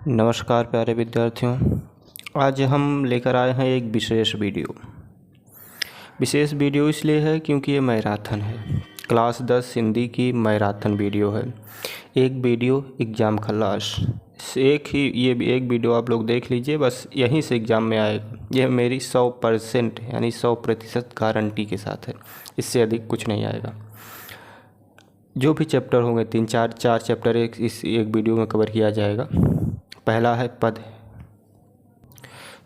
नमस्कार प्यारे विद्यार्थियों। आज हम लेकर आए हैं एक विशेष वीडियो इसलिए है क्योंकि ये मैराथन है। क्लास 10 हिंदी की मैराथन वीडियो है। एक वीडियो एग्ज़ाम खल्लास। एक वीडियो आप लोग देख लीजिए, बस यहीं से एग्ज़ाम में आएगा। यह मेरी 100% यानी 100% गारंटी के साथ है, इससे अधिक कुछ नहीं आएगा। जो भी चैप्टर होंगे, चार चैप्टर इस एक वीडियो में कवर किया जाएगा। पहला है पद,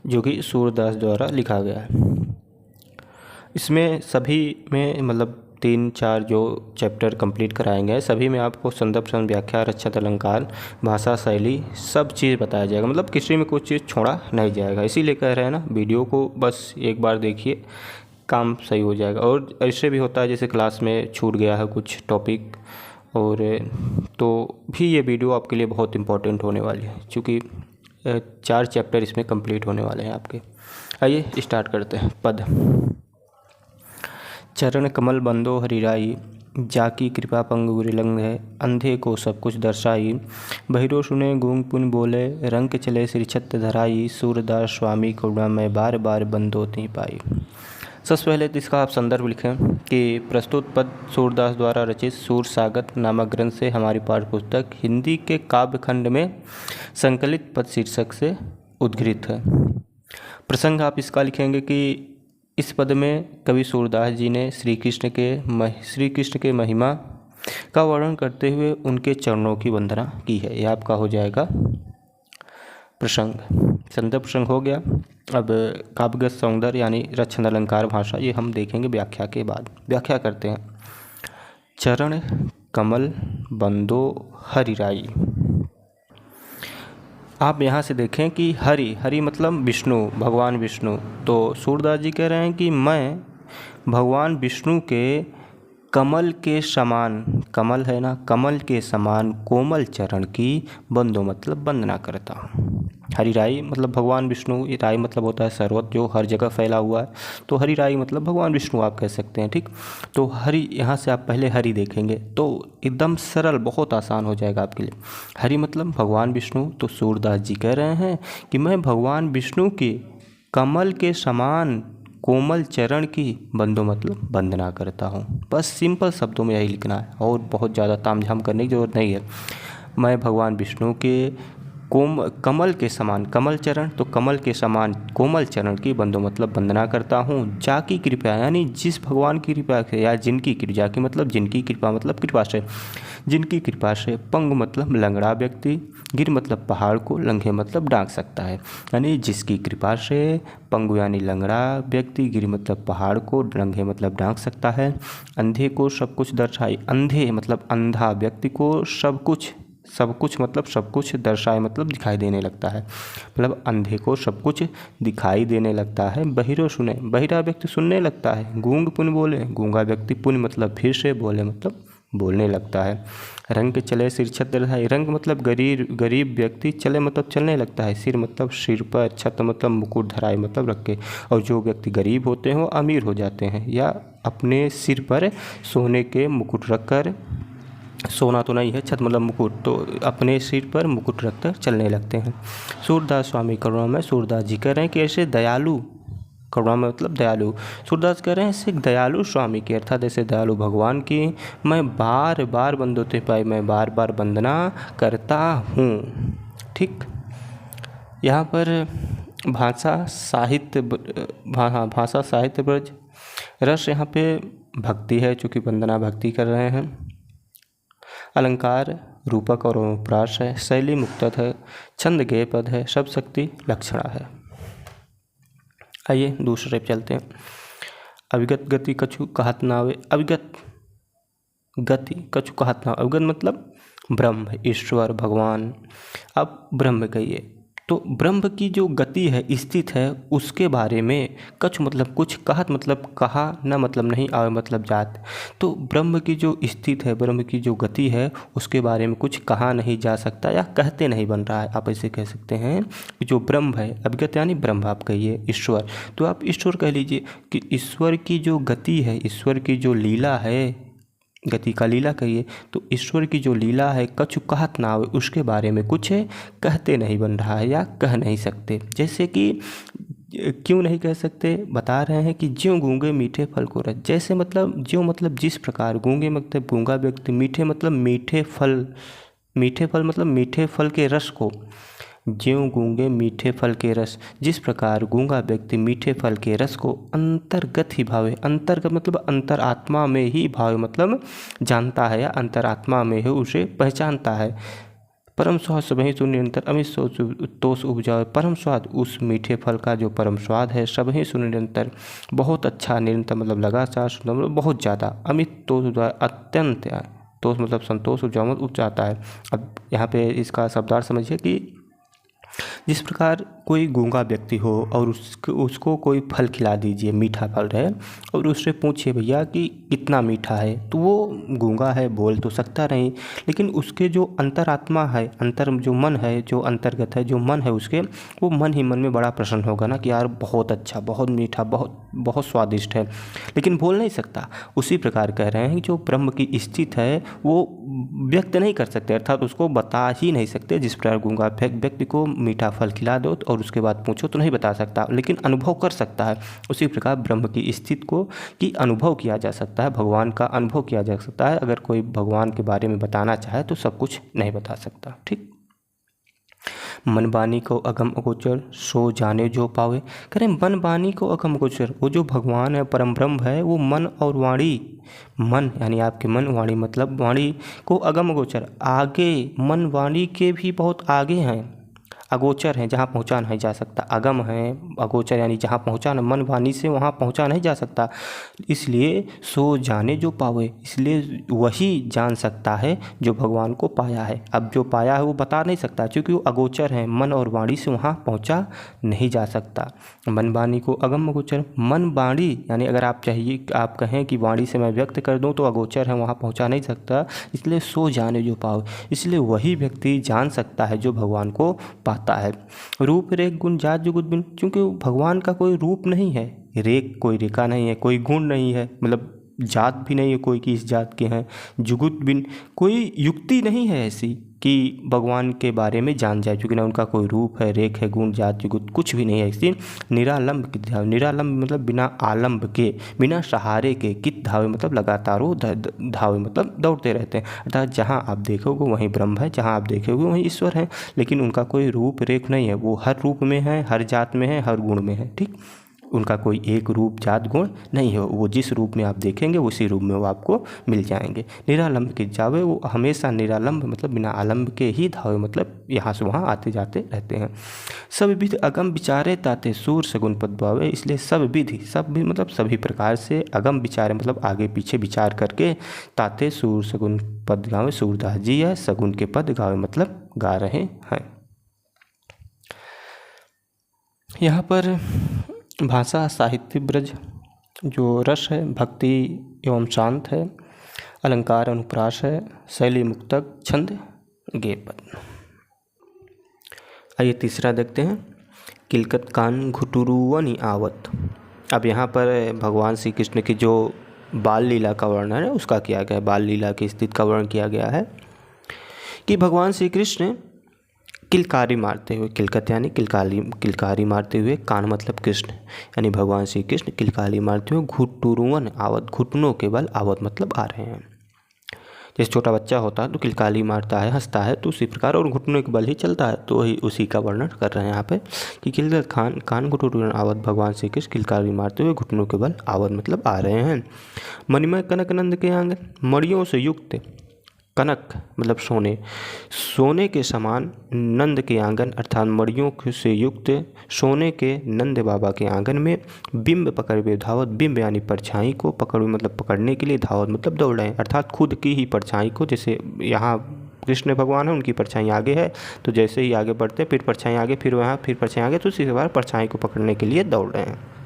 जो कि सूरदास द्वारा लिखा गया है। इसमें सभी में मतलब 3-4 जो चैप्टर कंप्लीट कराएंगे, सभी में आपको संदर्भ संबंध व्याख्या, रक्षत अलंकार, भाषा शैली सब चीज़ बताया जाएगा। मतलब किसी में कुछ चीज़ छोड़ा नहीं जाएगा। इसीलिए कह रहे हैं ना, वीडियो को बस एक बार देखिए, काम सही हो जाएगा। और ऐसे भी होता है जैसे क्लास में छूट गया है कुछ टॉपिक, और तो भी ये वीडियो आपके लिए बहुत इम्पोर्टेंट होने वाली है, क्योंकि 4 चैप्टर इसमें कंप्लीट होने वाले हैं आपके। आइए स्टार्ट करते हैं। पद। चरण कमल बंदो हरिराई, जाकी कृपा पंगु रिलंग है, अंधे को सब कुछ दर्शाई, बहिरो सुने गूंग पुन बोले, रंग चले सिर छत धराई, सूरदास स्वामी करुणा में बार बार बंदो ती पाई। सबसे पहले तो इसका आप संदर्भ लिखें कि प्रस्तुत पद सूरदास द्वारा रचित सूरसागत नामक ग्रंथ से हमारी पाठ्यपुस्तक हिंदी के काव्यखंड में संकलित पद शीर्षक से उद्धृत है। प्रसंग आप इसका लिखेंगे कि इस पद में कवि सूरदास जी ने श्री कृष्ण के महिमा का वर्णन करते हुए उनके चरणों की वंदना की है। यह आपका हो जाएगा प्रसंग। संदर्भ प्रसंग हो गया। अब काव्यगत सौंदर्य यानी रक्षण अलंकार भाषा, ये हम देखेंगे व्याख्या के बाद। व्याख्या करते हैं। चरण कमल बंदो हरिराई। आप यहाँ से देखें कि हरि मतलब विष्णु, भगवान विष्णु। तो सूरदास जी कह रहे हैं कि मैं भगवान विष्णु के कमल के समान, कमल है ना, कमल के समान कोमल चरण की बंदो मतलब वंदना करता हूँ। हरिराई मतलब भगवान विष्णु, राई मतलब होता है सर्वत्र, जो हर जगह फैला हुआ है। तो हरिराई मतलब भगवान विष्णु आप कह सकते हैं, ठीक। तो हरि, यहाँ से आप पहले हरि देखेंगे तो एकदम सरल, बहुत आसान हो जाएगा आपके लिए। हरि मतलब भगवान विष्णु। तो सूरदास जी कह रहे हैं कि मैं भगवान विष्णु के कमल के समान कोमल चरण की बंदो मतलब वंदना करता हूँ। बस सिंपल शब्दों में यही लिखना है, और बहुत ज़्यादा तामझाम करने की जरूरत नहीं है। मैं भगवान विष्णु के कमल के समान, कमल चरण, तो कमल के समान कोमल चरण की बंदो मतलब वंदना करता हूँ। जाकी कृपा यानी जिस भगवान की कृपा से, या जिनकी कृपा, जाकी मतलब जिनकी कृपा मतलब कृपा से, जिनकी कृपा से पंग मतलब लंगड़ा व्यक्ति, गिर मतलब पहाड़ को, लंघे मतलब डांक सकता है। यानी जिसकी कृपा से पंगु यानी लंगड़ा व्यक्ति, गिर मतलब पहाड़ को, लंघे मतलब डांक सकता है, अंधे को सब कुछ दर्शाई, अंधे मतलब अंधा व्यक्ति को सब कुछ मतलब सब कुछ दर्शाए मतलब दिखाई देने लगता है, मतलब अंधे को सब कुछ दिखाई देने लगता है। बहिरो सुने, बहिरा व्यक्ति सुनने लगता है। गूंग पुन बोले, गूंगा व्यक्ति पुन मतलब फिर से, बोले मतलब बोलने लगता है। रंग चले सिर छत धराई, रंग मतलब गरीब व्यक्ति, चले मतलब चलने लगता है, सिर मतलब सिर पर, छत मतलब मुकुट धराई मतलब रख के। और जो व्यक्ति गरीब होते हैं वो अमीर हो जाते हैं, या अपने सिर पर सोने के मुकुट रखकर, सोना तो नहीं है, छत मतलब मुकुट, तो अपने सिर पर मुकुट रखकर चलने लगते हैं। सूरदास स्वामी करुणा में, सूरदास जी कह रहे हैं कि ऐसे दयालु, करुणा में मतलब दयालु, सूरदास कह रहे हैं ऐसे दयालु स्वामी की, अर्थात ऐसे दयालु भगवान की मैं बार बार बंदोते पाई, मैं बार बार वंदना करता हूँ, ठीक। यहाँ पर भाषा साहित्य ब्रज रस, यहाँ पे भक्ति है, चूँकि वंदना भक्ति कर रहे हैं। अलंकार रूपक और अनुप्रास है। शैली मुक्तक है। छंद गेय पद है। शब्द शक्ति लक्षणा है। आइए दूसरे पे चलते हैं। अविगत गति कछु कहत नावे। अविगत गति कछु कहत नावे, अविगत मतलब ब्रह्म, ईश्वर, भगवान। अब ब्रह्म कहिए, तो ब्रह्म की जो गति है, स्थित है, उसके बारे में कछु मतलब कुछ, कहत मतलब कहा, न मतलब नहीं, आवे मतलब जात। तो ब्रह्म की जो स्थित है, ब्रह्म की जो गति है, उसके बारे में कुछ कहा नहीं जा सकता, या कहते नहीं बन रहा है। आप ऐसे कह सकते हैं कि जो ब्रह्म है, अविगत यानी ब्रह्म आप कहिए, ईश्वर, तो आप ईश्वर कह लीजिए कि ईश्वर की जो गति है, ईश्वर की जो लीला है, गति का लीला कहिए। तो ईश्वर की जो लीला है कछु कहत ना आवे, उसके बारे में कुछ कहते नहीं बन रहा है या कह नहीं सकते। जैसे कि क्यों नहीं कह सकते, बता रहे हैं कि ज्यों गूंगे मीठे फल को रस। जैसे मतलब ज्यों मतलब जिस प्रकार, गूंगे मतलब गूंगा व्यक्ति, मीठे मतलब मीठे फल, मीठे फल मतलब मीठे फल के रस को, ज्यों गूंगे मीठे फल के रस, जिस प्रकार गूंगा व्यक्ति मीठे फल के रस को अंतर्गत ही भावे। अंतर्गत मतलब अंतरात्मा में ही भावे मतलब जानता है या अंतरात्मा में है उसे पहचानता है। परम स्वाद सबहि सु निरंतर अमित तोष उपजावे। परम स्वाद उस मीठे फल का जो परम स्वाद है, सबहि सु निरंतर बहुत अच्छा, निरंतर मतलब लगातार, सुंदर मतलब बहुत ज़्यादा, अमित तोष उपजावे अत्यंत, तोष मतलब संतोष, उपजाऊ उपजाता है। अब यहाँ पे इसका शब्दार्थ समझिए कि जिस प्रकार कोई गूंगा व्यक्ति हो और उसको कोई फल खिला दीजिए, मीठा फल है, और उससे पूछिए भैया कि कितना मीठा है, तो वो गूंगा है, बोल तो सकता नहीं, लेकिन उसके जो अंतरात्मा है, अंतर जो मन है, जो अंतर्गत है, जो मन है उसके, वो मन ही मन में बड़ा प्रसन्न होगा ना कि यार बहुत अच्छा, बहुत मीठा, बहुत बहुत स्वादिष्ट है, लेकिन बोल नहीं सकता। उसी प्रकार कह रहे हैं कि जो ब्रह्म की स्थिति है वो व्यक्त नहीं कर सकते, अर्थात उसको बता ही नहीं सकते। जिस प्रकार गूंगा व्यक्ति को मीठा फल खिला दो और उसके बाद पूछो तो नहीं बता सकता, लेकिन अनुभव कर सकता है। उसी प्रकार ब्रह्म की स्थिति को की अनुभव किया जा सकता है, भगवान का अनुभव किया जा सकता है। अगर कोई भगवान के बारे में बताना चाहे तो सब कुछ नहीं बता सकता। ठीक। मन वाणी को अगम अगोचर सो जाने जो पावे। करें मन वाणी को अगम अगोचर, वो जो भगवान है, परम ब्रह्म है, वो मन और वाणी, मन यानी आपके मन, वाणी मतलब वाणी को अगम अगोचर, आगे, मन वाणी के भी बहुत आगे हैं, अगोचर हैं, जहाँ पहुँचा नहीं जा सकता। अगम है, अगोचर यानी जहाँ पहुँचा न, मन वाणी से वहाँ पहुँचा नहीं जा सकता, इसलिए सो जाने जो पावे, इसलिए वही जान सकता है जो भगवान को पाया है। अब जो पाया है वो बता नहीं सकता, क्योंकि वो अगोचर है, मन और वाणी से वहाँ पहुँचा नहीं जा सकता। मन वाणी को अगम अगोचर, मन वाणी यानी अगर आप चाहिए, आप कहें कि वाणी से मैं व्यक्त कर दूँ तो अगोचर है, वहाँ पहुँचा नहीं सकता, इसलिए सो जाने जो पावे, इसलिए वही व्यक्ति जान सकता है जो भगवान को पाता है। रूप रेख गुण जात जुगुत बिन, क्योंकि भगवान का कोई रूप नहीं है, रेख कोई रेखा नहीं है, कोई गुण नहीं है, मतलब जात भी नहीं है कोई कि इस जात के हैं, जुगुत बिन कोई युक्ति नहीं है ऐसी कि भगवान के बारे में जान जाए, क्योंकि ना उनका कोई रूप है, रेख है, गुण, जात, जुगुत कुछ भी नहीं है ऐसी। निरालंब कित धावे, निरालंब मतलब बिना आलंब के, बिना सहारे के, कित धावे मतलब लगातार वो धावे मतलब दौड़ते रहते हैं, अर्थात जहाँ आप देखोगे वहीं ब्रह्म है, जहाँ आप देखोगे वहीं ईश्वर है, लेकिन उनका कोई रूप रेख नहीं है, वो हर रूप में है, हर जात में है, हर गुण में है। ठीक, उनका कोई एक रूप जात गुण नहीं है, वो जिस रूप में आप देखेंगे उसी रूप में वो आपको मिल जाएंगे। निरालंब के जावे, वो हमेशा निरालंब मतलब बिना आलंब के ही धावे, मतलब यहाँ से वहाँ आते जाते रहते हैं। सब विधि अगम विचारे ताते सूर सगुन पद भावे, इसलिए सब विधि, सब भी मतलब सभी प्रकार से, अगम विचारे मतलब आगे पीछे विचार करके, ताते सूर सगुन पद गावे, सूरदास जी है सगुन के पद गावे मतलब गा रहे हैं। यहाँ पर भाषा साहित्य ब्रज जो रस है, भक्ति एवं शांत है, अलंकार अनुप्रास है, शैली मुक्तक, छंद गेय पद। आइए तीसरा देखते हैं, किलकत कान घुटुरुवनि आवत। अब यहाँ पर भगवान श्री कृष्ण की जो बाल लीला का वर्णन है उसका किया गया है, बाल लीला की स्थिति का वर्णन किया गया है कि भगवान श्री कृष्ण किलकारी मारते हुए, किलकत यानी किलकारी मारते हुए, कान मतलब कृष्ण यानी भगवान श्री कृष्ण किलकारी मारते हुए, घुटुरुवन आवत, घुटनों के बल, आवत मतलब आ रहे हैं। जैसे छोटा बच्चा होता है तो किलकारी मारता है, हंसता है, तो उसी प्रकार और घुटनों के बल ही चलता है, तो वही उसी का वर्णन कर रहे हैं यहाँ पे कि किलकत कान घुटुरुवन आवत, भगवान श्री कृष्ण किलकारी मारते हुए घुटनों के बल आवत मतलब आ रहे हैं। मणिमय कनक नंद के आंगन, मणियों से युक्त, कनक मतलब सोने, सोने के समान, नंद के आंगन अर्थात मणियों से युक्त सोने के नंद बाबा के आंगन में, बिंब पकड़ हुए धावत, बिंब यानी परछाई को पकड़ मतलब पकड़ने के लिए, धावत मतलब दौड़ रहे हैं, अर्थात खुद की ही परछाई को, जैसे यहाँ कृष्ण भगवान है उनकी परछाई आगे है, तो जैसे ही आगे बढ़ते फिर परछाई आगे, फिर वहाँ फिर परछाई आगे, तो इसी बार परछाई को पकड़ने के लिए दौड़ रहे हैं।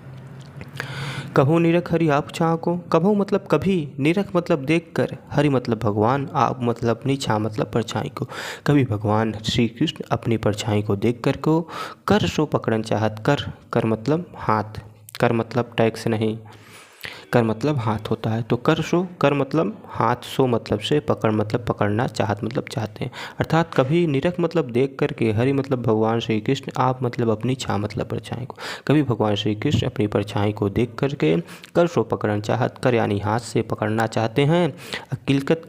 कभू निरख हरि आप छाँ को, कभू मतलब कभी, निरख मतलब देखकर, हरि मतलब भगवान, आप मतलब अपनी छाँ मतलब परछाई को, कभी भगवान श्री कृष्ण अपनी परछाई को देख कर को, कर सो पकड़न चाहत, कर मतलब हाथ, कर मतलब टैक्स नहीं, कर मतलब हाथ होता है, तो कर सो, कर मतलब हाथ, सो मतलब से, पकड़ मतलब पकड़ना, चाहत मतलब चाहते हैं। अर्थात कभी निरख मतलब देख करके, हरि मतलब भगवान श्री कृष्ण, आप मतलब अपनी छा मतलब परछाई को, कभी भगवान श्री कृष्ण अपनी परछाई को देख करके कर सो पकड़ना चाहत, कर यानी हाथ से पकड़ना चाहते हैं। किलकत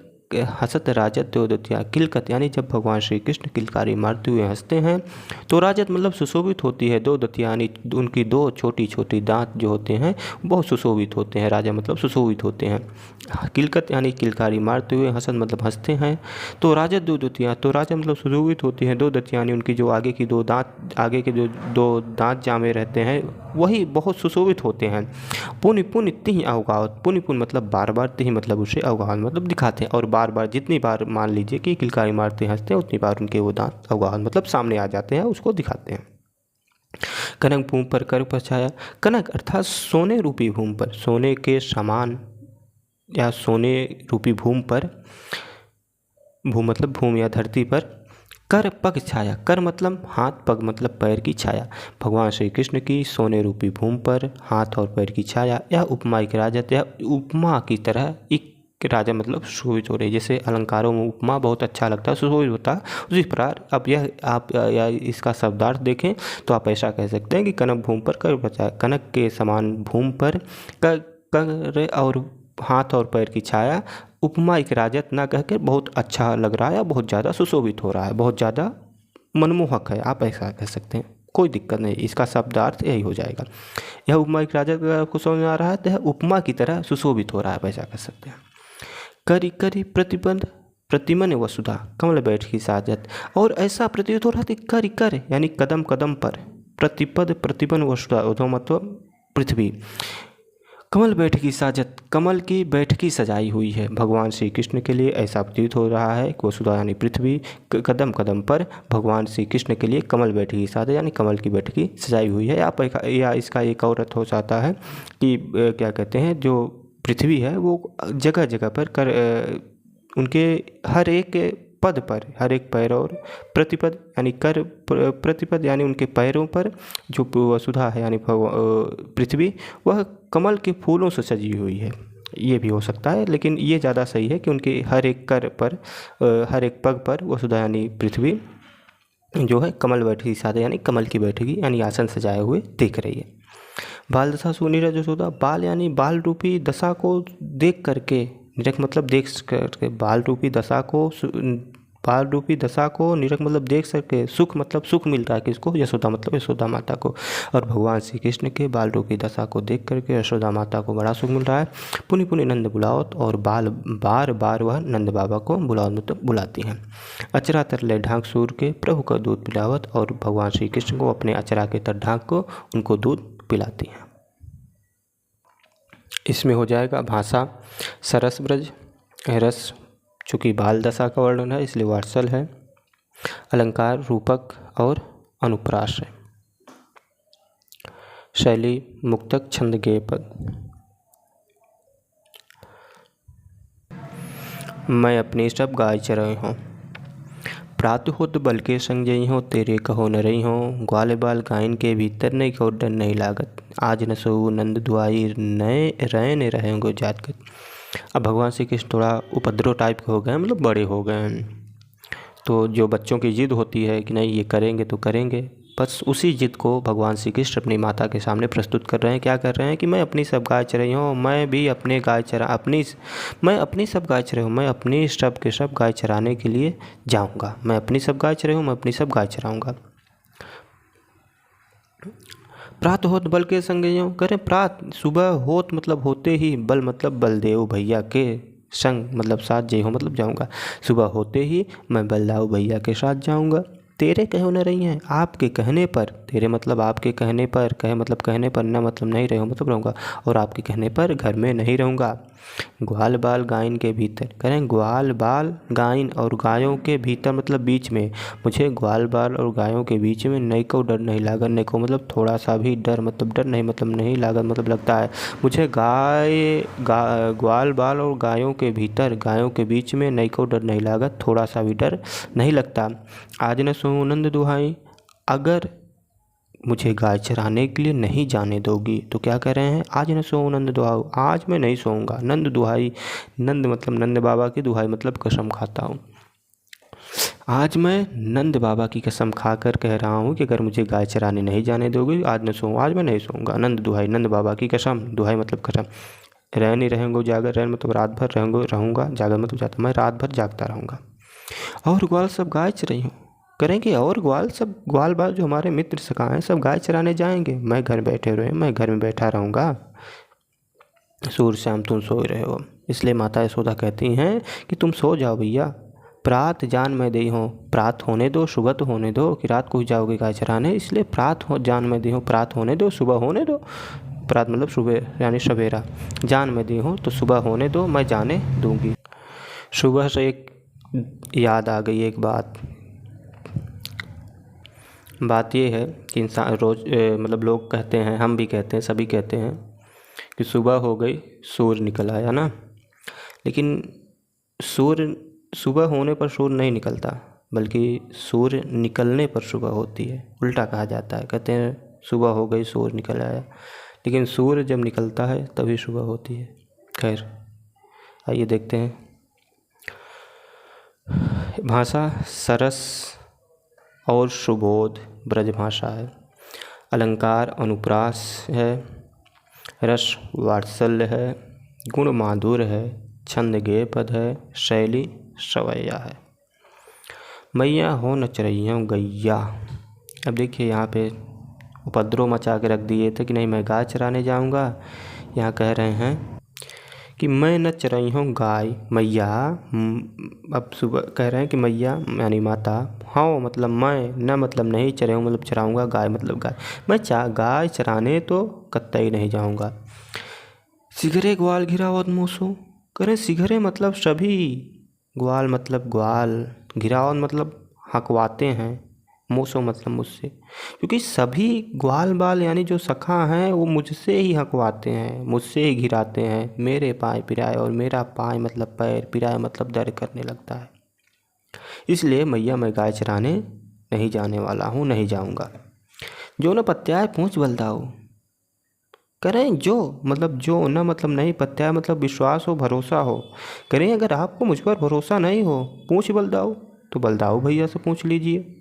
हसत राजत देवदत्तिया, किलकत यानी जब भगवान श्री कृष्ण किलकारी मारते हुए हंसते हैं तो राजत मतलब सुशोभित होती है, दो दत्तिया यानी उनकी दो छोटी छोटी दांत जो होते हैं बहुत सुशोभित होते हैं, राजा मतलब सुशोभित होते हैं। किलकत यानी किलकारी मारते हुए, हसत मतलब हंसते हैं। तो राजत दो दत्तियाँ, तो राजा मतलब सुशोभित होती हैं, दो दत्तियाँ यानी उनकी जो आगे की दो दांत, आगे के जो दो दांत जामे रहते हैं वही बहुत सुशोभित होते हैं। पुण्य पुण्य तिहि अवगावत, पुण्य पुण्य मतलब बार बार, तिहि मतलब उसे अवगावत मतलब दिखाते हैं, और बार बार जितनी बार मान लीजिए कि किलकारी मारते हंसते हैं उतनी बार उनके वो दांत अवगावत मतलब सामने आ जाते हैं, उसको दिखाते हैं। कनक भूमि पर कर पर छाया, कनक अर्थात सोने रूपी भूमि पर, सोने के समान या सोने रूपी भूमि पर, भूमि मतलब भूमि या धरती पर, कर पग छाया, कर मतलब हाथ, पग मतलब पैर की छाया, भगवान श्री कृष्ण की सोने रूपी भूमि पर हाथ और पैर की छाया। यह उपमा एक राजत, यह उपमा की तरह एक राजा मतलब सुशोभित हो रही है। जैसे अलंकारों में उपमा बहुत अच्छा लगता है, सुशोभित होता है, उसी प्रकार अब यह आप या इसका शब्दार्थ देखें तो आप ऐसा कह सकते हैं कि कनक भूमि पर कर बचा, कनक के समान भूमि पर कर और हाथ और पैर की छाया, उपमा एक राजत ना कहकर बहुत अच्छा लग रहा है, बहुत ज़्यादा सुशोभित हो रहा है, बहुत ज़्यादा मनमोहक है, आप ऐसा कह सकते हैं, कोई दिक्कत नहीं, इसका शब्दार्थ यही हो जाएगा। यह उपमा एक राजत अगर आपको समझ में आ रहा है तो यह उपमा की तरह सुशोभित हो रहा है, आप ऐसा कह सकते हैं। करी करी प्रतिबंध प्रतिमन वसुधा, कमल बैठ की साजत, और ऐसा प्रतीत हो रहा था करी कर यानी कदम कदम पर, प्रतिपद प्रतिबन वसुधा मतलब पृथ्वी, कमल बैठकी साजत, कमल की बैठकी सजाई हुई है भगवान श्री कृष्ण के लिए, ऐसा प्रतीत हो रहा है कि वसुधा यानी पृथ्वी कदम कदम पर भगवान श्री कृष्ण के लिए कमल बैठकी साजत यानी कमल की बैठकी सजाई हुई है। या इसका एक और अर्थ हो जाता है कि क्या कहते हैं, जो पृथ्वी है वो जगह जगह पर उनके हर एक पद पर, हर एक पैर और प्रतिपद यानी कर प्रतिपद यानी उनके पैरों पर जो वसुधा है यानी पृथ्वी, वह कमल के फूलों से सजी हुई है, ये भी हो सकता है, लेकिन ये ज़्यादा सही है कि उनके हर एक कर पर, हर एक पग पर वसुधा यानी पृथ्वी जो है कमल बैठी साधे यानी कमल की बैठकी यानी आसन सजाए हुए दिख रही है। बाल दशा सुनीरज यशोदा, बाल यानी बाल रूपी दशा को देख करके, निरख मतलब देख करके, बाल रूपी दशा को, बाल रूपी दशा को निरख मतलब देख सके, सुख मतलब सुख मिल रहा है किसको, यशोदा मतलब यशोदा माता को, और भगवान श्री कृष्ण के बाल रूपी दशा को देख करके यशोदा माता को बड़ा सुख मिल रहा है। पुनि पुनि नंद बुलावत, और बार बार वह नंद बाबा को बुलावत मतलब बुलाती हैं। अचरा तरले ढाक सूर के प्रभु का दूध पिलावत, और भगवान श्री कृष्ण को अपने अचरा के तर ढाक को उनको दूध पिलाती हैं। इसमें हो जाएगा भाषा सरस ब्रज, रस चूँकि बाल दशा का वर्णन है इसलिए वात्सल है, अलंकार रूपक और अनुप्रास है, शैली मुक्तक छंद गेय पद। मैं अपनी सब गाय चराई हूँ, प्रातु होत बल के संग जई हो, तेरे कहो न रही हो, ग्वाल बाल गायन के भीतर नहीं को डर नहीं लागत, आज न सो नंद दुआई नए रैन रहेंगो जातगत। अब भगवान श्री कृष्ण थोड़ा उपद्रव टाइप के हो गए हैं, मतलब बड़े हो गए हैं, तो जो बच्चों की जिद होती है कि नहीं ये करेंगे तो करेंगे, बस उसी जिद को भगवान श्री कृष्ण अपनी माता के सामने प्रस्तुत कर रहे हैं। क्या कर रहे हैं कि मैं अपनी सब गाय चराई हूँ, मैं भी अपने गाय चरा मैं अपनी सब गाय चराई हूँ, मैं अपनी सब के सब गाय चराने के लिए जाऊँगा, मैं अपनी सब गाय चराई हूँ, मैं अपनी सब गाय चराऊँगा। प्रात होत बल के संग यूँ करें, प्रात सुबह होत मतलब होते ही, बल मतलब बलदेव भैया के संग मतलब साथ जय हो मतलब जाऊँगा, सुबह होते ही मैं बलदाऊ भैया के साथ जाऊँगा। तेरे कहो न रही हैं, आपके कहने पर, तेरे मतलब आपके कहने पर, कहे मतलब कहने पर, न मतलब नहीं रहे हो मतलब रहूँगा, और आपके कहने पर घर में नहीं रहूँगा। ग्वाल बाल गायन के भीतर, करें ग्वाल बाल गायन और गायों के भीतर मतलब बीच में, मुझे ग्वाल बाल और गायों के बीच में नहीं को डर नहीं लागत, नहीं को मतलब थोड़ा सा भी डर, मतलब डर नहीं मतलब नहीं लागत मतलब लगता है, मुझे ग्वाल बाल और गायों के भीतर, गायों के बीच में नहीं को डर नहीं लागत, थोड़ा सा भी डर नहीं लगता। आज न सो नंद दुहाई, अगर मुझे गाय चराने के लिए नहीं जाने दोगी। तो क्या कह रहे हैं, आज न सोऊं नंद दुहाऊ, आज मैं नहीं सोऊंगा। नंद दुहाई, नंद मतलब नंद बाबा की, दुहाई मतलब कसम खाता हूँ। आज मैं नंद बाबा की कसम खाकर कह रहा हूँ कि अगर मुझे गाय चराने नहीं जाने दोगे आज न सोऊं, आज मैं नहीं सोऊंगा। नंद दुहाई, नंद बाबा की कसम, दुहाई मतलब कसम। रह नहीं रहेंगे जागर, रह मतलब रात भर रहूँगा, जागर मतलब जाता, मैं रात भर जागता रहूँगा। और ग्वाल सब गाय चराई हूँ करेंगे, और ग्वाल सब ग्वाल बाल जो हमारे मित्र सखा हैं सब गाय चराने जाएंगे, मैं घर बैठे रहे, मैं घर में बैठा रहूँगा। सूर्य श्याम तुम सोए रहे हो, इसलिए माता यशोदा कहती हैं कि तुम सो जाओ भैया, प्रात जान मैं दई हूँ। प्रात होने दो, सुबह तो होने दो, कि रात को ही जाओगे गाय चराने, इसलिए प्रात हो जान मैं दी हूँ, प्रात होने दो, सुबह होने दो। प्रात मतलब सुबह यानी सवेरा, जान मैं दी हूँ तो सुबह होने दो, मैं जाने दूंगी। सुबह से एक याद आ गई एक बात ये है कि इंसान रोज़ मतलब लोग कहते हैं, हम भी कहते हैं, सभी कहते हैं कि सुबह हो गई सूर्य निकल आया ना, लेकिन सूर्य सुबह होने पर सूर्य नहीं निकलता, बल्कि सूर्य निकलने पर सुबह होती है, उल्टा कहा जाता है। कहते हैं सुबह हो गई सूर्य निकल आया, लेकिन सूर्य जब निकलता है तभी सुबह होती है। खैर आइए देखते हैं। भाषा सरस और सुबोध ब्रज भाषा है। अलंकार अनुप्रास है, रस वात्सल्य है, गुण माधुर है, छंद गेय पद है, शैली सवैया है। मैया हो न चरैया गैया। अब देखिए यहाँ पे उपद्रव मचा के रख दिए थे कि नहीं मैं गाय चराने जाऊँगा, यहाँ कह रहे हैं कि मैं न चराई हूँ गाय मैया। अब सुबह कह रहे हैं कि मैया यानी माता, हाँ मतलब मैं, न मतलब नहीं, चराऊँ मतलब चराऊँगा, गाय मतलब गाय, मैं गाय चराने तो कतई नहीं जाऊँगा। सिगरे ग्वाल घिरावत मूसो, करें सिगरे मतलब सभी, ग्वाल मतलब ग्वाल, घिरावत मतलब हकवाते हैं, मूसो मतलब मुझसे, क्योंकि सभी ग्वाल बाल यानी जो सखा हैं वो मुझसे ही हकवाते हैं, मुझसे ही घिराते हैं। मेरे पाय पिराए, और मेरा पाय मतलब पैर, पिराए मतलब दर्द करने लगता है, इसलिए मैया मैं गाय चराने नहीं जाने वाला हूँ, नहीं जाऊँगा। जो न पत्याय पूँछ बलदाऊ, करें जो मतलब जो, न मतलब नहीं, पत्याय मतलब विश्वास हो, भरोसा हो। करें अगर आपको मुझ पर भरोसा नहीं हो, पूँछ बलदाऊ, तो बलदाऊ भैया से पूछ लीजिए।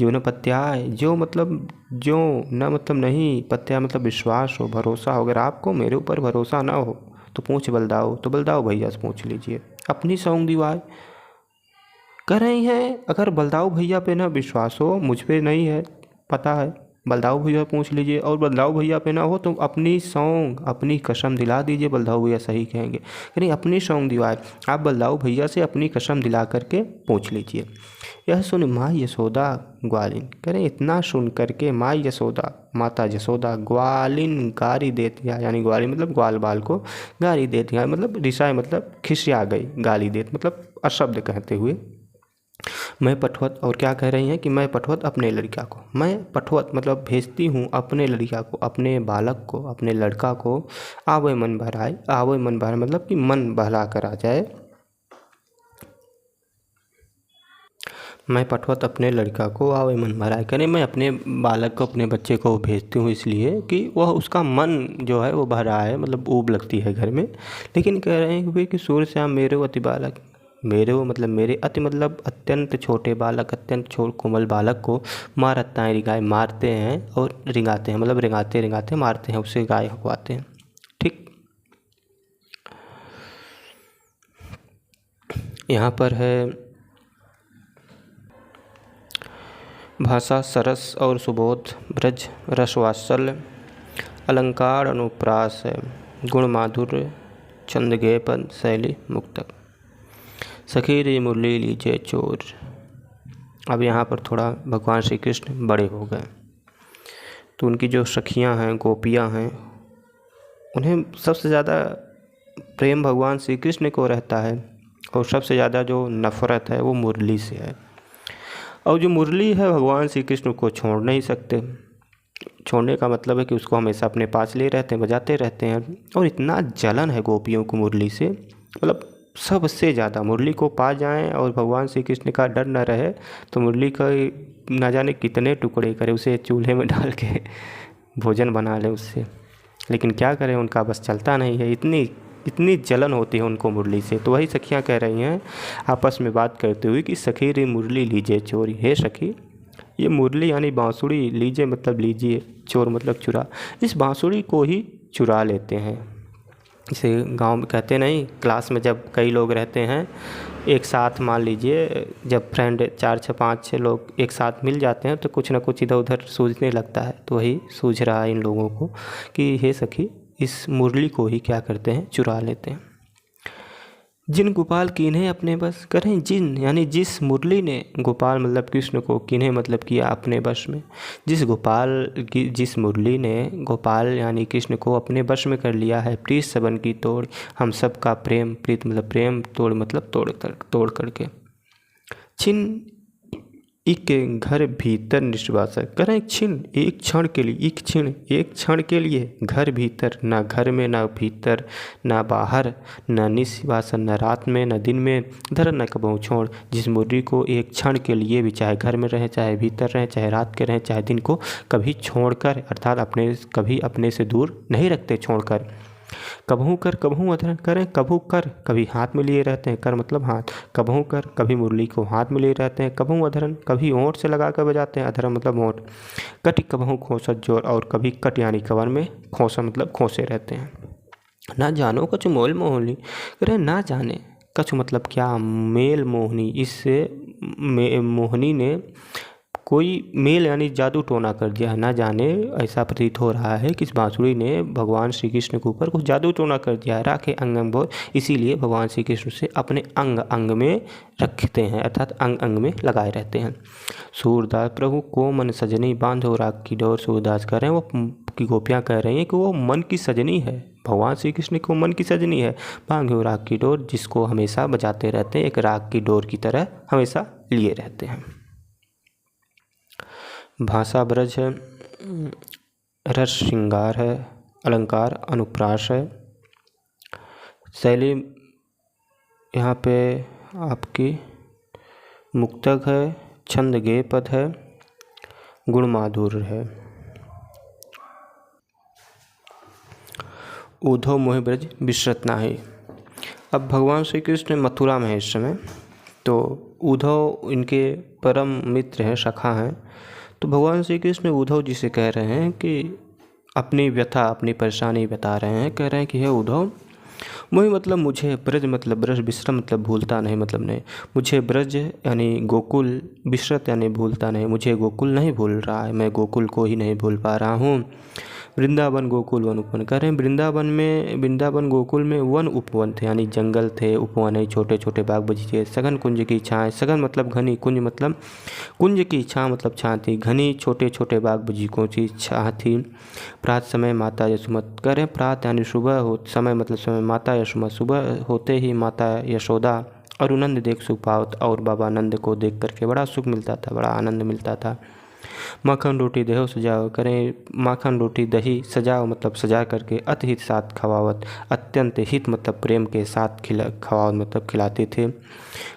जो न पत्याय, जो मतलब जो, न मतलब नहीं, पत्याय मतलब विश्वास हो, भरोसा हो। अगर आपको मेरे ऊपर भरोसा ना हो तो पूछ बलदाऊ, तो बलदाऊ भैया से पूछ लीजिए। अपनी सौंग दीवार कर रही हैं, अगर बलदाऊ भैया पे ना विश्वास हो, मुझ पे नहीं है, पता है, बलदाऊ भैया पूछ लीजिए। और बलदाऊ भैया पे ना हो तो अपनी सौंग, अपनी कसम दिला दीजिए, बलदाऊ भैया सही कहेंगे। यानी अपनी सौंग दिवाए, आप बलदाऊ भैया से अपनी कसम दिला करके पूछ लीजिए। यह सुन माँ यशोदा ग्वालिन, करें इतना सुन करके माँ यशोदा, माता यशोदा ग्वालिन गारी देती है, यानी ग्वालिन मतलब ग्वाल बाल को गाली देती है, मतलब रिसाए मतलब खिसिया गई, गाली देती मतलब अशब्द कहते हुए। मैं पठवत, और क्या कह रही हैं कि मैं पठवत अपने लड़का को, मैं पठवत मतलब भेजती हूँ अपने लड़का को, अपने बालक को, अपने लड़का को, आवे मन भराए, आवे मन भराए मतलब कि मन बहला कर आ जाए। मैं पठवत अपने लड़का को आवे मन भराए, करें मैं अपने बालक को, अपने बच्चे को भेजती हूँ इसलिए कि वह उसका मन जो है वो भरा है, मतलब ऊब लगती है घर में। लेकिन कह रहे हैं कि सूर्य श्याम मेरे अति बालक, मेरे वो मतलब मेरे अति मतलब अत्यंत छोटे बालक, अत्यंत कोमल बालक को मारताएँ रिगाए, मारते हैं और रिंगाते हैं, मतलब रिंगाते रिंगाते मारते हैं, उससे गाय हकवाते हैं। ठीक, यहाँ पर है भाषा सरस और सुबोध ब्रज रसवात्सल्य, अलंकार अनुप्रास है, गुण माधुर्य, छंद गेय पद, शैली मुक्तक। सखी रे मुरली लीजिए चोर। अब यहाँ पर थोड़ा भगवान श्री कृष्ण बड़े हो गए, तो उनकी जो सखियाँ हैं, गोपियाँ हैं, उन्हें सबसे ज़्यादा प्रेम भगवान श्री कृष्ण को रहता है, और सबसे ज़्यादा जो नफ़रत है वो मुरली से है। और जो मुरली है भगवान श्री कृष्ण को छोड़ नहीं सकते, छोड़ने का मतलब है कि उसको हमेशा अपने पास ले रहते हैं, बजाते रहते हैं। और इतना जलन है गोपियों को मुरली से, मतलब सबसे ज़्यादा मुरली को पा जाएं और भगवान श्री कृष्ण का डर न रहे तो मुरली का ना जाने कितने टुकड़े करे, उसे चूल्हे में डाल के भोजन बना ले उससे। लेकिन क्या करें, उनका बस चलता नहीं है, इतनी इतनी जलन होती है उनको मुरली से। तो वही सखियाँ कह रही हैं आपस में बात करते हुए कि सखी रे मुरली लीजिए चोरी। हे सखी, ये मुरली यानी बांसुरी लीजिए मतलब लीजिए, चोर मतलब चुरा, इस बांसुरी को ही चुरा लेते हैं। इसे गांव में कहते नहीं, क्लास में जब कई लोग रहते हैं एक साथ, मान लीजिए जब फ्रेंड 4-5-6 लोग एक साथ मिल जाते हैं तो कुछ ना कुछ इधर उधर सूझने लगता है। तो वही सूझ रहा है इन लोगों को कि हे सखी, इस मुरली को ही क्या करते हैं, चुरा लेते हैं। जिन गोपाल कीन्हे अपने बस करें, जिन यानी जिस मुरली ने, गोपाल मतलब कृष्ण को, कीन्हे मतलब किया अपने वश में। जिस मुरली ने गोपाल यानी कृष्ण को अपने वश में कर लिया है, प्रीत सबन की तोड़, हम सब का प्रेम, प्रीत मतलब प्रेम, तोड़ मतलब तोड़ करके। छिन एक घर भीतर निश्वास करें, छिन एक क्षण के लिए, एक क्षण के लिए घर भीतर, ना घर में ना भीतर ना बाहर, न निश्वासन न रात में न दिन में, धर न कबहू छोड़। जिस मुरली को एक क्षण के लिए भी, चाहे घर में रहे, चाहे भीतर रहे, चाहे रात के रहे, चाहे दिन को, कभी छोड़कर अर्थात कभी अपने से दूर नहीं रखते, छोड़कर। कबहू कर कबहू अधर करें, कबहू कर कभी हाथ में लिए रहते हैं, कर मतलब हाथ, कबहू कर कभी मुरली को हाथ में लिए रहते हैं, कबहू अधरन कभी ओंठ से लगा कर बजाते हैं, अधरन मतलब ओंठ, कट कबहू खोसत जोर, और कभी कट यानी कवर में खोसा मतलब खोसे रहते हैं। ना जानो कछु मोल मोहनी करे, ना जाने कछु मतलब क्या, मेल मोहनी, इससे मोहनी ने कोई मेल यानी जादू टोना कर दिया है। ना जाने ऐसा प्रतीत हो रहा है कि इस बांसुरी ने भगवान श्री कृष्ण के ऊपर कुछ जादू टोना कर दिया है। राखे अंग अंग बोल, इसीलिए भगवान श्री कृष्ण से अपने अंग अंग में रखते हैं, अर्थात अंग अंग में लगाए रहते हैं। सूरदास प्रभु को मन सजनी बांधो राग की डोर, सूरदास कह रहे हैं, वो की गोपियाँ कह रही हैं कि वो मन की सजनी है, भगवान श्री कृष्ण को मन की सजनी है, बांधो राग की डोर, जिसको हमेशा बजाते रहते हैं, एक राग की डोर की तरह हमेशा लिए रहते हैं। भाषा ब्रज है, रस श्रृंगार है, अलंकार अनुप्रास है, शैली यहाँ पे आपकी मुक्तक है, छंद गेय पद है, गुण माधुर्य है। उद्धव मोहि ब्रज विसरत नाहि। अब भगवान श्री कृष्ण मथुरा में है इस समय, तो उद्धव इनके परम मित्र हैं, सखा हैं। तो भगवान श्री कृष्ण उद्धव जी से कह रहे हैं कि अपनी व्यथा, अपनी परेशानी बता रहे हैं, कह रहे हैं कि हे उद्धव, मोहि मतलब मुझे, ब्रज मतलब ब्रज, विश्रम मतलब भूलता नहीं, मतलब नहीं, मुझे ब्रज यानी गोकुल, विसरत यानी भूलता नहीं, मुझे गोकुल नहीं भूल रहा है, मैं गोकुल को ही नहीं भूल पा रहा हूँ। वृंदावन गोकुल वन उपवन, कह रहे हैं वृंदावन गोकुल में वन उपवन थे, यानी जंगल थे, उपवन है, छोटे छोटे बाग बगीचे, सघन कुंज की छाएं, सघन मतलब घनी, कुंज मतलब कुंज की छां मतलब छां थी, घनी छोटे छोटे बाग बगीचों की छां थी। प्रात समय माता यशोमत, कह रहे हैं प्रात यानी सुबह हो, समय मतलब समय, माता यशोमत सुबह होते ही माता यशोदा और नंद देख सुख पावत, और बाबा नंद को देख करके बड़ा सुख मिलता था, बड़ा आनंद मिलता था। माखन रोटी दहो सजाओ, करें माखन रोटी दही सजाओ मतलब सजा करके, अतहित साथ खवावत, अत्यंत हित मतलब प्रेम के साथ खवावत मतलब खिलाते थे।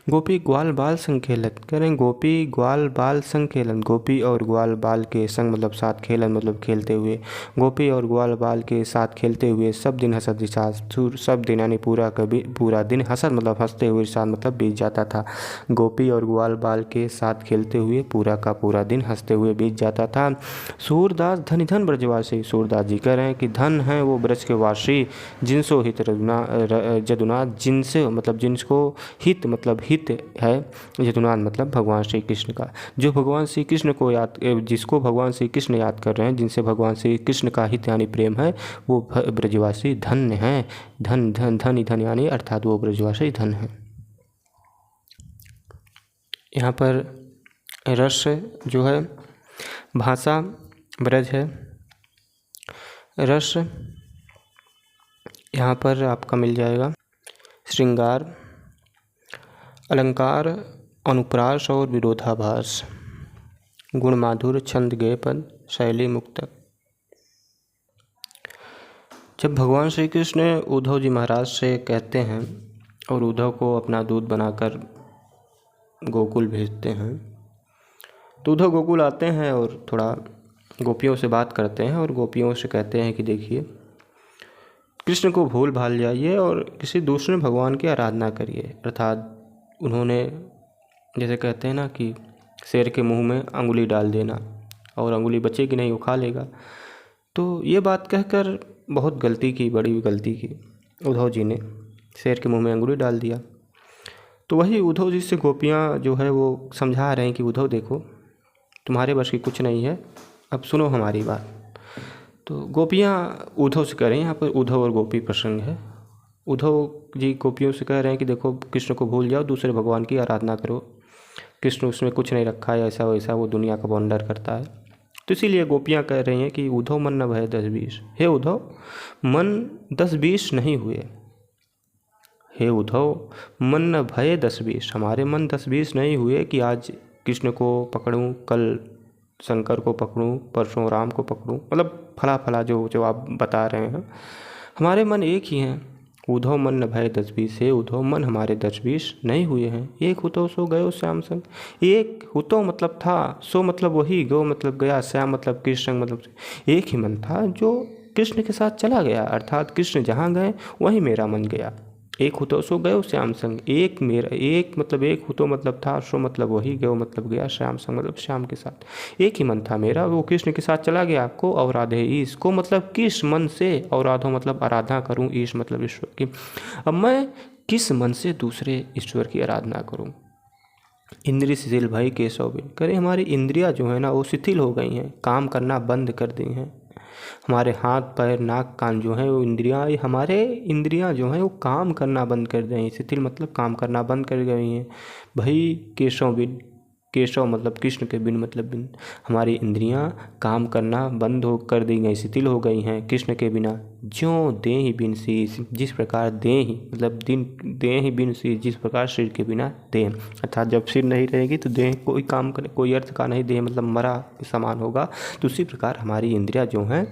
गोपी ग्वाल बाल संग खेलत, करें गोपी ग्वाल बाल संग खेलन, गोपी और ग्वाल बाल के संग मतलब साथ, खेलन मतलब खेलते हुए, गोपी और ग्वाल बाल के साथ खेलते हुए, सब दिन हंसत सब दिन यानी पूरा दिन हंसत मतलब हंसते हुए साथ मतलब बीत जाता था। गोपी और ग्वाल बाल के साथ खेलते हुए पूरा का पूरा दिन हंसते हुए बीत जाता था। सूरदास धन धन ब्रजवासी, सूरदास जी कह रहे हैं कि धन है वो ब्रज के वासी, जिनसो हित जदुनाथ, जिनसे मतलब जिनको हित मतलब हित है, जदुनाथ मतलब भगवान श्री कृष्ण का, जो भगवान श्री कृष्ण को जिसको भगवान श्री कृष्ण याद कर रहे हैं, जिनसे भगवान श्री कृष्ण का हित यानी प्रेम है, वो ब्रजवासी धन्य हैं। धन धन धन धन यानी अर्थात वो ब्रजवासी धन है। यहाँ पर रस जो है, भाषा ब्रज है, रस यहाँ पर आपका मिल जाएगा, श्रृंगार, अलंकार, अनुप्रास और विरोधाभास, गुण माधुर्य, छंद गेय पद, शैली मुक्तक। जब भगवान श्री कृष्ण उद्धव जी महाराज से कहते हैं और उद्धव को अपना दूत बनाकर गोकुल भेजते हैं। तो उद्धव गोकुल आते हैं और थोड़ा गोपियों से बात करते हैं और गोपियों से कहते हैं कि देखिए, कृष्ण को भूल भाल जाइए और किसी दूसरे भगवान की आराधना करिए। अर्थात उन्होंने जैसे कहते हैं ना कि शेर के मुंह में अंगुली डाल देना और अंगुली बचेगी नहीं, वो खा लेगा। तो ये बात कहकर बहुत गलती की, बड़ी गलती की उद्धव जी ने, शेर के मुंह में अंगुली डाल दिया। तो वही उद्धव जी से गोपियाँ जो है वो समझा रहे हैं कि उद्धव देखो, तुम्हारे बस की कुछ नहीं है, अब सुनो हमारी बात। तो गोपियाँ उद्धव से कह रही हैं, यहाँ पर उद्धव और गोपी प्रसंग है। उद्धव जी गोपियों से कह रहे हैं कि देखो, कृष्ण को भूल जाओ, दूसरे भगवान की आराधना करो, कृष्ण उसमें कुछ नहीं रखा है, ऐसा वैसा वो दुनिया का वंडर करता है। तो इसीलिए गोपियाँ कह रही हैं कि उद्धव मन न भय 10-20। हे उद्धव, मन 10-20 नहीं हुए। हे उद्धव, मन न भय 10-20, हमारे मन 10-20 नहीं हुए कि आज कृष्ण को पकड़ूं, कल शंकर को पकड़ूं, परसों राम को पकड़ूं, मतलब फला जो आप बता रहे हैं। हमारे मन एक ही हैं। उद्धव मन न भय 10-20, है उद्धव, मन हमारे 10-20 नहीं हुए हैं। एक हुतो सो गयो श्याम संग। एक हुतो मतलब था, सो मतलब वही, गो मतलब गया, श्याम मतलब कृष्ण मतलब एक ही मन था जो कृष्ण के साथ चला गया। अर्थात कृष्ण जहाँ गए वहीं मेरा मन गया। एक हुतो सो गयो श्याम संग, एक मेरा, एक मतलब एक हुतो मतलब था, सो मतलब वही, गयो मतलब गया, श्याम संग मतलब श्याम के साथ। एक ही मन था मेरा, वो कृष्ण के साथ चला गया। को अवराधे ईश, को मतलब किस मन से, अवराधो मतलब आराधना करूं, ईश मतलब ईश्वर की। अब मैं किस मन से दूसरे ईश्वर की आराधना करूं। इंद्रिय शिथिल भई केशव बिन, करें हमारी इंद्रियां जो है ना वो शिथिल हो गई हैं, काम करना बंद कर दी हैं। हमारे हाथ पैर नाक कान जो हैं वो हमारे इंद्रियां जो हैं वो काम करना बंद कर गई। शिथिल मतलब काम करना बंद कर गई हैं। भाई केशव बिन, केशव मतलब कृष्ण के बिन मतलब बिन, हमारी इंद्रियां काम करना बंद हो कर दी गई, शिथिल हो गई हैं कृष्ण के बिना। ज्यों देहि बिन शीश, जिस प्रकार देहि मतलब देहि बिन शीश, जिस प्रकार सिर के बिना देह। अर्थात जब सिर नहीं रहेगी तो देह कोई काम करे, कोई अर्थ का नहीं, देह मतलब मरा समान होगा। तो उसी प्रकार हमारी इंद्रियां जो हैं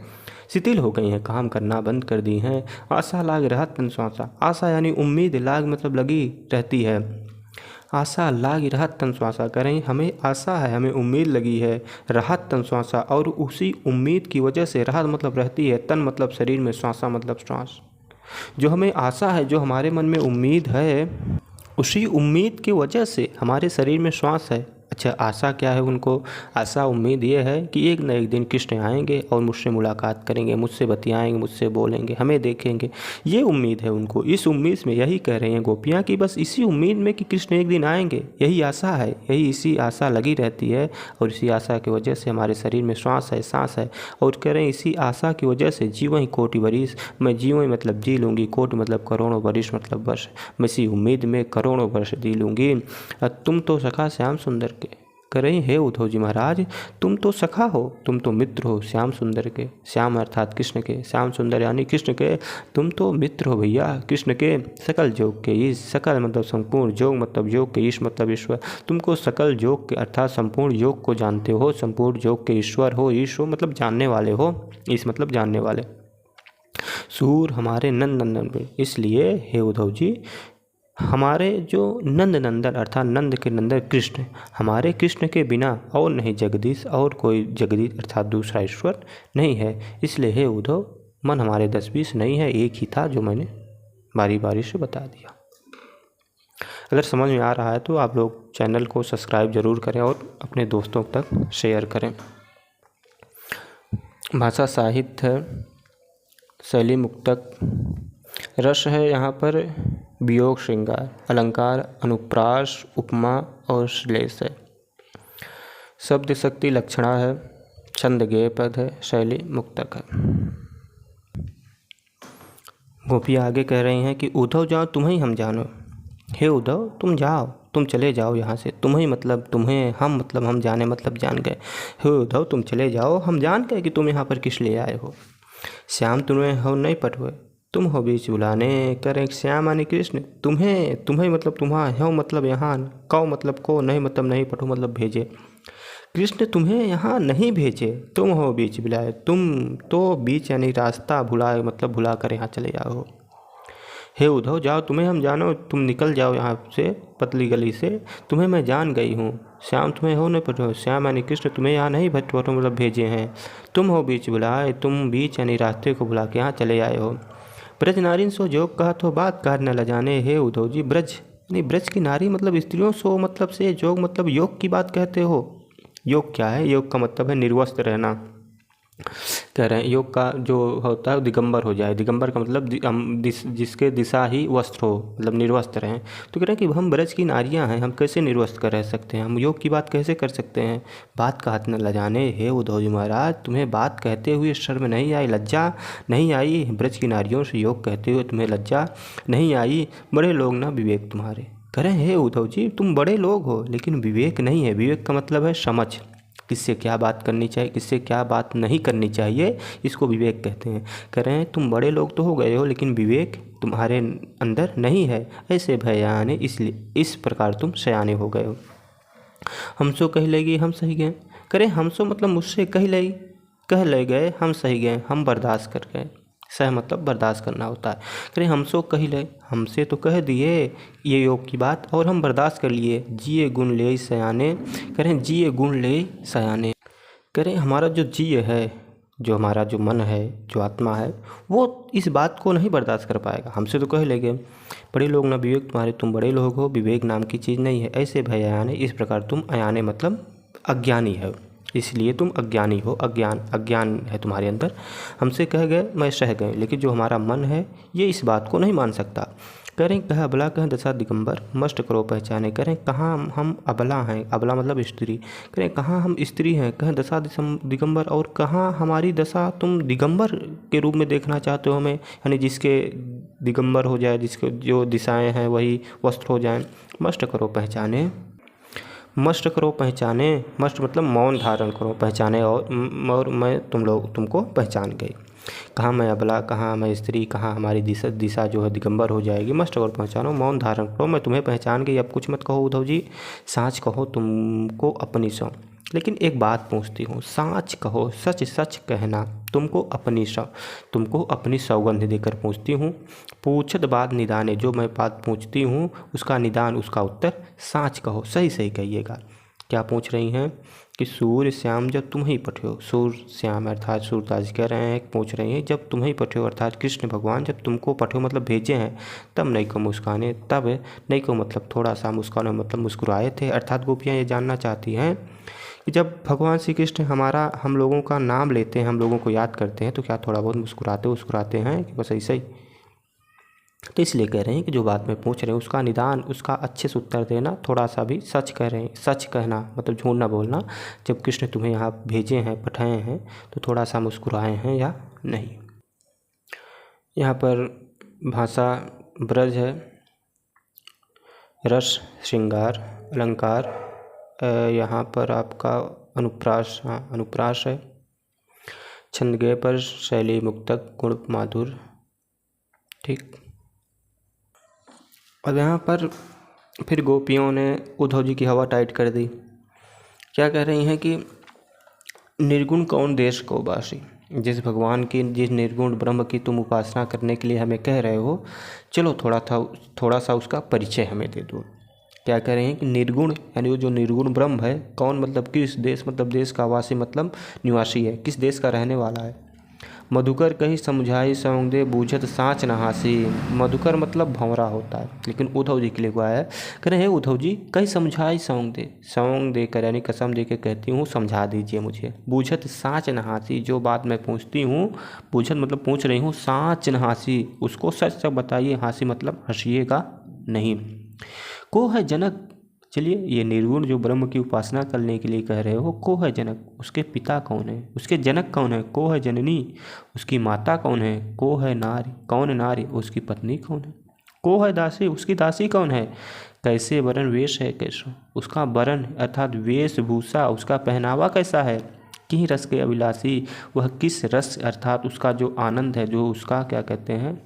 शिथिल हो गई हैं, काम करना बंद कर दी हैं। आशा लाग रहत तन श्वासा, आशा यानी उम्मीद, लाग मतलब लगी रहती है। आशा लाग रहत तन श्वासा, करें हमें आशा है, हमें उम्मीद लगी है। रहत तन श्वासा, और उसी उम्मीद की वजह से, रहत मतलब रहती है, तन मतलब शरीर में, श्वासा मतलब श्वास। जो हमें आशा है, जो हमारे मन में उम्मीद है, उसी उम्मीद की वजह से हमारे शरीर में श्वास है। अच्छा, आशा क्या है उनको? आशा उम्मीद ये है कि एक न एक दिन कृष्ण आएंगे और मुझसे मुलाकात करेंगे, मुझसे बतियाएंगे, मुझसे बोलेंगे, हमें देखेंगे। ये उम्मीद है उनको। इस उम्मीद में यही कह रही हैं गोपियाँ कि बस इसी उम्मीद में कि कृष्ण एक दिन आएंगे, यही आशा है, यही इसी आशा लगी रहती है। और इसी आशा की वजह से हमारे शरीर में श्वास है, सांस है। और कह रहे हैं इसी आशा की वजह से जीवन ही कोटि वरिस, मैं जीवन मतलब जी लूँगी, कोटि मतलब करोड़ों वरिस मतलब वर्ष, मैं इसी उम्मीद में करोड़ों वर्ष जी लूँगी। तुम तो सखा श्याम सुंदर के, कह रही हे उद्धव जी महाराज, तुम तो सखा हो, तुम तो मित्र हो श्याम सुंदर के। श्याम अर्थात कृष्ण के, श्याम सुंदर यानी कृष्ण के। तुम तो मित्र हो भैया कृष्ण के। सकल जोग के ईश, सकल मतलब संपूर्ण, जोग मतलब योग के, ईश मतलब ईश्वर। तुमको सकल जोग के अर्थात संपूर्ण योग को जानते हो, संपूर्ण योग के ईश्वर हो, ईश हो मतलब जानने वाले हो, ईश मतलब जानने वाले। सूर हमारे नंद नंदन पे, इसलिए हे उद्धव जी, हमारे जो नंद नंदन अर्थात नंद के नंदन कृष्ण, हमारे कृष्ण के बिना और नहीं जगदीश, और कोई जगदीश अर्थात दूसरा ईश्वर नहीं है। इसलिए हे उद्धव, मन हमारे 10-20 नहीं है, एक ही था जो मैंने बारी बारी से बता दिया। अगर समझ में आ रहा है तो आप लोग चैनल को सब्सक्राइब ज़रूर करें और अपने दोस्तों तक शेयर करें। भाषा साहित्य शैली मुक्तक, रस है यहाँ पर वियोग श्रृंगार, अलंकार अनुप्रास उपमा और श्लेष है। शब्द शक्ति लक्षणा है, छंद गेय पद है, शैली मुक्तक है। गोपियाँ आगे कह रही हैं कि उद्धव जाओ तुम्हें हम जानो। हे उद्धव तुम जाओ, तुम चले जाओ यहाँ से। तुम्हें मतलब तुम्हें, हम मतलब हम जाने मतलब जान गए। हे उद्धव तुम चले जाओ, हम जान गए कि तुम यहाँ पर किस लिए आए हो। श्याम तुम्हें हो नहीं पटवे, तुम हो बीच बुलाने, करें श्याम यानी कृष्ण। तुम्हें मतलब तुम्हारा, हो मतलब यहाँ, कौ मतलब को, नहीं मतलब नहीं, पठो मतलब भेजे। कृष्ण तुम्हें यहाँ नहीं भेजे, तुम हो बीच बुलाए। तुम तो बीच यानी रास्ता, भुलाए मतलब भुला कर यहाँ चले जाओ। हे उद्धव जाओ, तुम्हें हम जानो, तुम निकल जाओ यहाँ से पतली गली से, तुम्हें मैं जान गई हूँ। श्याम तुम्हें हो न पठो, श्याम यानी कृष्ण तुम्हें यहाँ नहीं पठो मतलब भेजे हैं। तुम हो बीच बुलाए, तुम बीच यानी रास्ते को बुला के यहाँ चले आए हो। ब्रज नारिन सो जोग कहा तो बात कार न लजाने। हे उद्धव जी, ब्रज यानी ब्रज की नारी मतलब स्त्रियों, सो मतलब से, जोग मतलब योग की बात कहते हो। योग क्या है? योग का मतलब है निर्वस्त्र रहना। कह रहे हैं योग का जो होता है दिगंबर हो जाए। दिगंबर का मतलब जिसके दिशा ही वस्त्र हो, मतलब निर्वस्त्र हैं। तो कह रहे हैं कि हम ब्रज की नारियां हैं, हम कैसे निर्वस्त्र कर रह सकते हैं, हम योग की बात कैसे कर सकते हैं। बात का हाथ न लजाने। हे उद्धव जी महाराज, तुम्हें बात कहते हुए शर्म नहीं आई, लज्जा नहीं आई? ब्रज की नारियों से योग कहते हुए तुम्हें लज्जा नहीं आई? बड़े लोग ना विवेक तुम्हारे। कह रहे हैं हे उद्धव जी, तुम बड़े लोग हो लेकिन विवेक नहीं है। विवेक का मतलब है समझ, किससे क्या बात करनी चाहिए, किससे क्या बात नहीं करनी चाहिए, इसको विवेक कहते हैं। कह रहे हैं तुम बड़े लोग तो हो गए हो लेकिन विवेक तुम्हारे अंदर नहीं है। ऐसे भयाने इसलिए इस प्रकार तुम सयाने हो गए हो। हमसो कह लेगी हम सही गए। करें हमसो मतलब मुझसे कह ले गए, हम सही गए, हम बर्दाश्त कर गए। सह मतलब बर्दाश्त करना होता है। करें हमसो कही ले, हमसे तो कह दिए ये योग की बात और हम बर्दाश्त कर लिए। जिए गुण ले सयाने। करें जिए गुण ले सयाने। करें हमारा जो जिय है, जो हमारा जो मन है, जो आत्मा है, वो इस बात को नहीं बर्दाश्त कर पाएगा। हमसे तो कह लेंगे बड़े लोग ना विवेक तुम्हारे, तुम बड़े लोग हो, विवेक नाम की चीज़ नहीं है। ऐसे भय अयाने, इस प्रकार तुम अयाने मतलब अज्ञानी है, इसलिए तुम अज्ञानी हो। अज्ञान है तुम्हारे अंदर। हमसे कह गए मैं सह गए, लेकिन जो हमारा मन है ये इस बात को नहीं मान सकता। कह रहे कह अबला कह दशा दिगंबर, मस्ट करो पहचाने। कह रहे कहाँ हम अबला हैं, अबला मतलब स्त्री। कह रहे कहाँ हम स्त्री हैं, कह दशा दिगंबर, और कहाँ हमारी दशा तुम दिगंबर के रूप में देखना चाहते हो हमें, यानी जिसके दिगंबर हो जाए, जिसके जो दिशाएं हैं वही वस्त्र हो जाएं। मस्ट करो पहचाने। मस्ट करो पहचाने, मस्ट मतलब मौन धारण करो, पहचाने और मैं तुमको पहचान गई। कहाँ मैं अबला, कहाँ मैं स्त्री, कहाँ हमारी दिशा जो है दिगंबर हो जाएगी। मस्ट करो पहचानो, मौन धारण करो, मैं तुम्हें पहचान गई। अब कुछ मत कहो उद्धव जी, साँच कहो तुमको अपनी सौ। लेकिन एक बात पूछती हूँ, साँच कहो, सच सच कहना, तुमको अपनी सौगंध देकर पूछती हूँ। पूछत बात निदाने, जो मैं बात पूछती हूँ उसका निदान, उसका उत्तर साँच कहो, सही सही कहिएगा। क्या पूछ रही हैं कि सूर्य श्याम जब तुम ही पठ्यो। सूर्य श्याम अर्थात सूरदास कह रहे हैं, पूछ रही हैं जब तुम ही पठ्यो अर्थात कृष्ण भगवान जब तुमको पठ्यो मतलब भेजे हैं, तब नहीं को मुस्काने। तब नहीं को मतलब थोड़ा सा, मुस्काने मतलब मुस्कुराए थे। अर्थात गोपियाँ ये जानना चाहती हैं कि जब भगवान श्री कृष्ण हम लोगों का नाम लेते हैं, हम लोगों को याद करते हैं, तो क्या थोड़ा बहुत मुस्कुराते हैं कि बस ऐसे ही। तो इसलिए कह रहे हैं कि जो बात में पूछ रहे हैं उसका निदान, उसका अच्छे से उत्तर देना, थोड़ा सा भी सच कह रहे हैं, सच कहना मतलब झूठ ना बोलना। जब कृष्ण तुम्हें यहाँ भेजे हैं, पठाए हैं, तो थोड़ा सा मुस्कुराए हैं या नहीं। यहाँ पर भाषा ब्रज है, रस श्रृंगार अलंकार। यहाँ पर आपका अनुप्रास है। छंद गए पर शैली मुक्तक गुण माधुर। ठीक। अब यहाँ पर फिर गोपियों ने उद्धव जी की हवा टाइट कर दी। क्या कह रही हैं कि निर्गुण कौन देश को बासी। जिस भगवान की, जिस निर्गुण ब्रह्म की तुम उपासना करने के लिए हमें कह रहे हो, चलो थोड़ा सा उसका परिचय हमें दे दो। क्या कह रहे हैं कि निर्गुण यानी वो जो निर्गुण ब्रह्म है, कौन मतलब किस देश, मतलब देश का वासी मतलब निवासी है, किस देश का रहने वाला है। मधुकर कही समझाई सौंग दे, बूझत साँच न हासी। मधुकर मतलब भंवरा होता है, लेकिन उद्धव जी के लिए हुआ है। कह रहे हैं उद्धव जी कही समझाई सौंग दे कर यानी कसम दे के कहती हूँ, समझा दीजिए मुझे। बूझत साँच न हासी, जो बात मैं पूछती हूँ, बूझत मतलब पूछ रही हूँ, साँच न हासी, उसको सच सच बताइए, हासी मतलब हंसिएगा नहीं। को है जनक, चलिए ये निर्गुण जो ब्रह्म की उपासना करने के लिए कह रहे हो, को है जनक, उसके पिता कौन है, उसके जनक कौन है। को है जननी, उसकी माता कौन है। को है नारी, कौन नारी, उसकी पत्नी कौन है। को है दासी, उसकी दासी कौन है। कैसे वरण वेश है कैसो, उसका वरण अर्थात वेशभूषा, उसका पहनावा कैसा है। कि रस के अभिलाषी, वह किस रस अर्थात उसका जो आनंद है, जो उसका क्या कहते हैं,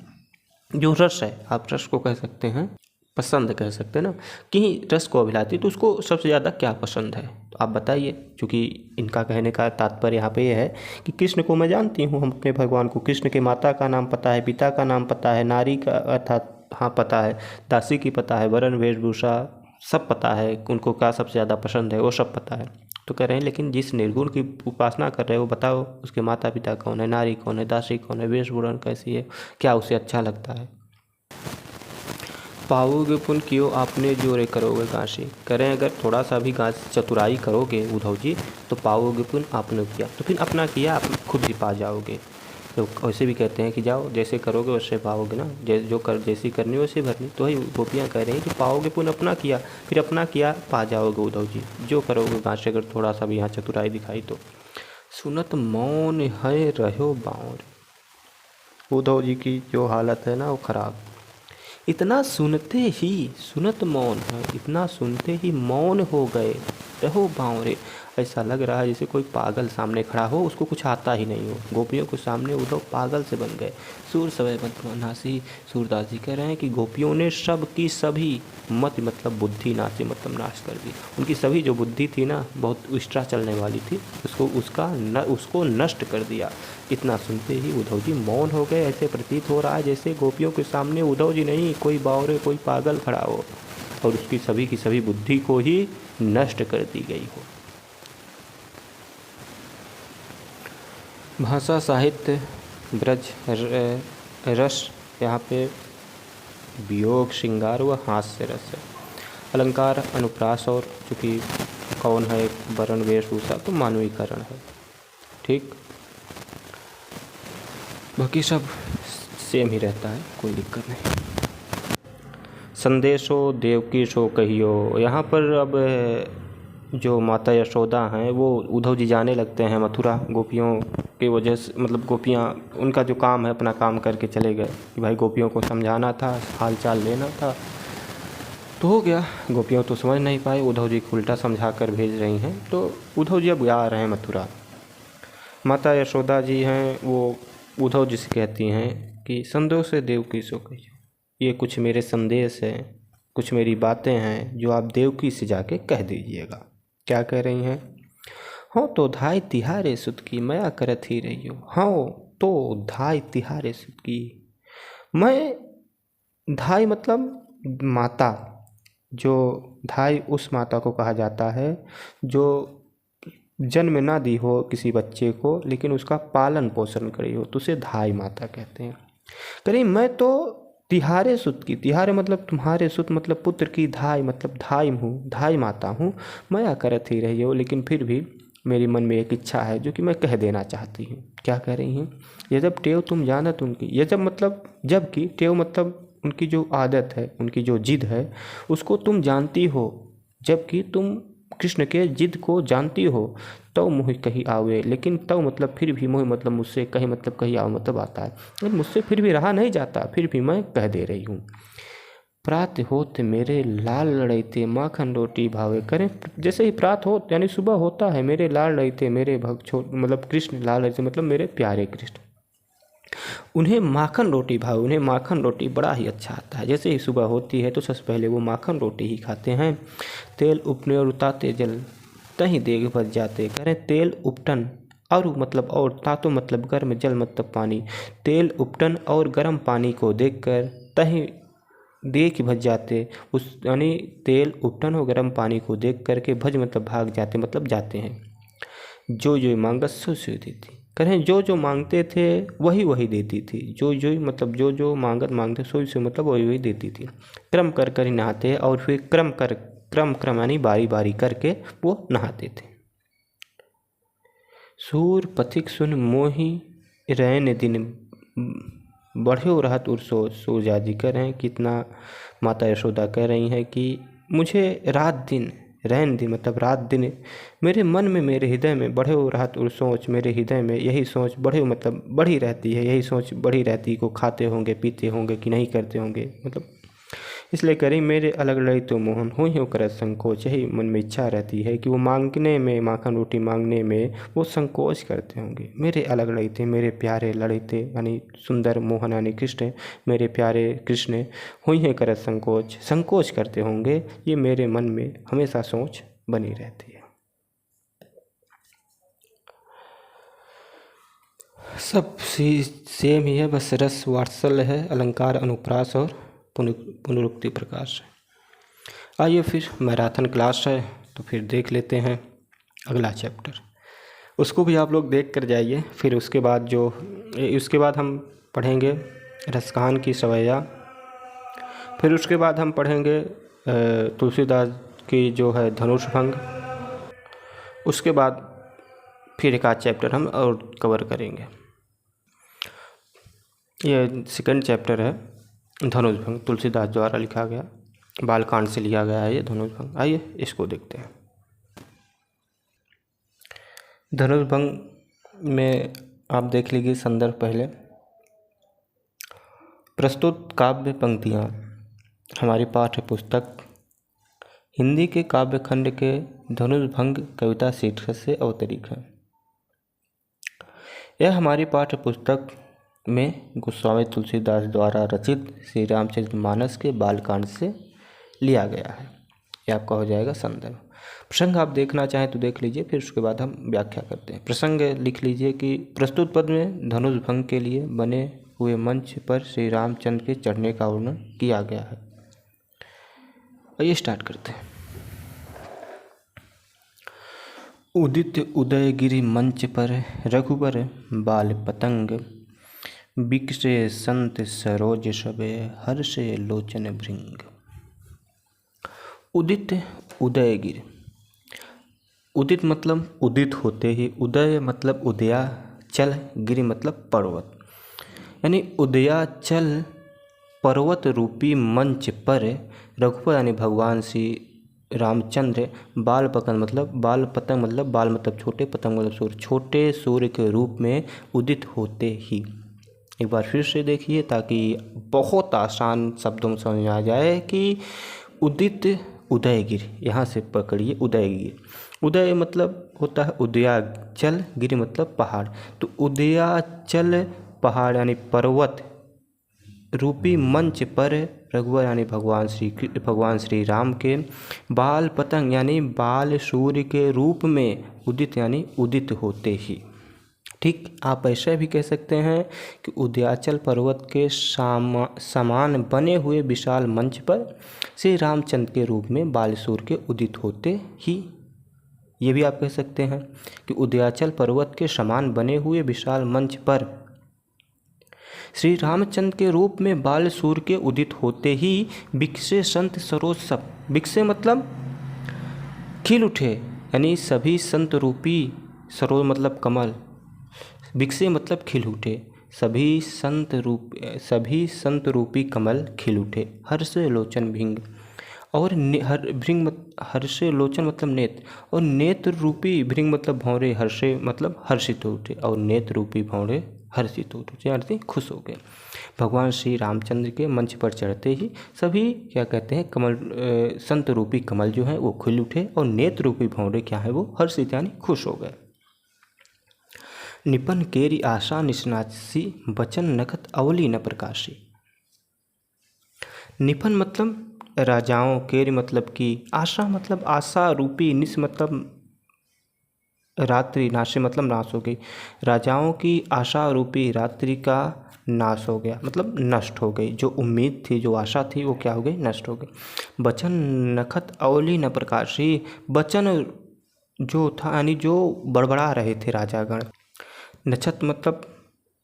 जो रस है, आप रस को कह सकते हैं, पसंद कह सकते हैं ना, कि रस को अभिलाती, तो उसको सबसे ज़्यादा क्या पसंद है, तो आप बताइए। क्योंकि इनका कहने का तात्पर्य यहाँ पे ये है कि कृष्ण को मैं जानती हूँ, हम अपने भगवान को, कृष्ण के माता का नाम पता है, पिता का नाम पता है, नारी का अर्थात हाँ पता है, दासी की पता है, वरण वेशभूषा सब पता है, उनको क्या सबसे ज़्यादा पसंद है वो सब पता है। तो कह रहे हैं लेकिन जिस निर्गुण की उपासना कर रहे हो बताओ उसके माता पिता कौन है, नारी कौन है, दासी कौन है, वेशभूषण कैसी है, क्या उसे अच्छा लगता है। पाओगे पुण्य कियो आपने जोरे करोगे काशी। करें अगर थोड़ा सा भी चतुराई करोगे उद्धव जी तो पाओगे पुण्य आपने किया, तो फिर अपना किया आप खुद ही पा जाओगे। तो वैसे भी कहते हैं कि जाओ जैसे करोगे वैसे पाओगे ना, जैसी करनी वैसे भरनी। तो वही गोपियाँ कह रही हैं कि पाओगे पुण्य अपना किया, फिर अपना किया पा जाओगे उद्धव जी, जो करोगे गाँव से अगर थोड़ा सा भी यहाँ चतुराई दिखाई तो। सुनत मौन है रहो बाँर। उद्धव जी की जो हालत है ना वो ख़राब। इतना सुनते ही, सुनत मौन है, इतना सुनते ही मौन हो गए रहो बावरे। ऐसा लग रहा है जैसे कोई पागल सामने खड़ा हो, उसको कुछ आता ही नहीं हो। गोपियों के सामने उद्धव पागल से बन गए। सूर सवै मत नासी। सूरदास जी कह रहे हैं कि गोपियों ने सब की सभी मत मतलब बुद्धि नाचे मतलब नाश कर दी। उनकी सभी जो बुद्धि थी ना बहुत एक्स्ट्रा चलने वाली थी, उसको नष्ट कर दिया। इतना सुनते ही उद्धव जी मौन हो गए। ऐसे प्रतीत हो रहा है जैसे गोपियों के सामने उद्धव जी नहीं कोई बावरे कोई पागल खड़ा हो और उसकी सभी की सभी बुद्धि को ही नष्ट कर दी गई हो। भाषा साहित्य ब्रज रस, यहाँ पे वियोग श्रृंगार व हास्य रस है। अलंकार अनुप्रास और चूँकि कौन है वर्ण वेशभूषा तो मानवीकरण है। ठीक, बाकी सब सेम ही रहता है, कोई दिक्कत नहीं। संदेशो देवकी सो कहियो। यहाँ पर अब जो माता यशोदा हैं वो उद्धव जी जाने लगते हैं मथुरा गोपियों की वजह से, मतलब गोपियाँ उनका जो काम है अपना काम करके चले गए कि भाई गोपियों को समझाना था, हाल चाल लेना था, तो हो गया। गोपियों तो समझ नहीं पाए, उद्धव जी को उल्टा समझा कर भेज रही हैं। तो उद्धव जी अब आ रहे हैं मथुरा। माता यशोदा जी हैं वो उद्धव जी से कहती हैं कि संदेश से देवकी सो कहियो, ये कुछ मेरे संदेश हैं, कुछ मेरी बातें हैं जो आप देवकी से जाके कह दीजिएगा। क्या कह रही हैं? हो तो धाय तिहारे सुत की मया करत ही रहियो। हो तो धाय तिहारे सुत की। मैं, धाय मतलब माता, जो धाय उस माता को कहा जाता है जो जन्म ना दी हो किसी बच्चे को लेकिन उसका पालन पोषण करी हो, तो उसे धाय माता कहते हैं। करीब मैं तो तिहारे सुत की, तिहारे मतलब तुम्हारे, सुत मतलब पुत्र की, धाय मतलब धाय हूँ, धाय माता हूँ। मैं करत ही रही हो, लेकिन फिर भी मेरे मन में एक इच्छा है जो कि मैं कह देना चाहती हूँ। क्या कह रही हैं? ये जब टेव तुम जानत उनकी, ये जब मतलब जबकि टेव मतलब उनकी जो आदत है, उनकी जो जिद है उसको तुम जानती हो, जबकि तुम कृष्ण के जिद को जानती हो, तो मुँह कही आवे। लेकिन तो मतलब फिर भी मुँह मतलब मुझसे कहीं मतलब कहीं आओ मतलब आता है, लेकिन मुझसे फिर भी रहा नहीं जाता, फिर भी मैं कह दे रही हूँ। प्रात होत मेरे लाल लड़ैते माखन रोटी भावे। करें जैसे ही प्रात हो यानी सुबह होता है, मेरे लाल लड़ैते, मेरे भक्त मतलब कृष्ण, लाल लड़ैते मतलब मेरे प्यारे कृष्ण, उन्हें माखन रोटी भाव, उन्हें माखन रोटी बड़ा ही अच्छा आता है। जैसे ही सुबह होती है तो सबसे पहले वो माखन रोटी ही खाते हैं। तेल उपने और उताते जल तहीं देग भर जाते। करें तेल उपटन और मतलब और तातो मतलब गर्म, जल मतलब पानी। तेल उपटन और गर्म पानी को देखकर तहीं देख भज जाते, उस यानी तेल उपटन और गर्म पानी को देख करके भज मतलब भाग जाते मतलब जाते हैं। जो जो मांगत सो सो देती। करें जो जो मांगते थे वही वही देती थी। जो जो मतलब जो जो मांगते सोई से मतलब वही वही देती थी। क्रम कर कर ही नहाते और फिर क्रम यानी बारी बारी करके वो नहाते थे। सूर पथिक सुन मोही रैन दिन बढ़ो रहत उर्सो। सूरजा जी कह रहे हैं कितना, माता यशोदा कह रही हैं कि मुझे रात दिन, रैन दिन मतलब रात दिन, मेरे मन में मेरे हृदय में बढ़े हो रात और सोच, मेरे हृदय में यही सोच बढ़े मतलब बढ़ी रहती है, यही सोच बढ़ी रहती को खाते होंगे पीते होंगे कि नहीं करते होंगे, मतलब इसलिए करें मेरे अलग लड़ी तो मोहन हो ही कर संकोच। यही मन में इच्छा रहती है कि वो मांगने में, माखन रोटी मांगने में वो संकोच करते होंगे। मेरे अलग लड़ी थे, मेरे प्यारे लड़ी थे यानी सुंदर मोहन यानी कृष्ण, मेरे प्यारे कृष्ण हो ही कर संकोच, संकोच करते होंगे। ये मेरे मन में हमेशा सोच बनी रहती है। सब सेम ही है, बस रस वात्सल्य है, अलंकार अनुप्रास और पुनरुक्ति प्रकाश है। आइए फिर मैराथन क्लास है तो फिर देख लेते हैं अगला चैप्टर, उसको भी आप लोग देख कर जाइए। फिर उसके बाद हम पढ़ेंगे रसखान की सवैया, फिर उसके बाद हम पढ़ेंगे तुलसीदास की जो है धनुष भंग, उसके बाद फिर एक आध चैप्टर हम और कवर करेंगे। ये सेकंड चैप्टर है धनुष भंग, तुलसीदास द्वारा लिखा गया, बालकांड से लिया गया है ये धनुष भंग। आइए इसको देखते हैं। धनुष भंग में आप देख लीजिए संदर्भ पहले। प्रस्तुत काव्य पंक्तियाँ हमारी पाठ्य पुस्तक हिंदी के काव्य खंड के धनुष भंग कविता शीर्षक से अवतरित है। यह हमारी पाठ्य पुस्तक में गोस्वामी तुलसीदास द्वारा रचित श्री रामचरितमानस के बालकांड से लिया गया है। यह आपका हो जाएगा संदर्भ। प्रसंग आप देखना चाहें तो देख लीजिए, फिर उसके बाद हम व्याख्या करते हैं। प्रसंग लिख लीजिए कि प्रस्तुत पद में धनुष भंग के लिए बने हुए मंच पर श्री रामचंद्र के चढ़ने का वर्णन किया गया है। आइए स्टार्ट करते हैं। उदित उदयगिरि मंच पर रघुबर बाल पतंग, बिकसे संत सरोज सबे हर्षे लोचन भृंग। उदित उदयगिरि, उदित मतलब उदित होते ही, उदय मतलब उदयाचल, गिरि मतलब पर्वत, यानी उदयाचल पर्वत रूपी मंच पर रघुवर यानी भगवान श्री रामचंद्र बाल पतंग मतलब छोटे, पतंग मतलब सूर्य, छोटे सूर्य के रूप में उदित होते ही। एक बार फिर से देखिए ताकि बहुत आसान शब्दों में समझ में आ जाए कि उदित उदयगिरि, यहाँ से पकड़िए उदयगिरि। उदय मतलब होता है उदयाचल, गिरि मतलब पहाड़। तो उदयाचल पहाड़ यानी पर्वत रूपी मंच पर रघुवर यानी भगवान श्री राम के बाल पतंग यानी बाल सूर्य के रूप में उदित यानी उदित होते ही। ठीक, आप ऐसा भी कह सकते हैं कि उदयाचल पर्वत के समान बने हुए विशाल मंच पर श्री रामचंद्र के रूप में बाल सूर्य के उदित होते ही। ये भी आप कह सकते हैं कि उदयाचल पर्वत के समान बने हुए विशाल मंच पर श्री रामचंद्र के रूप में बाल सूर्य के उदित होते ही बिकसे संत सरोज सब, बिकसे मतलब खिल उठे, यानी सभी संत रूपी, सरोज मतलब कमल, बिकसे मतलब खिल उठे, सभी संत रूपी कमल खिल उठे। हर्ष लोचन भृंग, और हर्षे लोचन मतलब नेत्र, और नेत्र रूपी भृंग मतलब भौरे, हर्षे मतलब हर्षित हो उठे, और नेत्र रूपी भौरे हर्षित हो उठे, यानी खुश हो गए। भगवान श्री रामचंद्र के मंच पर चढ़ते ही सभी क्या कहते हैं, कमल संत रूपी कमल जो है वो खिल उठे, और नेत्र रूपी भौरे क्या है वो हर्षित यानी खुश हो गए। निपन केरी आशा निशनासी, बचन नखत अवली न प्रकाशी। निपन मतलब राजाओं, केरी मतलब की, आशा मतलब आशा रूपी, निश मतलब रात्रि, नाशे मतलब नाश हो गई। राजाओं की आशा रूपी रात्रि का नाश हो गया, मतलब नष्ट हो गई। जो उम्मीद थी, जो आशा थी, वो क्या हो गई, नष्ट हो गई। बचन नखत अवली न प्रकाशी, बचन जो था यानी जो बड़बड़ा रहे थे राजागण। नक्षत मतलब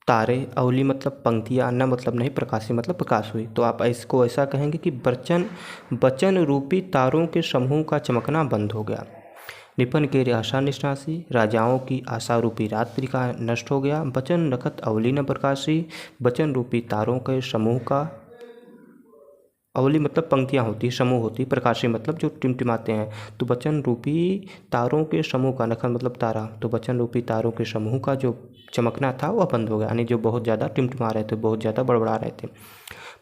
तारे, अवली मतलब पंक्तियाँ, न मतलब नहीं, प्रकाशी मतलब प्रकाश हुई। तो आप इसको ऐसा कहेंगे कि बचन रूपी तारों के समूह का चमकना बंद हो गया। निपन के आशा निष्णासी, राजाओं की आशा रूपी रात्रि का नष्ट हो गया। बचन नखत अवली न प्रकाशी, बचन रूपी तारों के समूह का, अवली मतलब पंक्तियाँ होती, समूह होती, प्रकाशी मतलब जो टिमटिमाते हैं। तो बचन रूपी तारों के समूह का, नखत मतलब तारा, तो बचन रूपी तारों के समूह का जो चमकना था वह बंद हो गया, यानी जो बहुत ज़्यादा टिमटिमा रहे थे, बहुत ज़्यादा बड़बड़ा रहे थे।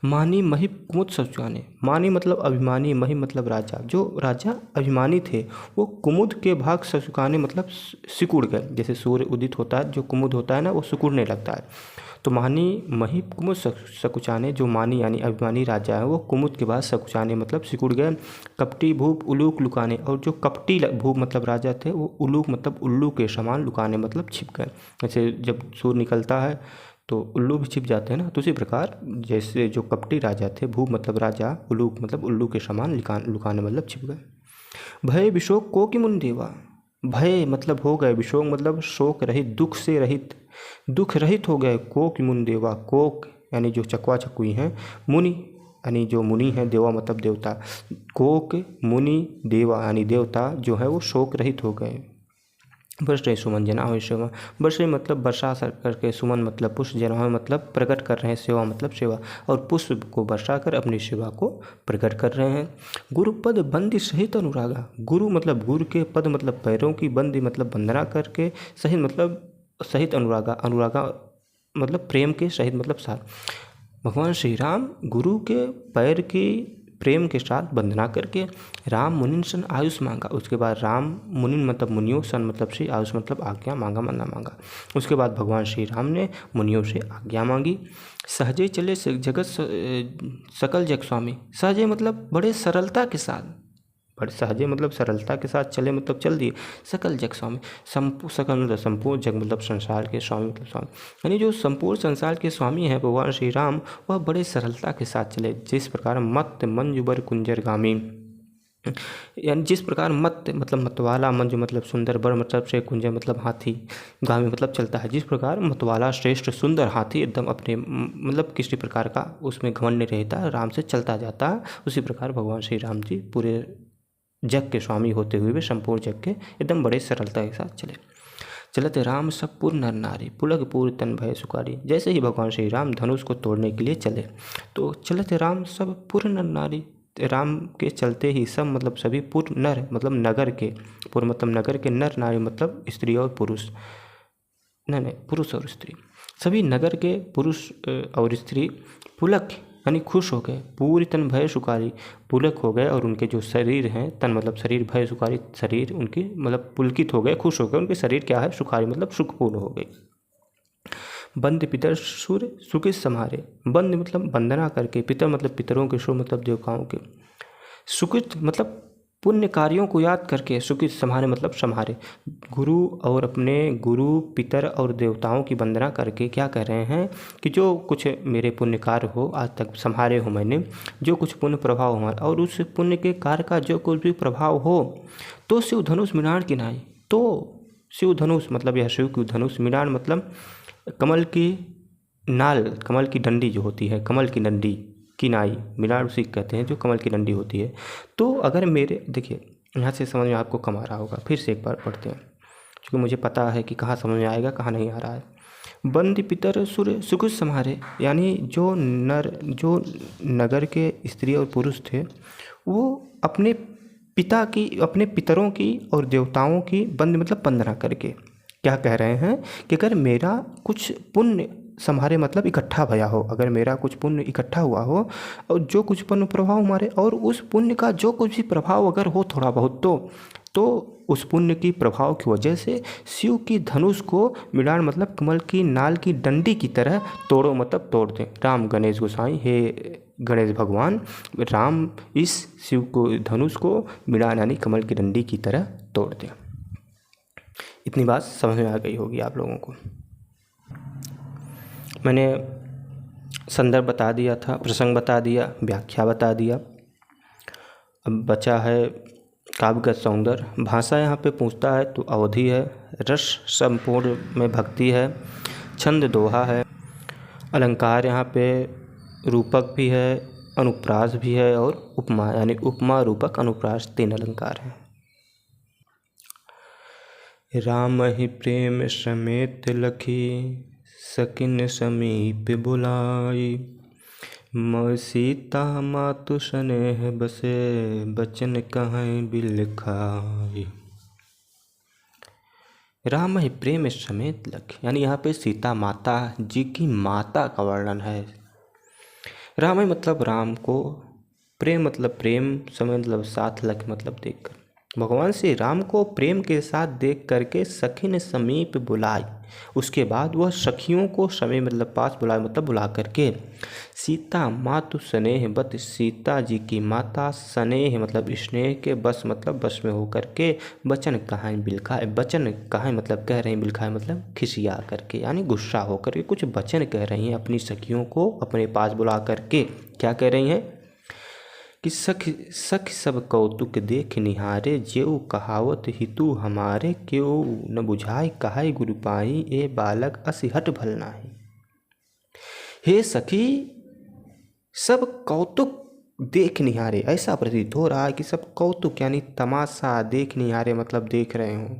मानी मही कुमुद सचुकाने, मानी मतलब अभिमानी, मही मतलब राजा, जो राजा अभिमानी थे वो कुमुद के भाग सचुकाने मतलब सिकुड़ गए। जैसे सूर्य उदित होता है, जो कुमुद होता है ना, वो सिकुड़ने लगता है। तो मानी मही कुमुद सकुचाने, जो मानी यानी अभिमानी राजा है वो कुमुद के बाद सकुचाने मतलब सिकुड़ गए। कपटी भूप उलूक लुकाने, और जो कपटी भूप मतलब राजा थे वो उलूक मतलब उल्लू के समान, लुकाने मतलब छिप गए। जैसे जब सूर्य निकलता है तो उल्लू भी छिप जाते हैं ना। तो उसी प्रकार जैसे जो कपटी राजा थे, भू मतलब राजा, उल्लू मतलब उल्लू के समान लुकाने मतलब छिप गए। भय विशोक को कि मुनि देवा, भय मतलब हो गए, विशोक मतलब शोक रहित, दुख से रहित, दुख रहित हो गए। कोक मुनि देवा, कोक यानी जो चकवा चकुई हैं, मुनि यानी जो मुनि हैं, देवा मतलब देवता, कोक मुनि देवा यानी देवता जो है वो शोक रहित हो गए। वर्षे सुमन जनावै सेवा, वर्षे मतलब वर्षा करके, सुमन मतलब पुष्प, जनावै मतलब प्रकट कर रहे हैं, सेवा मतलब सेवा, और पुष्प को वर्षा कर अपनी सेवा को प्रकट कर रहे हैं। गुरुपद बंदी सहित अनुरागा, गुरु मतलब गुरु के, पद मतलब पैरों की, बंदी मतलब वंदना करके, सहित मतलब सहित, अनुरागा अनुरागा मतलब प्रेम के, सहित मतलब साथ। भगवान श्री राम गुरु के पैर की प्रेम के साथ वंदना करके, राम मुनिन सन आयुष मांगा। उसके बाद राम मुनिन मतलब मुनियों, सन मतलब से, आयुष मतलब आज्ञा, मांगा मन्ना मांगा। उसके बाद भगवान श्री राम ने मुनियों से आज्ञा मांगी। सहजे चले जगत सकल जग स्वामी, सहजे मतलब बड़े सरलता के साथ, बड़े सहजे मतलब सरलता के साथ चले मतलब चल दिए। सकल जग स्वामी, सकल मतलब संपूर्ण, जग मतलब संसार के, स्वामी मतलब स्वामी, यानी जो संपूर्ण संसार के स्वामी हैं भगवान श्री राम, वह बड़े सरलता के साथ चले। जिस प्रकार मत मंजुबर कुंजर गामी, यानी जिस प्रकार मत मतलब मतवाला, मंजू मतलब सुंदर, बर मतलब से, कुंजर मतलब हाथी, गामी मतलब चलता है। जिस प्रकार मतवाला श्रेष्ठ सुंदर हाथी एकदम अपने मतलब किसी प्रकार का उसमें घमंड नहीं रहता, आराम से चलता जाता है, उसी प्रकार भगवान श्री राम जी पूरे जग के स्वामी होते हुए भी संपूर्ण जग के एकदम बड़े सरलता के साथ चले। चलत राम सब पुर नर नारी, पुलक पूर तन भय सुकारी। जैसे ही भगवान श्री राम धनुष को तोड़ने के लिए चले, तो चलत राम सब पुर नर नारी, राम के चलते ही सब मतलब सभी पुर नर मतलब नगर के, पुर मतलब नगर के, नर नारी मतलब स्त्री और पुरुष, नहीं पुरुष और स्त्री, सभी नगर के पुरुष और स्त्री पुलक यानी खुश हो गए, पूरी तन भय सुकारी, पुलक हो गए, और उनके जो शरीर हैं, तन मतलब शरीर, भय सुकारी शरीर उनकी मतलब पुलकित हो गए, खुश हो गए, उनके शरीर क्या है, सुखारी मतलब सुखपूर्ण हो गई। बंद पितर सुर सुखित समारे, बंद मतलब वंदना करके, पितर मतलब पितरों के, सुर मतलब देवताओं के, सुकृत मतलब पुण्य कार्यों को याद करके, सुकृत समारे मतलब समारे, गुरु और अपने गुरु पितर और देवताओं की वंदना करके क्या कह रहे हैं कि जो कुछ मेरे पुण्य कार्य हो आज तक संभाले हो मैंने, जो कुछ पुण्य प्रभाव हो, और उस पुण्य के कार्य का जो कुछ भी प्रभाव हो, तो शिव धनुष मृणाल की नाई, तो शिव धनुष मतलब यह शिव की धनुष, मृणाल मतलब कमल की नाल, कमल की डंडी जो होती है, कमल की डंडी की नाई, मृणाल उसी कहते हैं जो कमल की डंडी होती है। तो अगर मेरे, देखिए यहाँ से समझ में आपको कम आ रहा होगा, फिर से एक बार पढ़ते हैं, क्योंकि मुझे पता है कि कहाँ समझ में आएगा कहाँ नहीं आ रहा है। बंद पितर सुर सुकुच समारे, यानी जो नगर के स्त्री और पुरुष थे, वो अपने पिता की, अपने पितरों की और देवताओं की बंद मतलब वंदना करके क्या कह रहे हैं कि अगर मेरा कुछ पुण्य हमारे मतलब इकट्ठा भया हो, अगर मेरा कुछ पुण्य इकट्ठा हुआ हो, और जो कुछ पुण्य प्रभाव हमारे, और उस पुण्य का जो कुछ भी प्रभाव अगर हो थोड़ा बहुत, तो उस पुण्य की प्रभाव की वजह से शिव की धनुष को मृणाल मतलब कमल की नाल की डंडी की तरह तोड़ो मतलब तोड़ दें। राम गणेश गोसाई, हे गणेश भगवान, राम इस शिव को धनुष को मृणाल यानी कमल की डंडी की तरह तोड़ दें। इतनी बात समझ में आ गई होगी आप लोगों को। मैंने संदर्भ बता दिया था, प्रसंग बता दिया, व्याख्या बता दिया। अब बचा है काव्यगत सौंदर्य। भाषा यहाँ पे पूछता है तो अवधि है, रस संपूर्ण में भक्ति है, छंद दोहा है, अलंकार यहाँ पे रूपक भी है, अनुप्रास भी है, और उपमा यानी उपमा रूपक अनुप्रास 3 अलंकार हैं। राम ही प्रेम समेत लखी, सकिन समीप बुलाई, मैं सीता मातु स्नेह बसे, बचन कहें बिलखाई। राम ही प्रेम समेत लख, यानी यहाँ पे सीता माता जी की माता का वर्णन है। राम मतलब राम को, प्रेम मतलब प्रेम, समय मतलब साथ, लख मतलब देखकर। भगवान श्री राम को प्रेम के साथ देख करके सखी ने समीप बुलाई। उसके बाद वह सखियों को समीप मतलब पास बुलाए, मतलब बुला करके सीता मातु स्नेह बत, सीता जी की माता स्नेह मतलब स्नेह के बस मतलब बस में होकर के वचन कहाँ बिलखाए, वचन कहाँ मतलब कह रही बिलखाए मतलब खिसिया करके यानी गुस्सा होकर के कुछ वचन कह रही हैं अपनी सखियों को अपने पास बुला करके। क्या कह रही हैं कि सख सब कौतुक देख निहारे, जेऊ कहावत हितु हमारे, क्यों न बुझाई कहाई गुरु पाई, ए बालक असि हट भल नाही। हे सखी सब कौतुक देख निहारे, ऐसा प्रतीत हो रहा है कि सब कौतुक यानी तमाशा देख निहारे मतलब देख रहे हो,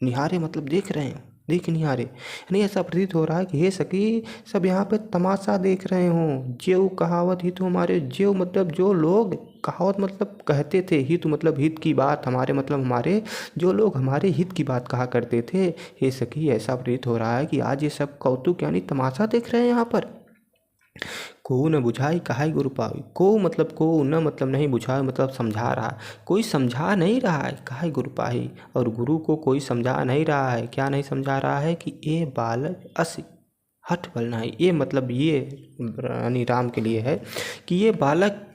निहारे मतलब देख रहे हो, देख निहारे यानी ऐसा प्रतीत हो रहा है कि हे सखी सब यहाँ पे तमाशा देख रहे हो। जेऊ कहावत हित हमारे, जेऊ मतलब जो लोग, कहावत मतलब कहते थे, हित मतलब हित की बात, हमारे मतलब हमारे, जो लोग हमारे हित की बात कहा करते थे। हे सखी ऐसा प्रतीत हो रहा है कि आज ये सब कौतुक यानी तमाशा देख रहे हैं यहाँ पर। को न बुझाई कहाई गुरु पाई, को मतलब को न मतलब नहीं, बुझाए मतलब समझा रहा, कोई समझा नहीं रहा है, कहाई गुरु पाई और गुरु को कोई समझा नहीं रहा है। क्या नहीं समझा रहा है कि ए बालक अस हठ बल नहीं, ये मतलब ये यानी राम के लिए है कि ये बालक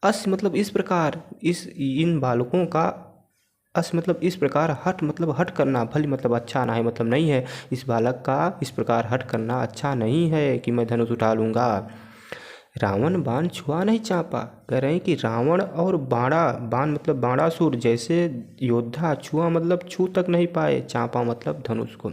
अस मतलब इस प्रकार, इस इन बालकों का अस मतलब इस प्रकार, हट मतलब हट करना, भली मतलब अच्छा ना है मतलब नहीं है, इस बालक का इस प्रकार हट करना अच्छा नहीं है कि मैं धनुष उठा लूँगा। रावण बाण छुआ नहीं चापा, कह रहे हैं कि रावण और बाण मतलब बाणासुर जैसे योद्धा छुआ मतलब छू तक नहीं पाए, चापा मतलब धनुष को,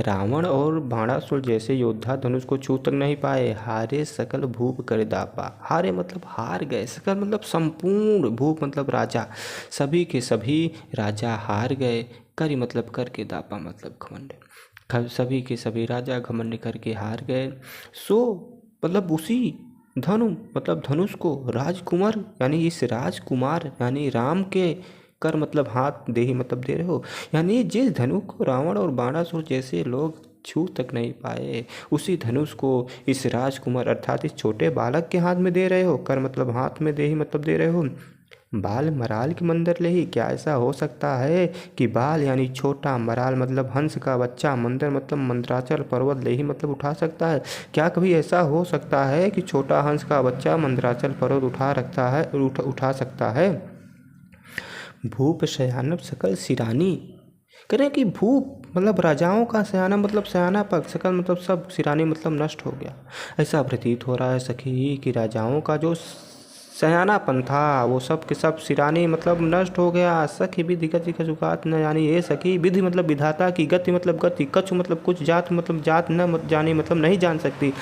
रावण और बाणासुर जैसे योद्धा धनुष को छू तक नहीं पाए। हारे सकल भूप कर दापा, हारे मतलब हार गए, सकल मतलब संपूर्ण, भूप मतलब राजा, सभी के सभी राजा हार गए, करी मतलब करके, दापा मतलब घमंड, सभी के सभी राजा घमंड करके हार गए। सो मतलब उसी धनु मतलब धनुष को राजकुमार यानी इस राजकुमार यानी राम के कर मतलब हाथ दे ही मतलब दे रहे हो, यानी जिस धनुष को रावण और बाणासुर जैसे लोग छू तक नहीं पाए, उसी धनुष को इस राजकुमार अर्थात इस छोटे बालक के हाथ में दे रहे हो, कर मतलब हाथ में दे ही मतलब दे रहे हो। बाल मराल की मंदिर ले ही, क्या ऐसा हो सकता है कि बाल यानी छोटा, मराल मतलब हंस का बच्चा, मंदिर मतलब मंदराचल पर्वत ले ही मतलब उठा सकता है। क्या कभी ऐसा हो सकता है कि छोटा हंस का बच्चा मंदराचल पर्वत उठा सकता है। भूप शयानव सकल सिरानी, करें कि भूप मतलब राजाओं का सयाना मतलब सयाना पग, सकल मतलब सब, सिरानी मतलब नष्ट हो गया। ऐसा प्रतीत हो रहा है सखी कि राजाओं का जो सयानापन था वो सब के सब सिरानी मतलब नष्ट हो गया। सखी विधि गति कछुकात न जानी, ये सखी विधि मतलब विधाता की, गति मतलब गति, कछु मतलब कुछ, जात मतलब जात न मत जानी मतलब नहीं जान सकती।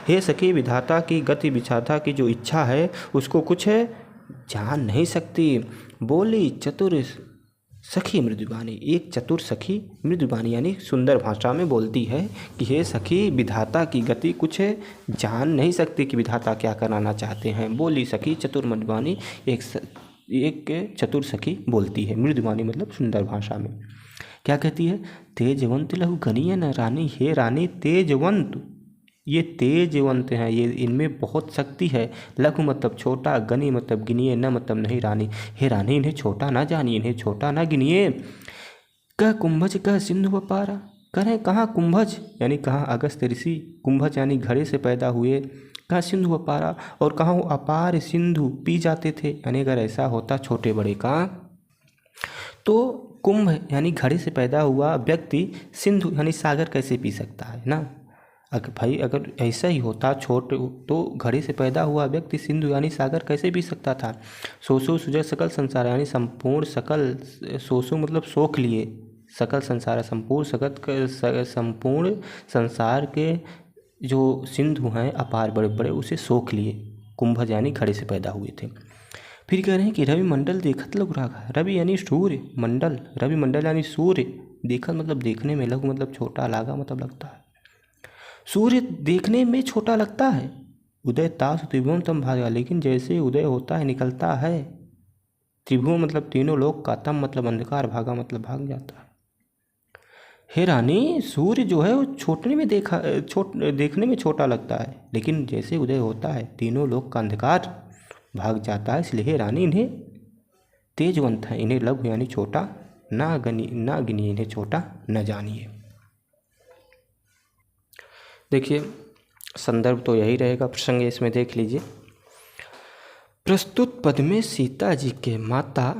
हे सखी विधाता की गति विधाता की जो इच्छा है उसको कुछ है जान नहीं सकती। बोली चतुर सखी मृदुबानी, एक चतुर सखी मृदुबानी यानी सुंदर भाषा में बोलती है कि हे सखी विधाता की गति कुछ जान नहीं सकती कि विधाता क्या कराना चाहते हैं। बोली सखी चतुर मृदुबानी, एक चतुर सखी बोलती है, मृदुबानी मतलब सुंदर भाषा में। क्या कहती है, तेजवंत लहु गनीय न रानी, हे रानी तेजवंत, ये तेजवंत हैं, ये इनमें बहुत शक्ति है। लघु मतलब छोटा, गनी मतलब गिनिए, न मतलब नहीं रानी, हे रानी इन्हें छोटा ना जानिए, इन्हें छोटा ना गिनिए। कह कुंभज कह सिंधु अपारा, करें कहाँ कुंभज यानी कहाँ अगस्त्य ऋषि, कुंभज यानी घड़े से पैदा हुए, कहाँ सिंधु अपारा और कहाँ वो अपार सिंधु पी जाते थे, यानी अगर ऐसा होता छोटे बड़े का तो कुंभ यानी घड़े से पैदा हुआ व्यक्ति सिंधु यानी सागर कैसे पी सकता है ना। अगर ऐसा ही होता छोटे तो घड़े से पैदा हुआ व्यक्ति सिंधु यानी सागर कैसे पी सकता था। सोसो सुजय सकल संसार यानी संपूर्ण सकल, सोसो मतलब सोख लिए, सकल संसार संपूर्ण संसार के जो सिंधु हैं अपार बड़े बड़े उसे सोख लिए, कुंभज यानी घड़े से पैदा हुए थे। फिर कह रहे हैं कि रवि मंडल देखत लघु राघा, रवि यानी सूर्य मंडल, रवि मंडल यानी सूर्य, देखत मतलब देखने में, लघु मतलब छोटा, लागा मतलब लगता है, सूर्य देखने में छोटा लगता है। उदय तास त्रिभुवन तम भागा, लेकिन जैसे उदय होता है निकलता है, त्रिभुवन मतलब तीनों लोक का, तम मतलब अंधकार, भागा मतलब भाग जाता है। हे रानी सूर्य जो है वो देखने में छोटा लगता है, लेकिन जैसे उदय होता है तीनों लोक का अंधकार भाग जाता है, इसलिए हे रानी इन्हें तेजवंत हैं, इन्हें लघु यानी छोटा ना गिनिए, इन्हें छोटा न जानिए। देखिए संदर्भ तो यही रहेगा, प्रसंग इसमें देख लीजिए। प्रस्तुत पद में सीता जी के माता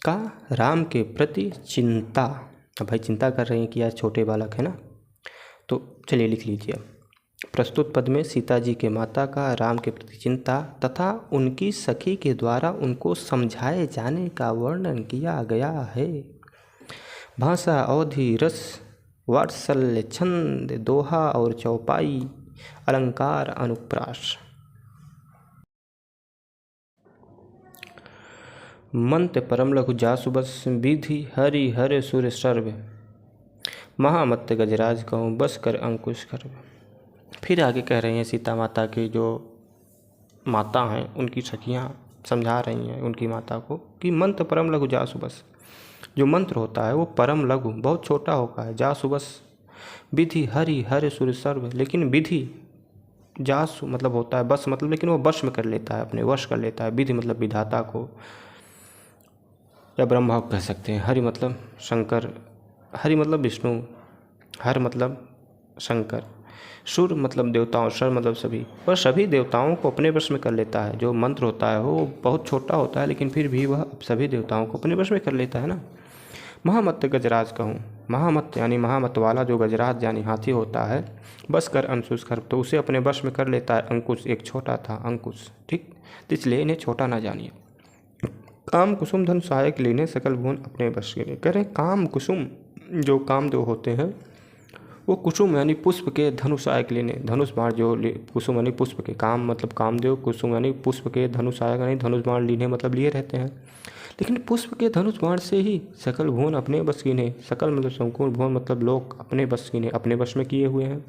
का राम के प्रति चिंता, अब भाई चिंता कर रहे हैं कि यार छोटे बालक है ना, तो चलिए लिख लीजिए। प्रस्तुत पद में सीता जी के माता का राम के प्रति चिंता तथा उनकी सखी के द्वारा उनको समझाए जाने का वर्णन किया गया है। भाषा, अवधि, रस, वात्सल्य, छंद, दोहा और चौपाई, अलंकार, अनुप्रास। मंत्र परम लघु जासु बस, विधि हरि हर सुर सर्व, महामत्त गजराज कहूँ बस कर अंकुश कर। फिर आगे कह रहे हैं सीता माता की जो माता हैं उनकी सखियाँ समझा रही हैं उनकी माता को कि मंत्र परम लघु जासु बस, जो मंत्र होता है वो परम लघु बहुत छोटा होता है, जासु बस, विधि हरि हर सुर सर्व, लेकिन विधि जासु मतलब होता है बस मतलब, लेकिन वो वश में कर लेता है, अपने वश कर लेता है। विधि मतलब विधाता को या ब्रह्मा को कह सकते हैं। हरि मतलब शंकर, हरि मतलब विष्णु, हर मतलब शंकर, सुर मतलब देवताओं, सर मतलब सभी, और सभी देवताओं को अपने वश में कर लेता है। जो मंत्र होता है वो बहुत छोटा होता है लेकिन फिर भी वह सभी देवताओं को अपने वश में कर लेता है ना। महामत्त गजराज कहूँ, महामत्त यानी महामत्त वाला जो गजराज यानी हाथी होता है, बस कर अंकुश कर, तो उसे अपने वश में कर लेता है। अंकुश एक छोटा था अंकुश, ठीक, तो इसलिए इन्हें छोटा ना जानिए। काम कुसुम धन सहायक लेने सकल भुवन अपने वश के लिए। कह रहे काम कुसुम, जो कामदेव होते हैं वो कुसुम यानी पुष्प के धनुष सहायक लेने, धनुष बाण जो कुसुम यानी पुष्प के, काम मतलब कामदेव, कुसुम यानी पुष्प के, धनुष सहायक यानी धनुष बाण लीने मतलब लिए रहते हैं। लेकिन पुष्प के धनुष बाण से ही सकल भुवन अपने बस कीने, सकल मतलब संपूर्ण भुवन मतलब लोग अपने बस कीने, अपने वश में किए हुए हैं।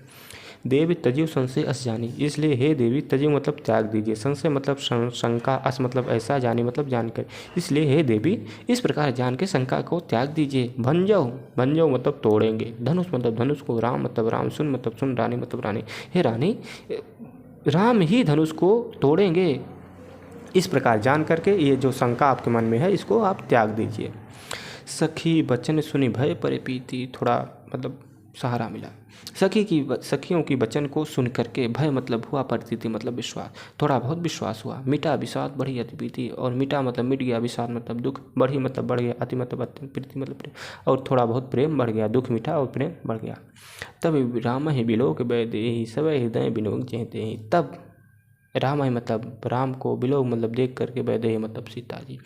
देवी तजीव संशय अस जानी, इसलिए हे देवी, तजीव मतलब त्याग दीजिए, संशय मतलब शंका, अस मतलब ऐसा, जानी मतलब जानकर, इसलिए हे देवी इस प्रकार जान के शंका को त्याग दीजिए। भंजो, भंजो मतलब तोड़ेंगे, धनुष मतलब धनुष को, राम मतलब राम, सुन मतलब सुन, रानी मतलब रानी, हे रानी राम ही धनुष को तोड़ेंगे। इस प्रकार जान करके ये जो शंका आपके मन में है इसको आप त्याग दीजिए। सखी बचन सुनी भय परे पीती, थोड़ा मतलब सहारा मिला। सखियों की वचन को सुन करके भय मतलब हुआ, परिस्थिति मतलब विश्वास, थोड़ा बहुत विश्वास हुआ। मिटा विषाद बढ़ी अति प्रीति, और मिटा मतलब मिट गया, विषाद मतलब दुख, बढ़ी मतलब बढ़ गया, अति मतलब अत्यंत, प्रीति मतलब प्रेम, और थोड़ा बहुत प्रेम बढ़ गया, दुख मिटा और प्रेम बढ़ गया। तब राम ही बिलोक बैदेहि सब हृदय बिनोक जहते ही, तब राम है मतलब राम को, बिलोक मतलब देख करके, बैदेहि मतलब सीता जी,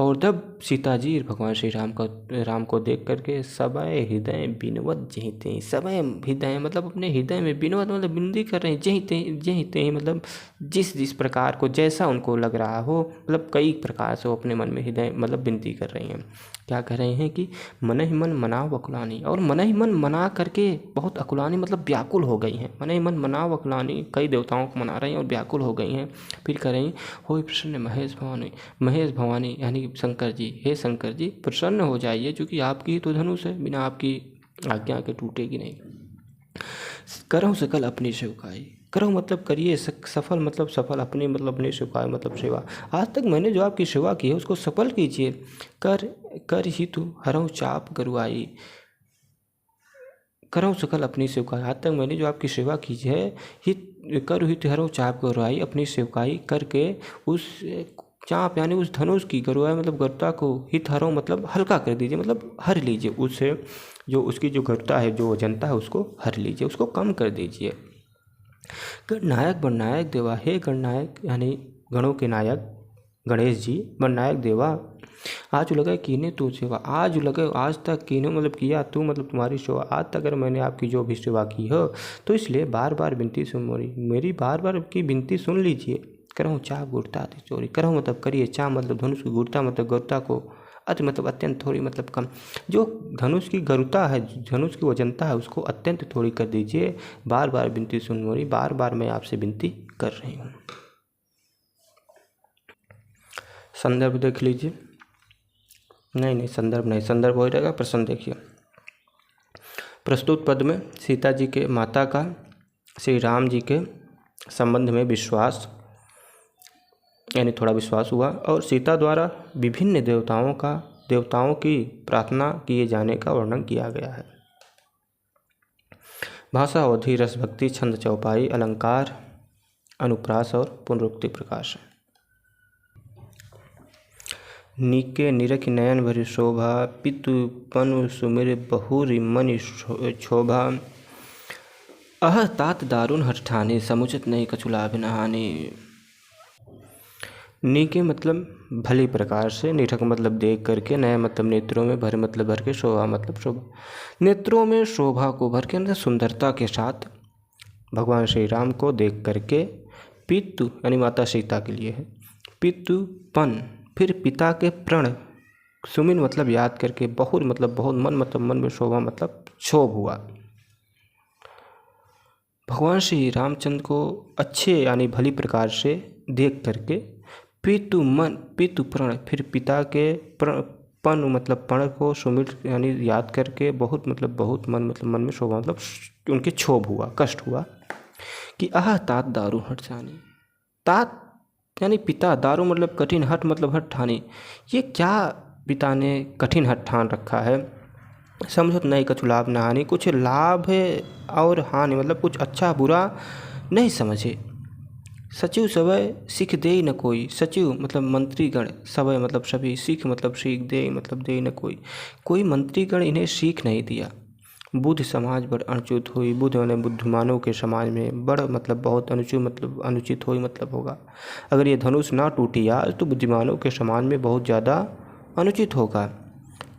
और तब सीता जी भगवान श्री राम को देख करके सबय हृदय बिनवत जहिते, सबय हृदय मतलब अपने हृदय में, बिनवत मतलब विनती कर रहे हैं, जहिते ही मतलब जिस प्रकार को जैसा उनको लग रहा हो, मतलब कई प्रकार से वो अपने मन में हृदय मतलब विनती कर रही हैं। क्या कह रहे हैं कि मन ही मन मनाओ अकुलानी, और मन ही मन मना करके बहुत अकुलानी मतलब व्याकुल हो गई हैं। मन ही मन मनाओ अकुलानी, कई देवताओं को मना रही हैं और व्याकुल हो गई हैं। फिर कह रही हो प्रसन्न महेश भवानी, महेश भवानी यानी शंकर जी, हे शंकर जी प्रसन्न हो जाइए, क्योंकि आपकी तो धनुष है, बिना आपकी आज्ञा के टूटेगी नहीं। करो सकल अपनी सेवकाई, करो मतलब करिए, सफल मतलब सफल, अपनी मतलब अपनी सेवकाई मतलब सेवा, आज तक मैंने जो आपकी सेवा की है उसको सफल कीजिए। कर ही तू हरऊ चाप गरुआई, करो सकल अपनी सेवकाई, आज तक मैंने जो आपकी सेवा की है, हित कर हित हरऊ चाप गरुआई, अपनी सेवकाई करके उस चाप यानी उस धनुष की, गरुआई मतलब गरुता को, हित हरऊ मतलब हल्का कर दीजिए, मतलब हर लीजिए उससे, जो उसकी जो गरुता है, जो वजनता है उसको हर लीजिए, उसको कम कर दीजिए। गणनायक बननायक देवा, हे गणनायक यानी गणों के नायक गणेश जी, बननायक देवा, आज लगे कीने तू सेवा, आज लगे, आज तक कीने मतलब किया, तू मतलब तुम्हारी सेवा, आज तक अगर मैंने आपकी जो भी सेवा की हो, तो इसलिए बार बार विनती सुन, मेरी बार बार की विनती सुन लीजिए। करहूँ चाह गुरता थी चोरी, करहूँ मतलब करिए, चाह मतलब धनुष की, गुरता मतलब गरुता को, अति मतलब अत्यंत, थोड़ी मतलब कम, जो धनुष की गरुता है, धनुष की वजनता है उसको अत्यंत थोड़ी कर दीजिए। बार बार विनती सुन मोरी, बार बार मैं आपसे विनती कर रही हूँ। संदर्भ देख लीजिए, नहीं संदर्भ नहीं, संदर्भ हो जाएगा, प्रश्न देखिए। प्रस्तुत पद में सीता जी के माता का श्री राम जी के संबंध में विश्वास यानी थोड़ा विश्वास हुआ। और सीता द्वारा विभिन्न देवताओं की प्रार्थना किए जाने का वर्णन किया गया है। भाषा अवधि, रस भक्ति, छंद चौपाई, अलंकार, अनुप्रास और पुनरुक्ति प्रकाश। नीके निरख नयन भरि शोभा, पितु पनु सुमिर बहुरी मनि क्षोभा। अह तात दारुण हठ ठाने, समुचित नहीं कछु लाभ न हानि। नीके मतलब भली प्रकार से, निरख मतलब देख करके, नया मतलब नेत्रों में, भर मतलब भर के, शोभा मतलब शोभा, नेत्रों में शोभा को भर के अंदर सुंदरता के साथ भगवान श्री राम को देख करके। पितु यानी माता सीता के लिए है। पितुपन फिर पिता के प्रण, सुमिन मतलब याद करके, बहुत मतलब बहुत, मन मतलब मन में, शोभा मतलब क्षोभ हुआ। भगवान श्री रामचंद्र को अच्छे यानी भली प्रकार से देख करके। पितु मन, पितु प्रण फिर पिता के पन मतलब पण को, सुमिर यानी याद करके, बहुत मतलब बहुत, मन मतलब मन में, शोभा मतलब उनके क्षोभ हुआ, कष्ट हुआ कि आह तात दारू हट जानी। तात यानी पिता, दारू मतलब कठिन, हट मतलब हट ठानी। ये क्या पिता ने कठिन हट ठान रखा है। समझत नहीं कछु लाभ न हानि, कुछ लाभ है और हानि मतलब कुछ अच्छा बुरा नहीं समझे। सचिव सवय सीख दे न कोई, सचिव मतलब मंत्रीगण, सवय मतलब सभी, सीख मतलब सीख, दे मतलब दे न कोई मंत्रीगण इन्हें सीख नहीं दिया। बुद्ध समाज बड़ अनुचित हुई, बुद्ध यानी बुद्धिमानों के समाज में, बड़ मतलब बहुत, अनुचित मतलब अनुचित हुई मतलब होगा। अगर ये धनुष ना टूटी आज तो बुद्धिमानों के समाज में बहुत ज़्यादा अनुचित होगा।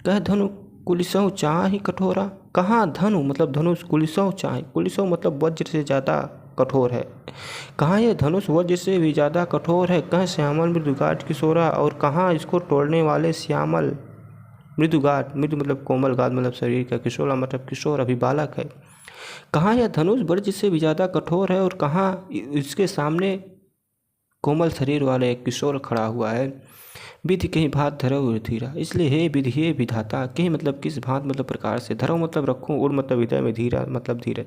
कह धनु कुलिसों चाहि कठोरा, कहाँ धनु मतलब धनुष, कुलिसों चाहि, कुलिसों मतलब वज्र से ज़्यादा कठोर है। कहाँ ये धनुष वज्र से भी ज़्यादा कठोर है। कहाँ श्यामल मृदुगाट किशोरा, और कहाँ इसको तोड़ने वाले श्यामल मृदुगाट, मृदु मतलब कोमल, गाद मतलब शरीर का, किशोरा मतलब किशोर अभी बालक है। कहाँ यह धनुष वज्र से भी ज़्यादा कठोर है, और कहाँ इसके सामने कोमल शरीर वाला एक किशोर खड़ा हुआ है। विधि कहीं भात धरो धीरा, इसलिए हे विधि हे विधाता, कहीं मतलब किस भांत मतलब प्रकार से, धरो मतलब रखूं, उड़ मतलब हृदय में, धीरा मतलब धीरज,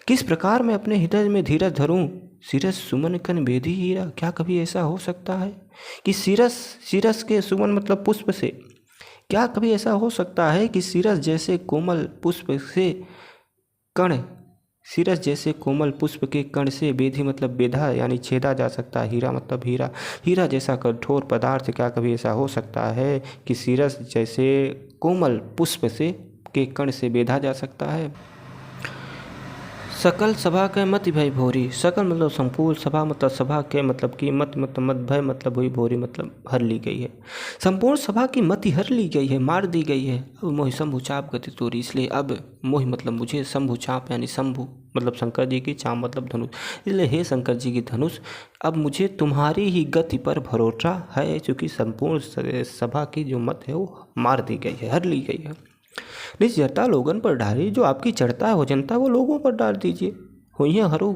किस प्रकार मैं अपने हृदय में धीरज धरूं। सिरस सुमन कन बेधी हीरा, क्या कभी ऐसा हो सकता है कि सिरस के सुमन मतलब पुष्प से, क्या कभी ऐसा हो सकता है कि सिरस जैसे कोमल पुष्प से कण, सिरस जैसे कोमल पुष्प के कण से बेधी मतलब बेधा यानी छेदा जा सकता है। हीरा मतलब हीरा, हीरा जैसा कठोर पदार्थ क्या कभी ऐसा हो सकता है कि सिरस जैसे कोमल पुष्प से के कण से बेधा जा सकता है। सकल सभा के मत भय भोरी, सकल मतलब संपूर्ण, सभा मतलब सभा के मतलब की, मत मतलब मत, भय मतलब हुई, भोरी मतलब हर ली गई है। संपूर्ण सभा की मति हर ली गई है, मार दी गई है। अब मोहि शंभु चाप गति तोरी, इसलिए अब मोहि मतलब मुझे, शंभु चाप यानी शंभु मतलब शंकर जी की, चाप मतलब धनुष, इसलिए हे शंकर जी की धनुष, अब मुझे तुम्हारी ही गति पर भरोसा है, क्योंकि संपूर्ण सभा की जो मत है वो मार दी गई है, हर ली गई है। निज जटा लोगन पर डाली, जो आपकी चढ़ता है वो जनता वो लोगों पर डाल दीजिए। होइया हरो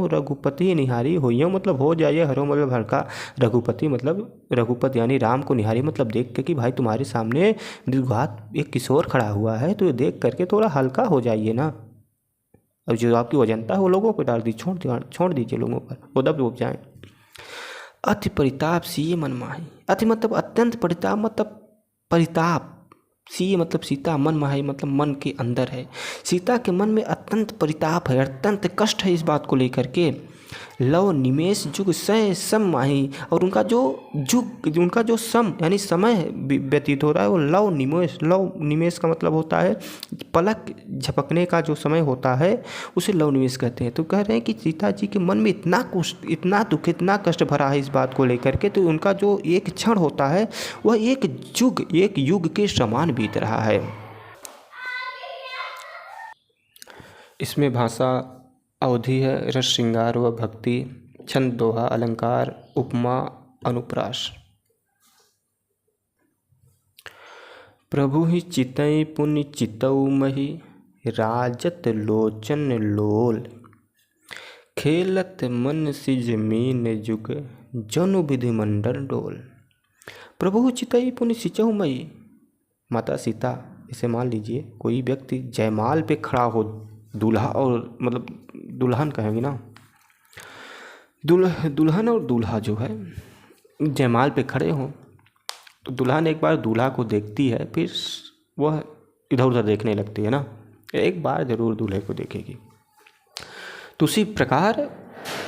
रघुपति निहारी, होइया मतलब हो जाइए, हरो मतलब हल्का, रघुपति मतलब रघुपति यानी राम को निहारी मतलब देख के कि भाई तुम्हारे सामने मृदुघात एक किशोर खड़ा हुआ है, तो ये देख करके थोड़ा हल्का हो जाइए ना। अब जो आपकी वजनता है वो लोगों पर डाल दीजिए, छोड़ दीजिए लोगों पर, वो दब डूब जाए। अति परिताप सीय मन माही, अति मतलब अत्यंत, परिताप मतलब परिताप, सी मतलब सीता, मन माही मतलब मन के अंदर है। सीता के मन में अत्यंत परिताप है, अत्यंत कष्ट है इस बात को लेकर के। लव निमेष जुग सय सम माही, और उनका जो जुग, उनका जो सम यानी समय व्यतीत हो रहा है वो लव निमेष, लव निमेष का मतलब होता है पलक झपकने का जो समय होता है उसे लव निमेष कहते हैं। तो कह रहे हैं कि सीता जी के मन में इतना दुख, इतना कष्ट भरा है इस बात को लेकर के, तो उनका जो एक क्षण होता है वह एक युग के समान बीत रहा है। इसमें भाषा अवधि है, रस श्रृंगार व भक्ति, छंद दोहा, अलंकार, उपमा, अनुप्रास। प्रभु ही चितई पुण्य चितऊ मही, राजत लोचन लोल, खेलत मन सिज मीन जुग, जनु विधि मंडल डोल। प्रभु चितई पुण्य सिचऊ मई, माता सीता, इसे मान लीजिए कोई व्यक्ति जयमाल पे खड़ा हो, दूल्हा और मतलब दुल्हन कहेंगे ना, दुल्हन और दूल्हा जो है जयमाल पे खड़े हों तो दुल्हन एक बार दूल्हा को देखती है, फिर वह इधर उधर देखने लगती है ना, एक बार जरूर दूल्हे को देखेगी। तो उसी प्रकार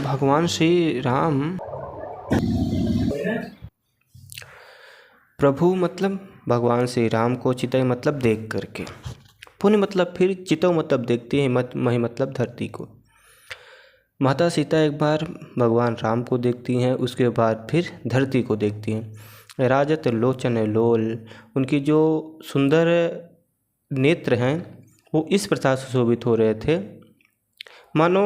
भगवान श्री राम प्रभु मतलब भगवान श्री राम को चितई मतलब देख करके, पुण्य मतलब फिर चितौ मतलब देखती है, मही मतलब धरती को। माता सीता एक बार भगवान राम को देखती हैं, उसके बाद फिर धरती को देखती हैं। राजत लोचन लोल, उनकी जो सुंदर नेत्र हैं वो इस प्रकार से शोभित हो रहे थे मानो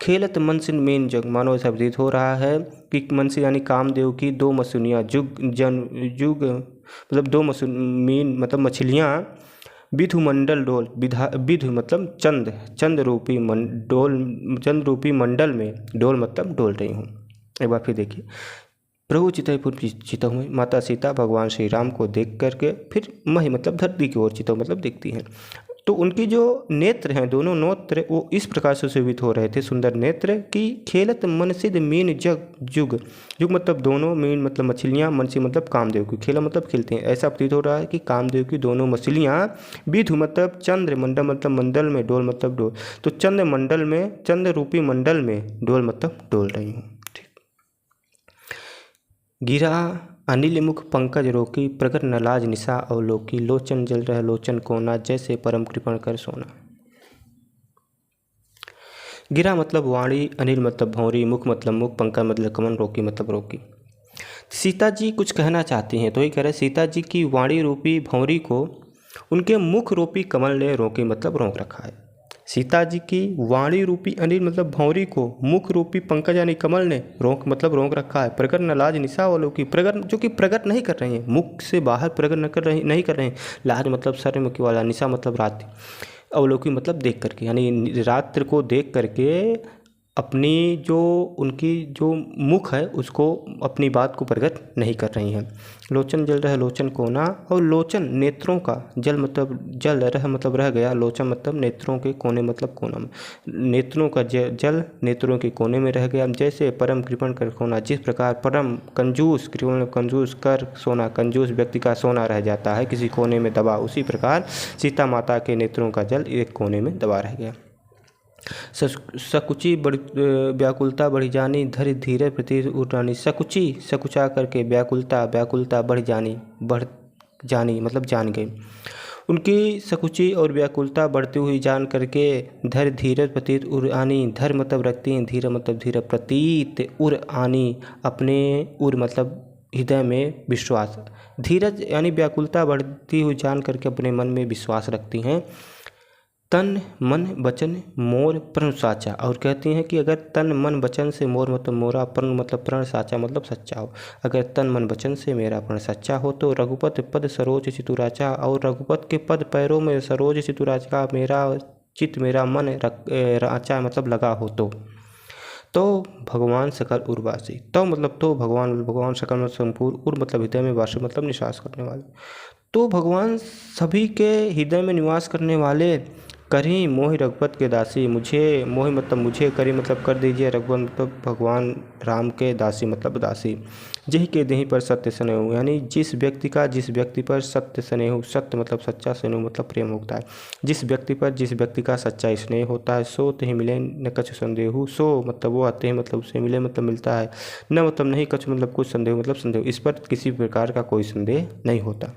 खेलत मनसिन मेन जग, मानो ऐसा प्रतीत हो रहा है कि मनसी यानी कामदेव की दो मसूनियाँ जुग मतलब दो मीन मतलब मछलियाँ विधु मंडल डोल, विधु मतलब चंद रूपी रूपी मंडल में डोल मतलब डोल रही हूँ। एक बार फिर देखिए, प्रभु चितईपुर चितौ में माता सीता भगवान श्री राम को देख करके फिर मही मतलब धरती की ओर चितौ मतलब देखती हैं। तो उनकी जो नेत्र हैं, दोनों नेत्र वो इस प्रकार से शोभित हो रहे थे, सुंदर नेत्र कि खेलत मनसिद मीन जुग मतलब दोनों, मीन मतलब मछलियाँ, मनसी मतलब कामदेव की, खेला मतलब खेलते हैं। ऐसा प्रतीत हो रहा है कि कामदेव की दोनों मछलियाँ विधु मतलब चंद्र, मंडल मतलब मंडल में, डोल मतलब डोल, तो चंद्र मंडल में, चंद्र रूपी मंडल में डोल मतलब डोल रही हूँ। गिरा अनिल मुख पंकज रोकी, प्रगट नलाज निशा अवलोकी, लोचन जल रह लोचन कोना, जैसे परम कृपण कर सोना। गिरा मतलब वाणी, अनिल मतलब भौरी, मुख मतलब मुख, पंकज मतलब कमल, रोकी मतलब रोकी। सीता जी कुछ कहना चाहती हैं तो ये कह रहे सीता जी की वाणी रूपी भौरी को उनके मुख रूपी कमल ने रोकी मतलब रोक रखा है। सीता जी की वाणी रूपी अनिल मतलब भौरी को मुख रूपी पंकज यानी कमल ने रोक मतलब रोक रखा है। प्रगट न लाज निशा वालों की, प्रगट जो कि प्रगट नहीं कर रही हैं, मुख से बाहर प्रगट नहीं कर रहे हैं। लाज मतलब शर्म वाला, निशा मतलब रात, अवलोकी मतलब देख करके, यानी रात्र को देख करके अपनी जो उनकी जो मुख है उसको, अपनी बात को प्रकट नहीं कर रही हैं। लोचन जल रह लोचन कोना, और लोचन नेत्रों का, जल मतलब जल रह मतलब रह गया, लोचन मतलब नेत्रों के कोने मतलब कोना में, नेत्रों का जल नेत्रों के कोने में रह गया। जैसे परम कृपण कर सोना, जिस प्रकार परम कंजूस, कृपण कंजूस कर सोना, कंजूस व्यक्ति का सोना रह जाता है किसी कोने में दबा, उसी प्रकार सीता माता के नेत्रों का जल एक कोने में दबा रह गया। सकुची व्याकुलता बढ़ी जानी, धर धीरे प्रति उठानी। सकुची सकुचा करके, व्याकुलता बढ़ जानी मतलब जान गई। उनकी सकुची और व्याकुलता बढ़ती हुई जान करके धर धीरज प्रतीत उर आनी, धर मतलब रखती हैं, धीरे मतलब धीरे, प्रतीत उर आनी अपने, उर मतलब हृदय में विश्वास, धीरज यानी व्याकुलता बढ़ती हुई जान करके अपने मन में विश्वास रखती हैं। तन मन वचन मोर प्रण साचा, और कहती हैं कि अगर तन मन वचन से, मोर मतलब मोरा, प्रण मतलब प्रण, साचा मतलब सच्चा हो, अगर तन मन वचन से मेरा प्रण सच्चा हो तो रघुपत पद सरोज चितुराचा, और रघुपत के पद पैरों में सरोज चितुराचा मेरा चित, मेरा मन राचा मतलब लगा हो तो भगवान सकल उर्वासी, तो मतलब तो भगवान सकल मतलब संपूर्ण, उर मतलब हृदय में, वासी मतलब निवास करने वाले, तो भगवान सभी के हृदय में निवास करने वाले। करी मोहि रघुपत के दासी, मुझे मोहि मतलब मुझे, करी मतलब कर दीजिए, रघुपत मतलब भगवान राम के दासी मतलब दासी। जही के देही पर सत्य स्नेह, यानी जिस व्यक्ति पर सत्य स्नेह, सत्य मतलब सच्चा, स्नेह मतलब प्रेम होता है, जिस व्यक्ति का सच्चा स्नेह होता है, सो तही मिले न कछ संदेह, सो मतलब वो आते हैं मतलब उससे मिले मतलब मिलता है, न मतलब नहीं, कछ मतलब कुछ, संदेह मतलब संदेह, इस पर किसी प्रकार का कोई संदेह नहीं होता।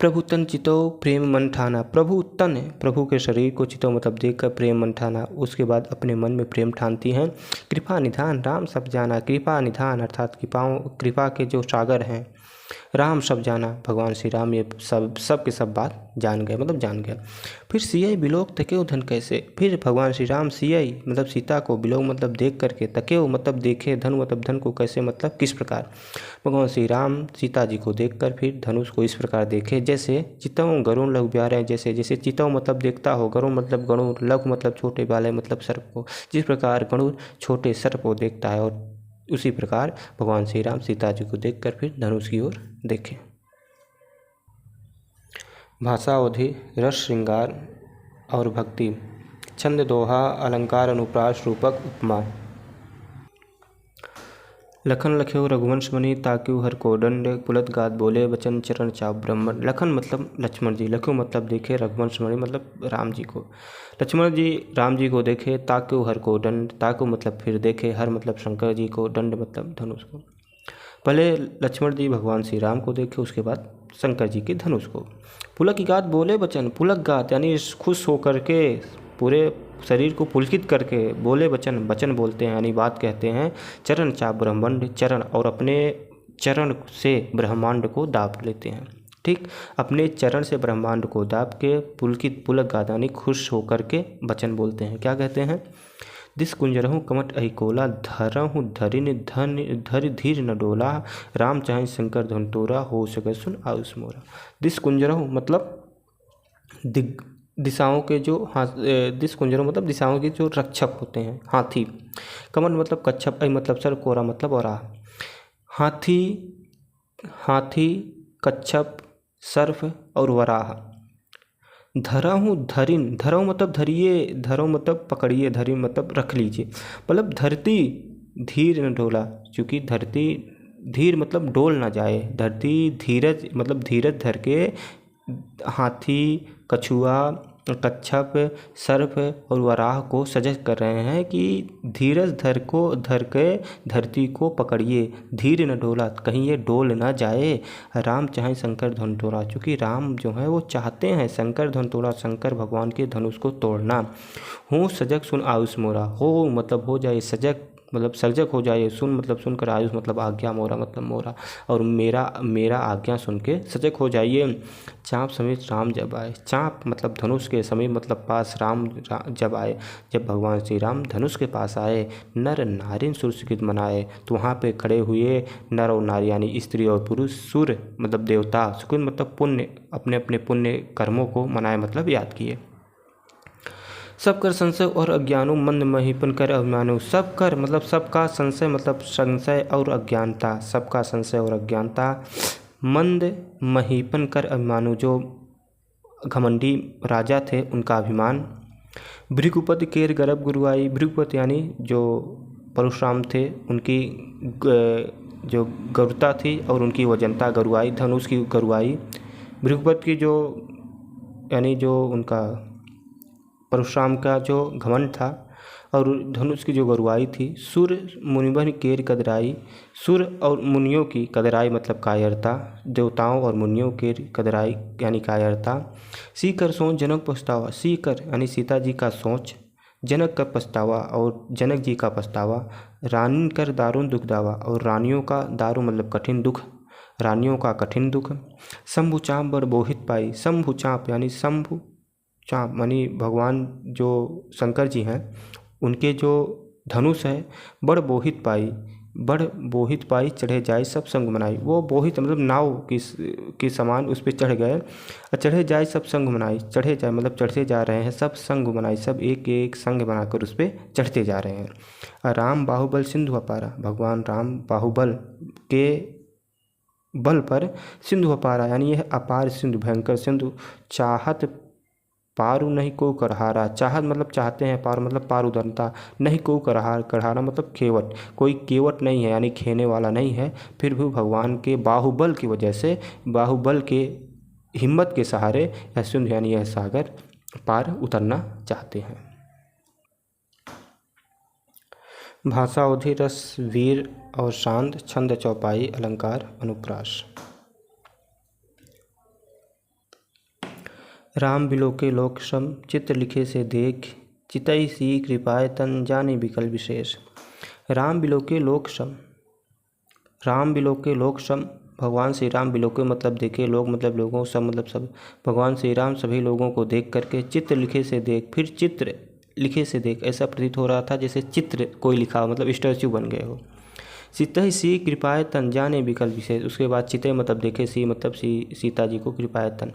प्रभु तन चितो प्रेम मन ठाना, प्रभु के शरीर को चितो मतलब देखकर प्रेम मन ठाना, उसके बाद अपने मन में प्रेम ठानती हैं। कृपा निधान राम सब जाना, कृपा निधान अर्थात कृपा के जो सागर हैं, राम सब जाना, भगवान श्री राम ये सब के सब बात जान गए मतलब जान गए। फिर सियई बिलोक तकेउ धन कैसे, फिर भगवान श्री राम सियई मतलब सीता को, बिलोक मतलब देख करके, तकेउ मतलब देखे, धन मतलब धन को, कैसे मतलब किस प्रकार, भगवान श्री राम सीता जी को देखकर फिर धनुष को इस प्रकार देखे, जैसे चितऊ गरुण लघु ब्यारे, जैसे चितऊ मतलब देखता हो, गरुण मतलब गरुड़, लघु मतलब छोटे, ब्याले मतलब सर्प को, जिस प्रकार गरुड़ छोटे सर्प को देखता है, और उसी प्रकार भगवान श्री राम सीता जी को देखकर फिर धनुष की ओर देखें। भाषा अवधि, रस श्रृंगार और भक्ति, छंद दोहा, अलंकार अनुप्रास रूपक उपमा। लखन लख्यो रघुवंश मणि ताक्यू हर कोदंड पुलत गात बोले बचन चरण चाप ब्रह्मण। लखन मतलब लक्ष्मण जी, लख्यो मतलब देखे, रघुवंश मणि मतलब राम जी को। लक्ष्मण जी राम जी को देखे, ताक्यू हर को दंड, ताक्यू मतलब फिर देखे, हर मतलब शंकर जी को, दंड मतलब धनुष को। पहले लक्ष्मण जी भगवान श्री राम को देखे, उसके बाद शंकर जी के धनुष को। पुलक गात बोले वचन, पुलक गात यानी खुश होकर के, पूरे शरीर को पुलकित करके बोले वचन, वचन बोलते हैं यानी बात कहते हैं। चरण चाप ब्रह्मांड, चरण और अपने चरण से ब्रह्मांड को दाप लेते हैं। ठीक, अपने चरण से ब्रह्मांड को दाप के पुलकित, पुलक गात यानी खुश होकर के वचन बोलते हैं। क्या कहते हैं? दिस कुंजरहूँ कमट अहिकोला, धरहूँ धरिन धन धर धीर न डोला, राम चाहे शंकर धन तोरा, हो सके सुन आयुष मोरा। दिस कुंजरहूँ मतलब दिशाओं के जो दिस कुंजरों मतलब दिशाओं के जो रक्षक होते हैं, हाथी। कमट मतलब कच्छप, अहि मतलब सर, कोरा मतलब औरा। हाथी, हाथी, कच्छप, सर्फ और वराह। धरहूँ धरिन, धरहूँ मतलब धरिए, धरहूँ मतलब पकड़िए, धरिए मतलब रख लीजिए, मतलब धरती धीर न डोला, क्योंकि धरती धीर मतलब डोल ना जाए, धरती धीरज मतलब धीरज धर के हाथी, कछुआ, कच्छप, सर्प और वराह को सजग कर रहे हैं कि धीरज धर के धरती को पकड़िए, धीर न डोला, कहीं ये डोल ना जाए। राम चाहे शंकर धन तोड़ा, चूँकि राम जो है वो चाहते हैं शंकर धन तोड़ा, शंकर भगवान के धनुष को तोड़ना। हूँ सजग सुन आयुष मोरा, हो मतलब हो जाए, सजग मतलब सजग हो जाए, सुन मतलब सुनकर, आयुष मतलब आज्ञा, मोरा मतलब मोरा, और मेरा आज्ञा सुन के सजग हो जाइए। चाँप समेत राम जब आए, चाँप मतलब धनुष के समीप मतलब पास, राम जब आए, जब भगवान श्री राम धनुष के पास आए। नर नारिन सुर सुकृत मनाए, तो वहाँ पे खड़े हुए नर और नारी यानी स्त्री और पुरुष, सुर मतलब देवता, सुकृत मतलब पुण्य, अपने अपने पुण्य कर्मों को मनाए मतलब याद किए। सब कर संशय और अज्ञानो, मंद महीपन कर अभिमानो। सब कर मतलब सबका, संशय मतलब संशय और अज्ञानता, सबका संशय और अज्ञानता। मंद महीपन कर अभिमानो, जो घमंडी राजा थे उनका अभिमान। भृगुपति केर गर्भ गुरुआई, भृगुपति यानी जो परशुराम थे, उनकी जो गरुता थी और उनकी वजनता गरुआई, धनुष की गरुआई। भृगुपति की जो यानी जो उनका परशुराम का जो घमंड था और धनुष की जो गरुआई थी। सुर मुनिवन केर कदराई, सुर और मुनियों की कदराई मतलब कायरता, देवताओं और मुनियों के कदराई यानी कायरता। सीकर सोच जनक पछतावा, सीकर यानी सीता जी का सोच, जनक का पछतावा और जनक जी का पछतावा। रानी कर दारुण दुख दावा, और रानियों का दारू मतलब कठिन दुख, रानियों का कठिन दुख। शंभु चाँप बड़ बोहित पाई, शंभु चाँप यानी शंभु चाँप यानी भगवान जो शंकर जी हैं, उनके जो धनुष है, बड़ बोहित पाई, बड़ बोहित पाई चढ़े जाए सब संग मनाई। वो बोहित मतलब नाव की समान उस पर चढ़ गए, चढ़े जाए सब संग मनाई, चढ़े जाए मतलब चढ़ते जा रहे हैं, सब संग मनाई, सब एक एक संग बनाकर उस पर चढ़ते जा रहे हैं। राम बाहुबल सिंधु अपारा, भगवान राम बाहुबल के बल पर सिंधु अपारा यानी यह अपार सिंधु, भयंकर सिंधु। चाहत पारु नहीं को करहारा, चाहत मतलब चाहते हैं, पार मतलब पार उधरता, नहीं को करहारा मतलब केवट, कोई केवट नहीं है यानी खेने वाला नहीं है, फिर भी भगवान के बाहुबल की वजह से, बाहुबल के हिम्मत के सहारे यह सिंधु यानी यह सागर पार उतरना चाहते हैं। भाषा अवधि रस वीर और शांत, छंद चौपाई अलंकार अनुप्रास। राम बिलोके लोक सम, चित्र लिखे से देख, चितई सी कृपाए तन, जाने विकल विशेष। राम बिलोके लोक सम, राम बिलोके लोक सम, भगवान श्री राम बिलोके मतलब देखे, लोग मतलब लोगों, सब मतलब सब, भगवान श्री राम सभी लोगों को देख करके, चित्र लिखे से देख, फिर चित्र लिखे से देख, ऐसा प्रतीत हो रहा था जैसे चित्र कोई लिखा हो, मतलब स्टैच्यू बन गए हो। चितई सी कृपाए तन, जाने विकल विशेष, उसके बाद चितई मतलब देखे, सी मतलब सीता जी को, कृपाए तन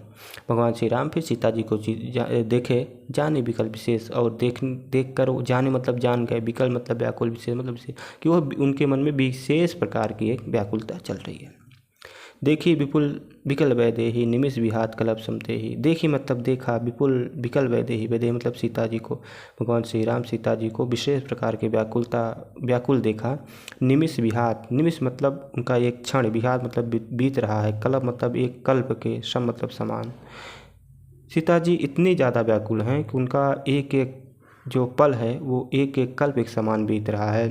भगवान श्री राम फिर सीता जी को देखे, जाने विकल विशेष, और देख कर जाने मतलब जान गए, विकल मतलब व्याकुल, विशेष मतलब विशेष, कि वह उनके मन में विशेष प्रकार की एक व्याकुलता चल रही है। देखी विपुल विकल वैदेही निमिष विहात कलप समते ही। देखी मतलब देखा, विपुल विकल वैदेही, वैदेही मतलब सीता जी को, भगवान श्री राम सीता जी को विशेष प्रकार के व्याकुल देखा। निमिष विहात, निमिष मतलब उनका एक क्षण, विहात मतलब बीत रहा है, कल्प मतलब एक कल्प के, सम मतलब समान। सीता जी इतनी ज़्यादा व्याकुल हैं कि उनका एक एक जो पल है वो एक एक कल्प एक समान बीत रहा है।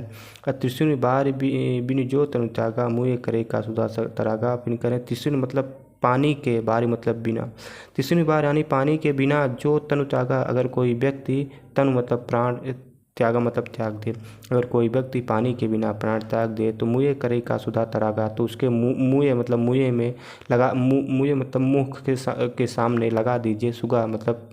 त्रिशूल बार बिन जो तनु त्यागा, मुँह करे का सुधा तरागा। फिर करें त्रिशूल मतलब पानी के, बारी मतलब बिना, त्रिशूल बार यानी पानी के बिना, जो तनु त्यागा अगर कोई व्यक्ति, तनु मतलब प्राण, त्यागा मतलब त्याग दे, अगर कोई व्यक्ति पानी के बिना प्राण त्याग दे तो मुँह करे का सुधा तरागा, तो उसके मुँह मतलब मुँह में लगा, मुँह मतलब मुख के सामने लगा दीजिए सुगा मतलब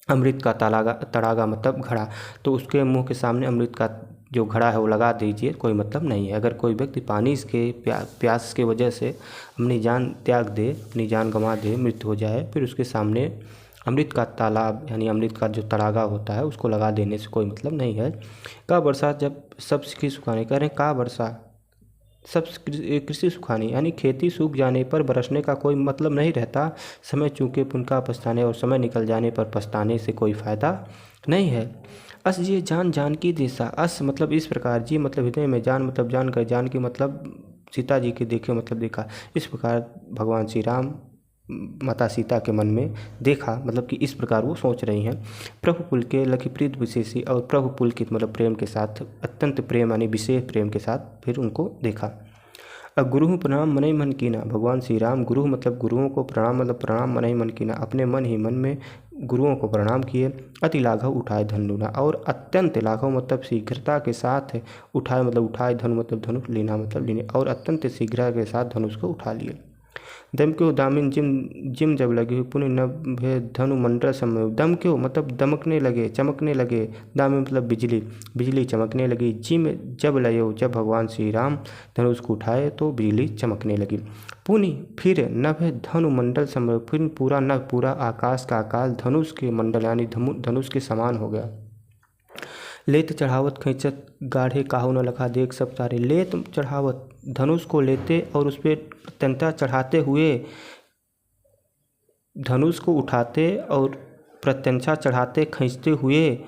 अमृत का तड़ागा मतलब घड़ा, तो उसके मुंह के सामने अमृत का जो घड़ा है वो लगा दीजिए, कोई मतलब नहीं है। अगर कोई व्यक्ति पानी के प्यास के वजह से अपनी जान त्याग दे, अपनी जान गंवा दे, मृत्यु हो जाए, फिर उसके सामने अमृत का तालाब यानी अमृत का जो तड़ागा होता है उसको लगा देने से कोई मतलब नहीं है। का वर्षा जब सब कृषि सुखाने, कह रहे हैं का वर्षा सब कृषि सुखानी यानी खेती सूख जाने पर बरसने का कोई मतलब नहीं रहता। समय चूँकि पुनका पछताने और समय निकल जाने पर पछताने से कोई फ़ायदा नहीं है। अस ये जान जान की दिशा, अस मतलब इस प्रकार, जी मतलब हृदय में, जान मतलब जान कर, जान की मतलब सीता जी के देखे मतलब देखा। इस प्रकार भगवान श्री राम माता सीता के मन में देखा, मतलब कि इस प्रकार वो सोच रही हैं। प्रभु पुल के लखी प्रीत विशेषी, और प्रभु पुल की मतलब प्रेम के साथ, अत्यंत प्रेम यानी विशेष प्रेम के साथ फिर उनको देखा। अब गुरु प्रणाम मन ही मन कीना, भगवान श्री राम गुरु मतलब गुरुओं को प्रणाम मतलब प्रणाम मन ही मन कीना, अपने मन ही मन में गुरुओं को प्रणाम किए। अति लाघव उठाए धनु लेना, और अत्यंत लाघव मतलब शीघ्रता के साथ उठाए मतलब उठाए, धनु मतलब धनुष, लेना मतलब लेने, और अत्यंत शीघ्रता के साथ धनुष को उठा लिए। दम क्यों दामिन जिम जिम जब लगे पुण्य नभे धनु मंडल समय, दम क्यों मतलब दमकने लगे, चमकने लगे, दामिन मतलब बिजली, बिजली चमकने लगी। जिम जब लयो, जब भगवान श्री राम धनुष को उठाए तो बिजली चमकने लगी। पुनि फिर नभ धनु मंडल समय, फिर पूरा नभ पूरा आकाश का आकाश धनुष के मंडल यानी धनुष के समान हो गया। लेत चढ़ावत खींचत गाढ़े काहू न लखा देख सब सारे, लेत चढ़ावत धनुष को लेते और उस पर प्रत्यंता चढ़ाते हुए, धनुष को उठाते और प्रत्यंचा चढ़ाते खींचते हुए,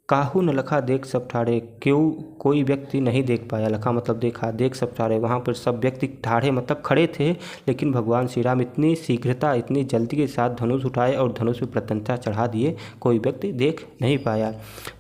काहू न लखा देख सब ठाढ़े, क्यों कोई व्यक्ति नहीं देख पाया, लखा मतलब देखा, देख सब ठाढ़े, वहाँ पर सब व्यक्ति ठाढ़े मतलब खड़े थे, लेकिन भगवान श्री राम इतनी शीघ्रता इतनी जल्दी के साथ धनुष उठाए और धनुष पर प्रत्यंता चढ़ा दिए, कोई व्यक्ति देख नहीं पाया।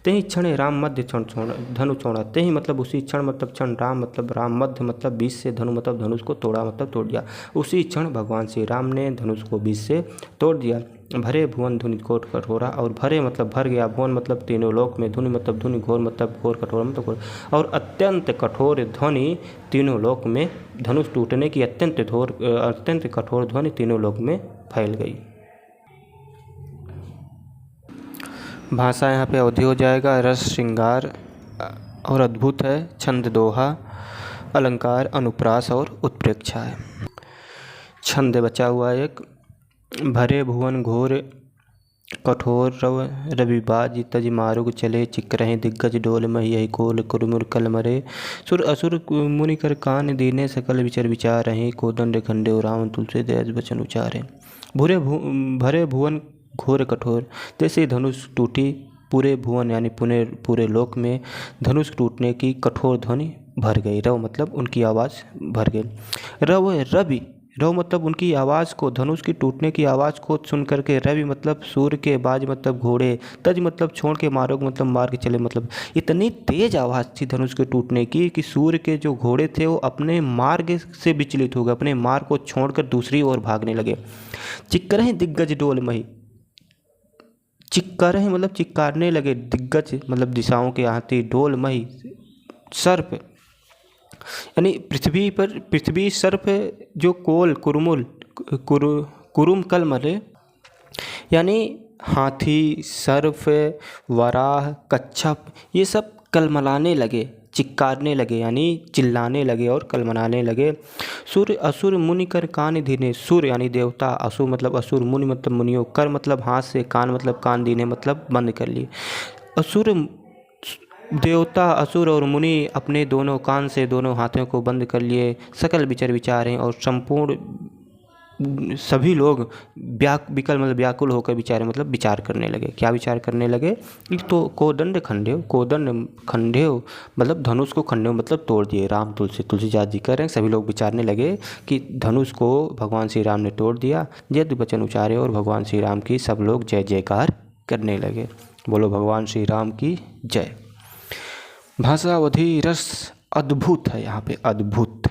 ते ही क्षण राम मध्य क्षण छोड़ा धनु छोड़ा, ते ही मतलब उसी क्षण मतलब क्षण, राम मतलब राम, मध्य मतलब बीच से, धनु मतलब धनुष को तोड़ा मतलब तोड़ दिया। उसी क्षण भगवान श्री राम ने धनुष को बीच से तोड़ दिया। भरे भुवन धुनि घोर कठोरा, और भरे मतलब भर गया, भुवन मतलब तीनों लोक में, धुनि मतलब धुनि, घोर मतलब घोर, कठोर मतलब घोर, और अत्यंत कठोर ध्वनि तीनों लोक में, धनुष टूटने की अत्यंत कठोर ध्वनि तीनों लोक में फैल गई। भाषा यहाँ पे अवधि हो जाएगा। रस श्रृंगार और अद्भुत है, छंद दोहा, अलंकार अनुप्रास और उत्प्रेक्षा है। छंद बचा हुआ एक, भरे भुवन घोर कठोर रविबाज तज मारुग चले, चिक रहे दिग्गज डोल मही यही कोल कुरमुर कल मरे, सुर असुर मुनि कर कान दीने सकल विचर विचार रहे, कोदंड खंडे राम तुलसी दयाज वचन उचारे। भरे भुवन घोर कठोर, जैसे धनुष टूटी पूरे भुवन यानी पूरे लोक में धनुष टूटने की कठोर ध्वनि भर गई। रव मतलब उनकी आवाज़ भर गई। रव मतलब उनकी आवाज़ को, धनुष की टूटने की आवाज़ को सुन करके, रवि मतलब सूर्य के, बाज मतलब घोड़े, तज मतलब छोड़ के, मारोग मतलब मार के चले, मतलब इतनी तेज आवाज़ थी धनुष के टूटने की कि सूर्य के जो घोड़े थे वो अपने मार्ग से विचलित हो गए, अपने मार्ग को छोड़कर दूसरी ओर भागने लगे। चिक्कर दिग्गज डोल मही, चिक्कर मतलब चिक्कारने लगे, दिग्गज मतलब दिशाओं के हाथी, डोल मही सर्प यानी पृथ्वी सर्प जो कोल कुरुमुल कुरुम कल मरे यानी हाथी, सर्प, वराह, कच्छप ये सब कलमलाने लगे, चिक्कारने लगे यानी चिल्लाने लगे और कलमलाने लगे। सुर असुर मुनि कर कान दीने, सुर यानी देवता, असुर मतलब असुर, मुनि मतलब मुनियों, कर मतलब हाथ से, कान मतलब कान दीने मतलब बंद कर लिए। असुर देवता असुर और मुनि अपने दोनों कान से दोनों हाथों को बंद कर लिए सकल विचार विचारें और संपूर्ण सभी लोग विकल मतलब व्याकुल होकर विचारे मतलब विचार करने लगे। क्या विचार करने लगे? एक तो कोदंड खंडेव मतलब धनुष को खंडेव मतलब तोड़ दिए। राम तुलसीदास जी कह रहे हैं सभी लोग विचारने लगे कि धनुष को भगवान श्री राम ने तोड़ दिया। यदि वचन उचारे और भगवान श्री राम की सब लोग जय जयकार करने लगे। बोलो भगवान श्री राम की जय। भाषावधि रस अद्भुत है, यहाँ पे अद्भुत।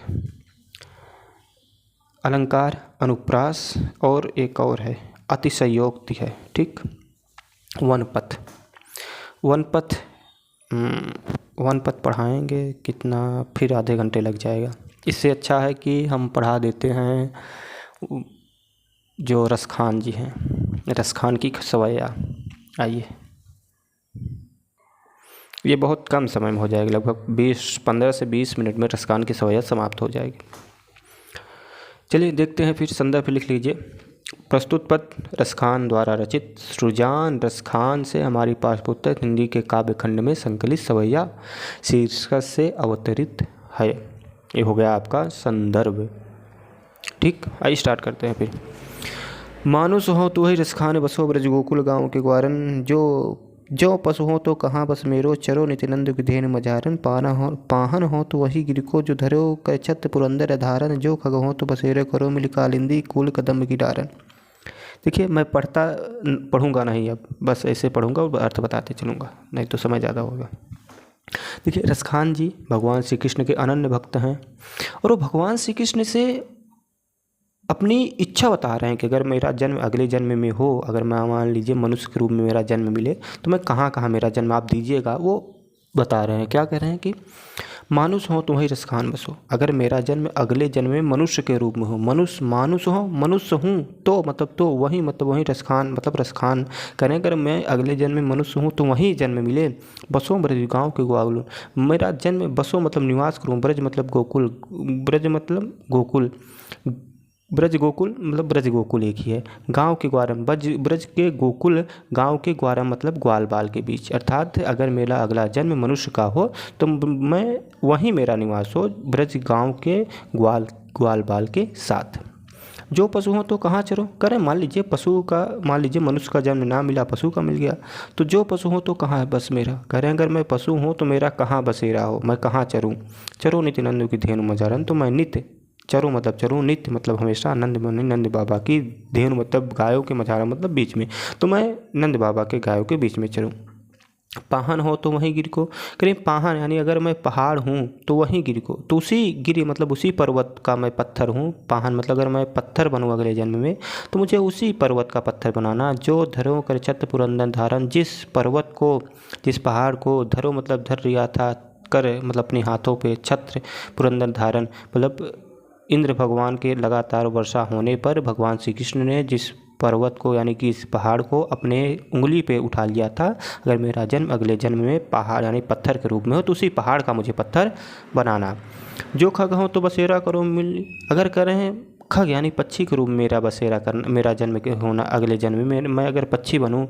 अलंकार अनुप्रास और एक और है अतिशयोक्ति है। ठीक। वनपथ पढ़ाएंगे कितना, फिर आधे घंटे लग जाएगा। इससे अच्छा है कि हम पढ़ा देते हैं जो रसखान जी हैं, रसखान की सवैया। आइए, ये बहुत कम समय में हो जाएगा, लगभग 15 से 20 मिनट में रसखान की सवैया समाप्त हो जाएगी। चलिए देखते हैं, फिर संदर्भ लिख लीजिए। प्रस्तुत पद रसखान द्वारा रचित सृजान रसखान से हमारी पाठ्यपुस्तक हिंदी के काव्य खंड में संकलित सवैया शीर्षक से अवतरित है। ये हो गया आपका संदर्भ। ठीक, आइए स्टार्ट करते हैं फिर। मानुष हो तो वही रसखान बसो ब्रज गोकुल गाँव के ग्वारन, जो पशु हो तो कहाँ बस मेरो, चरो नित्यानंद विधेन मजारन, पाहन हो तो वही गिरको जो धरो कर छत्र पुरंदर धारन, जो खग हो तो बसेरे करो मिल कालिंदी कूल कदम की डारन। देखिए, मैं पढ़ूंगा नहीं, अब बस ऐसे पढ़ूंगा और अर्थ बताते चलूँगा, नहीं तो समय ज़्यादा होगा। देखिए, रसखान जी भगवान श्री कृष्ण के अनन्य भक्त हैं और वो भगवान श्री कृष्ण से अपनी इच्छा बता रहे हैं कि अगर मेरा जन्म अगले जन्म में हो, अगर मैं मान लीजिए मनुष्य के रूप में मेरा जन्म मिले तो मैं कहाँ कहाँ मेरा जन्म आप दीजिएगा, वो बता रहे हैं। क्या कह रहे हैं कि मानुष हो तो वही रसखान बसो, अगर मेरा जन्म अगले जन्म में मनुष्य के रूप में हो, मनुष्य हूँ तो मतलब तो वही मतलब वही रसखान मतलब रसखान करें, अगर मैं अगले जन्म में मनुष्य हूँ तो वही जन्म मिले। बसो ब्रज गाँव के ग्वाल, मेरा जन्म बसो मतलब निवास करूँ, ब्रज मतलब गोकुल, ब्रज मतलब गोकुल, ब्रज गोकुल मतलब ब्रज गोकुल एक ही है। गांव के ग्वारम, ब्रज के गोकुल गांव के ग्वारम मतलब ग्वाल बाल के बीच, अर्थात अगर मेरा अगला जन्म मनुष्य का हो तो मैं वहीं मेरा निवास हो, ब्रज गांव के ग्वाल बाल के साथ। जो पशु हो तो कहाँ चरो करें, मान लीजिए मनुष्य का जन्म ना मिला, पशु का मिल गया, तो जो पशु हो तो कहाँ है बस मेरा, करें अगर मैं पशु हूँ तो मेरा कहाँ बसेरा हो, मैं कहाँ चरूँ। चरो नित्यानंद की धेनु मजारन, तो मैं नित्य, चरो मतलब चरूँ, नित्य मतलब हमेशा, नंद बाबा की धेनु मतलब गायों के मझारा मतलब बीच में, तो मैं नंद बाबा के गायों के बीच में चरूँ। पाहन हो तो वहीं गिर को करें, पाहन यानी अगर मैं पहाड़ हूँ तो वहीं गिर को, तो उसी गिर मतलब उसी पर्वत का मैं पत्थर हूँ। पाहन मतलब अगर मैं पत्थर बनूँ अगले जन्म में तो मुझे उसी पर्वत का पत्थर बनाना। जो धरो कर छत्र पुरंदर धारण, जिस पर्वत को जिस पहाड़ को धरो मतलब धर लिया था, कर मतलब अपने हाथों पे, छत्र पुरंदर धारण मतलब इंद्र भगवान के लगातार वर्षा होने पर भगवान श्री कृष्ण ने जिस पर्वत को यानी कि इस पहाड़ को अपने उंगली पे उठा लिया था, अगर मेरा जन्म अगले जन्म में पहाड़ यानी पत्थर के रूप में हो तो उसी पहाड़ का मुझे पत्थर बनाना। जो खग हो तो बसेरा करो मिल, अगर करें खग यानी पक्षी के रूप में मेरा बसेरा करना, मेरा जन्म के होना अगले जन्म में मैं अगर पक्षी बनूं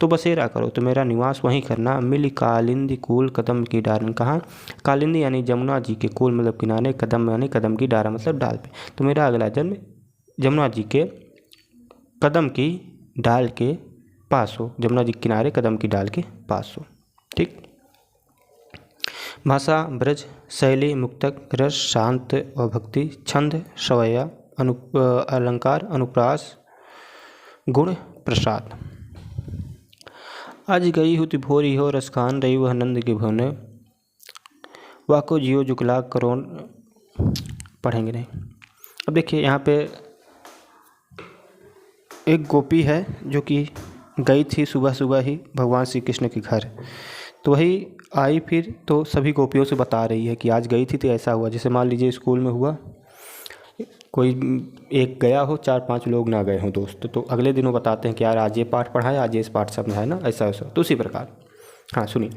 तो बसेरा करो तो मेरा निवास वहीं करना। मिल कालिंदी कूल कदम की डारन, कहाँ कालिंदी यानी जमुना जी के कूल मतलब किनारे, कदम यानी कदम की डारा मतलब डाल पे, तो मेरा अगला जन्म जमुना जी के कदम की डाल के पास हो, जमुना जी के किनारे कदम की डाल के पास हो। ठीक। भाषा ब्रज, शैली मुक्तक, रस शांत और भक्ति, छंद सवैया, अलंकार अनुप्रास, गुण प्रसाद। आज गई हुति भोरी हो रसखान, रही वह नंद के भवन, वाको जियो जुकला करोन। पढ़ेंगे नहीं। अब देखिए यहाँ पे एक गोपी है जो कि गई थी सुबह सुबह ही भगवान श्री कृष्ण के घर, तो वही आई फिर तो सभी गोपियों से बता रही है कि आज गई थी तो ऐसा हुआ। जैसे मान लीजिए स्कूल में हुआ, कोई एक गया हो, 4-5 लोग ना गए हों दोस्त, तो अगले दिन वो बताते हैं कि यार आज ये पाठ पढ़ाया, आज ये इस पाठ समझाया ना, ऐसा तो उसी प्रकार। हाँ सुनिए।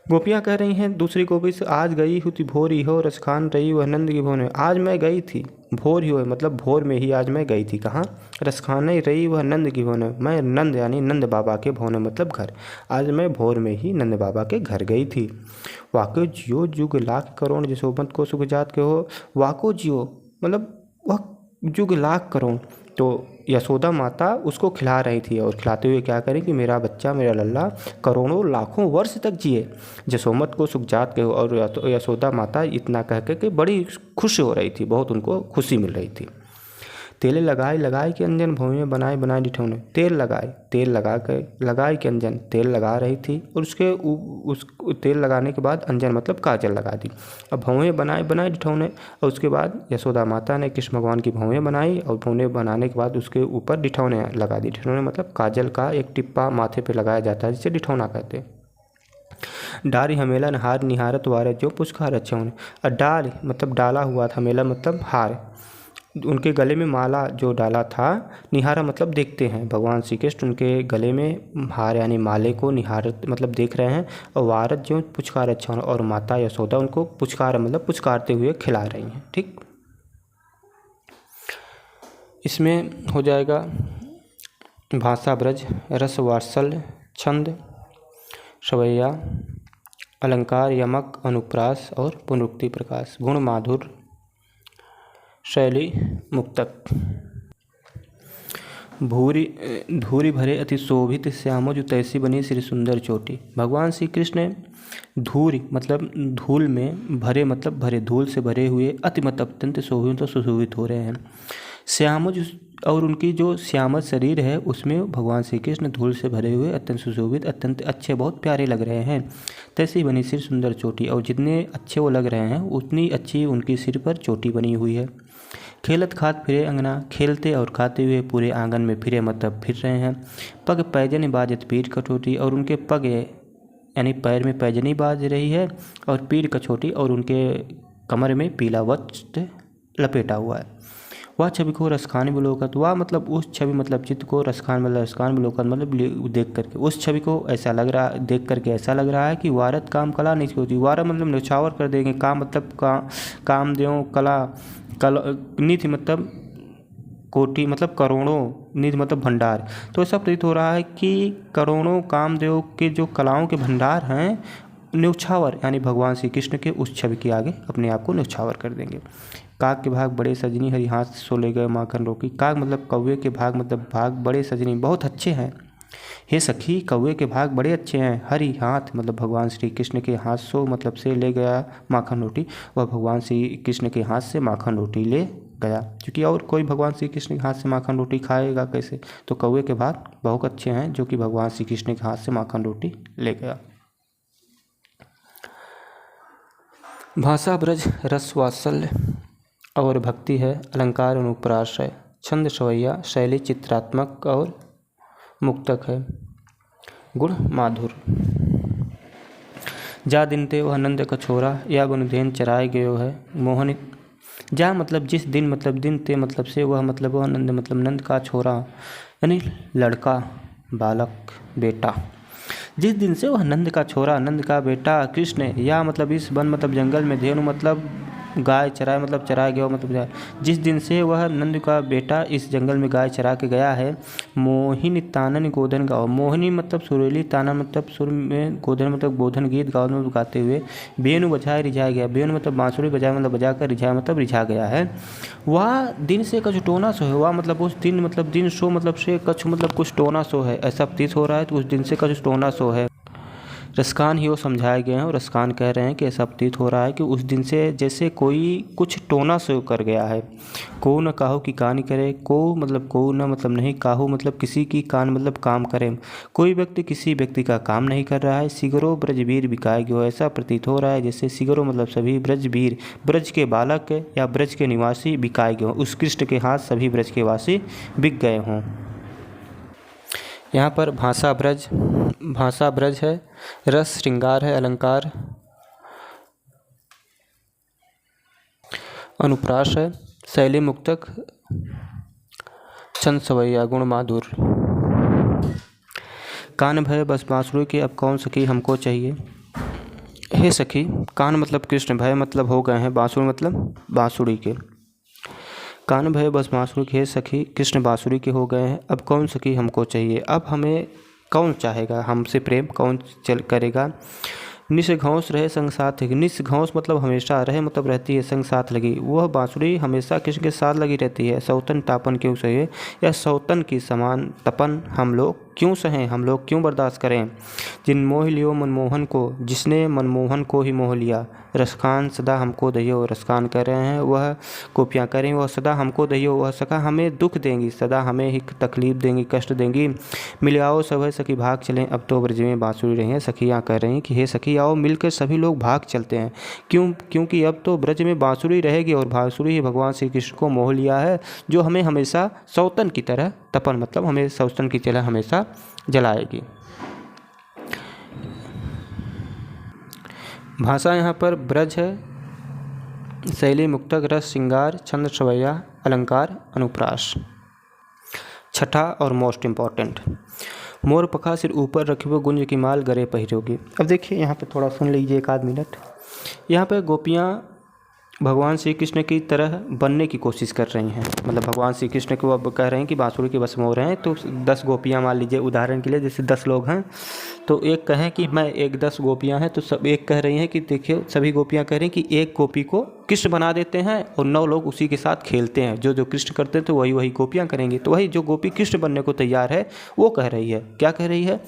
गोपियाँ कह रही हैं दूसरी गोपी से, आज गई हुई थी भोर ही हो रस खान रही वह नंद की भोर में। आज मैं गई थी भोर ही हो, मतलब भोर में ही आज मैं गई थी कहाँ, रस खाने रही वह नंद की भोर में। मैं नंद यानी नंद बाबा के भोर में मतलब घर, आज मैं भोर में ही नंद बाबा के घर गई थी। वाको जियो जुग लाख करोड़ जसोमत को सुख जात के हो। वाको जियो मतलब वह जुग लाख करोड़, तो यशोदा माता उसको खिला रही थी और खिलाते हुए क्या करें कि मेरा बच्चा मेरा लल्ला करोड़ों लाखों वर्ष तक जिए, जसोमत को सुखजात के हो। और यशोदा माता इतना कह के कि बड़ी खुश हो रही थी, बहुत उनको खुशी मिल रही थी। तेले लगाए लगाए के अंजन भौं में बनाए बनाए डिठौने। तेल लगाए के अंजन तेल लगा रही थी और उस तेल लगाने के बाद अंजन मतलब काजल लगा दी। अब भौवें बनाए बनाए डिठौने, और उसके बाद यशोदा माता ने कृष्ण भगवान की भौवें बनाई और भौवें बनाने के बाद उसके ऊपर डिठौने लगा दी। डिठौने मतलब काजल का एक टिप्पा माथे पे लगाया जाता है जिसे डिठौना कहते हैं। डारी हमेला हार निहारत वारे जो पुष्कार अच्छे होने। और डाल मतलब डाला हुआ था, मेला मतलब हार, उनके गले में माला जो डाला था, निहारा मतलब देखते हैं। भगवान श्री कृष्ण उनके गले में हार यानी माले को निहारत मतलब देख रहे हैं, और वारत जो पुचकार अच्छा, और माता यशोदा उनको पुचकार मतलब पुचकारते हुए खिला रही हैं। ठीक, इसमें हो जाएगा भाषा ब्रज, रस वात्सल्य, छंद सवैया, अलंकार यमक अनुप्रास और पुनरुक्ति प्रकाश, गुण माधुर, शैली मुक्तक। धूरी भरे अति शोभित श्यामो जो तैसी बनी श्री सुंदर चोटी। भगवान श्री कृष्ण धूरी मतलब धूल में भरे मतलब भरे, धूल से भरे हुए अति मतलब अत्यंत शोभित और सुशोभित हो रहे हैं। श्यामज और उनकी जो श्यामल शरीर है उसमें भगवान श्री कृष्ण धूल से भरे हुए अत्यंत सुशोभित अत्यंत अच्छे बहुत प्यारे लग रहे हैं। तैसी बनी सिर सुंदर चोटी, और जितने अच्छे वो लग रहे हैं उतनी अच्छी उनकी सिर पर चोटी बनी हुई है। खेलत खात फिरे अंगना, खेलते और खाते हुए पूरे आंगन में फिरे मतलब फिर रहे हैं। पग पैजनी बाजत पीठ कटोटी, और उनके पग यानी पैर में पैजनी बाज रही है और पीठ कछोटी, और उनके कमर में पीला वस्त्र लपेटा हुआ है। वह छवि को रसखान विलोकत, वह मतलब उस छवि मतलब चित्त को रसखान विलोकत मतलब देख करके उस छवि को ऐसा लग रहा, देख करके ऐसा लग रहा है कि वारत काम कला नहीं होती। वारा मतलब न्यौछावर कर देंगे, काम मतलब काम देव कला निधि मतलब कोटि मतलब करोड़ों, निधि मतलब भंडार। तो ऐसा प्रतीत हो रहा है कि करोड़ों कामदेव के जो कलाओं के भंडार हैं न्यौछावर यानी भगवान श्री कृष्ण के उस छवि के आगे अपने आप को न्यौछावर कर देंगे। काग के भाग बड़े सजनी हरि हाथ सो ले गए माखन रोकी। काग मतलब कौवे के भाग मतलब भाग बड़े सजनी बहुत अच्छे हैं। हे सखी कौवे के भाग बड़े अच्छे हैं। हरि हाथ मतलब भगवान श्री कृष्ण के हाथ सो मतलब से ले गया माखन रोटी, वह भगवान श्री कृष्ण के हाथ से माखन रोटी ले गया, क्योंकि और कोई भगवान श्री कृष्ण के हाथ से माखन रोटी खाएगा कैसे। तो कौवे के भाग बहुत अच्छे हैं जो कि भगवान श्री कृष्ण के हाथ से माखन रोटी ले गया। भाषा ब्रज रस वात्सल्य और भक्ति है, अलंकार अनुप्रास है, छंद सवैया, शैली चित्रात्मक और मुक्तक है, गुण माधुर। जा दिन ते वह नंद का छोरा, या बनुधेन चराए गयो है मोहन। जा मतलब जिस दिन मतलब दिन ते मतलब से, वह मतलब वह नंद मतलब नंद का छोरा यानी लड़का बालक बेटा। जिस दिन से वह नंद का छोरा नंद का बेटा कृष्ण, या मतलब इस वन मतलब जंगल में धेनु मतलब गाय चराए मतलब चराया गया मतलब जिस दिन से वह नंद का बेटा इस जंगल में गाय चरा के गया है। मोहिनी तानन गोधन गाओ, मोहिनी मतलब सुरीली, तानन मतलब सुर में, गोधन मतलब गोधन गीत गाओ में गाते हुए। बेनु बजाए रिझाया गया, बेनु मतलब बांसुरी बजाए मतलब बजा कर, रिझाया मतलब रिझा गया है। वह दिन से कछु टोना सो है, वह मतलब उस दिन मतलब दिन सो मतलब से कछु मतलब कुछ टोना सो है, ऐसा प्रतीत हो रहा है। तो उस दिन से कछु टोना सो है। रसखान ही वो समझाए गए हैं और रसखान कह रहे हैं कि ऐसा प्रतीत हो रहा है कि उस दिन से जैसे कोई कुछ टोना सो कर गया है। को न काहू की कान करे, को मतलब को न मतलब नहीं, काहू मतलब किसी की, कान मतलब काम करे। कोई व्यक्ति किसी व्यक्ति का काम नहीं कर रहा है। सिगरो ब्रजवीर बिकाए गयो, ऐसा प्रतीत हो रहा है जैसे सिगरो मतलब सभी ब्रजवीर, ब्रज के बालक या ब्रज के निवासी बिकाए गए हों, उस कृष्ण के हाथ सभी ब्रज के वासी बिक गए हों। यहाँ पर भाषा ब्रज है, रस श्रृंगार है, अलंकार अनुप्रास है, शैली मुक्तक, छंद सवैया, गुण माधुर। कान भय बस बांसुरी के अब कौन सखी हमको चाहिए। हे सखी, कान मतलब कृष्ण, भय मतलब हो गए हैं, बांसुरी मतलब बांसुरी के। कान भय बस बांसुरी के, हे सखी कृष्ण बांसुरी के हो गए हैं। अब कौन सखी हमको चाहिए, अब हमें कौन चाहेगा, हमसे प्रेम कौन चल करेगा। निस घौंस रहे संग साथ है, निस घौंस मतलब हमेशा, रहे मतलब रहती है, संग साथ लगी, वह बांसुरी हमेशा कृष्ण के साथ लगी रहती है। सौतन तापन क्यों सहे, या सौतन की समान तपन हम लोग क्यों सहें, हम लोग क्यों बर्दाश्त करें। जिन मोह लियो मनमोहन को, जिसने मनमोहन को ही मोह लिया। रसखान सदा हमको दहियो, रसखान कर रहे हैं वह गोपियाँ करें, वह सदा हमको दहियो, वह सखा हमें दुख देंगी, सदा हमें ही तकलीफ देंगी, कष्ट देंगी। मिल आओ सब सखी भाग चलें, अब तो ब्रज में बांसुरी रही हैं। सखियाँ कह रही हैं कि हे सखी आओ मिलकर सभी लोग भाग चलते हैं। क्योंकि अब तो ब्रज में बांसुरी रहेगी, और बांसुरी ही भगवान श्री कृष्ण को मोह लिया है, जो हमें हमेशा सौतन की तरह, तपन मतलब हमें सौतन की तरह हमेशा जलाएगी। भाषा यहाँ पर ब्रज है, शैली मुक्तक, रस श्रृंगार, छंद सवैया, अलंकार अनुप्रास। छठा और मोस्ट इम्पॉर्टेंट, मोर पखा सिर ऊपर रखी वो गुंज की माल गरे पहिरोगी। अब देखिए यहाँ पे थोड़ा सुन लीजिए एक आध मिनट। यहाँ पे गोपियाँ भगवान श्री कृष्ण की तरह बनने की कोशिश कर रही हैं, मतलब भगवान श्री कृष्ण को अब कह रहे हैं कि बांसुरी के बस में हो रहे हैं। तो 10 गोपियाँ मान लीजिए उदाहरण के लिए, जैसे 10 लोग हैं तो एक कहें कि मैं एक 10 गोपियाँ हैं, तो सब एक कह रही हैं कि देखिए सभी गोपियाँ कह रही हैं कि एक गोपी को कृष्ण बना देते हैं और 9 लोग उसी के साथ खेलते हैं, जो जो कृष्ण करते हैं तो वही गोपियाँ करेंगी। तो वही जो गोपी कृष्ण बनने को तैयार है वो कह रही है, क्या कह रही है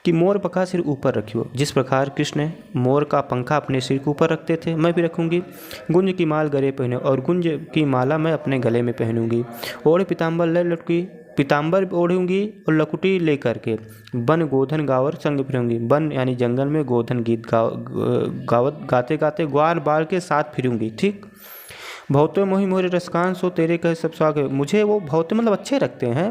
कि मोर पंखा सिर ऊपर रखियो, जिस प्रकार कृष्ण मोर का पंखा अपने सिर के ऊपर रखते थे मैं भी रखूँगी। गुंज की माल गले पहने, और गुंज की माला मैं अपने गले में पहनूंगी। ओढ़ पीताम्बर ले लटकी, पीताम्बर ओढ़ूंगी और लकुटी ले करके। बन गोधन गावर संग फिरूंगी, बन यानी जंगल में गोधन गीत गाते गाते ग्वाल बाल के साथ फिरूंगी। ठीक। भौते मोहि मोरे रसकान सो तेरे कहे सब स्वाग, मुझे वो भौते मतलब अच्छे लगते हैं,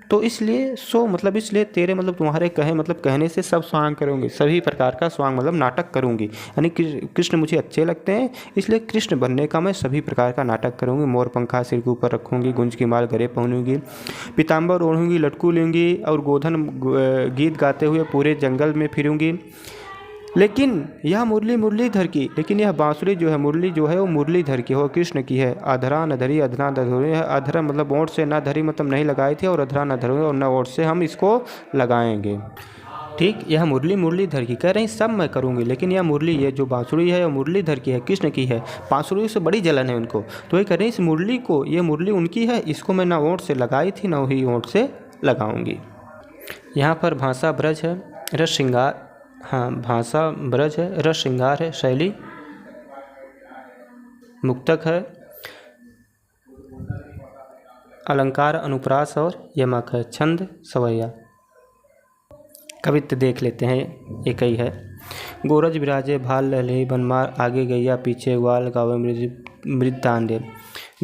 तो इसलिए सो मतलब इसलिए तेरे मतलब तुम्हारे कहे मतलब कहने से सब स्वांग करूँगी, सभी प्रकार का स्वांग मतलब नाटक करूँगी। यानी कृष्ण मुझे अच्छे लगते हैं, इसलिए कृष्ण बनने का मैं सभी प्रकार का नाटक करूँगी। मोर पंखा सिर के ऊपर रखूँगी, गुंज की माल गले पहनूंगी, पीताम्बर ओढ़ूंगी, लटकू लूँगी और गोधन गीत गाते हुए पूरे जंगल में फिरूँगी। लेकिन यह मुरली मुरलीधर की, लेकिन यह बांसुरी जो है, मुरली जो है वो मुरलीधर की हो, कृष्ण की है। अधरा न धरी अधरा न धरी है, अधरा मतलब ओंठ से न धरी मतलब नहीं लगाई थी, और अधरा न धरी और न ओंठ से हम इसको लगाएंगे। ठीक। यह मुरली मुरलीधर की कह रही सब मैं करूँगी, लेकिन यह मुरली ये जो बांसुरी है मुरलीधर की है, कृष्ण की है। बांसुरी से बड़ी जलन है उनको, तो ये कह रही इस मुरली को, ये मुरली उनकी है, इसको मैं ना ओंठ से लगाई थी ना ही ओंठ से लगाऊंगी। यहाँ पर भाषा ब्रज है, रस श्रृंगार, हाँ भाषा ब्रज है, रस श्रृंगार है, शैली मुक्तक है, अलंकार अनुप्रास और यमक है, छंद सवैया। कवित्व देख लेते हैं, एक ही है। गोरज विराजे भाल लहले बनमार, आगे गैया पीछे ग्वाल गावे मृद तांडे।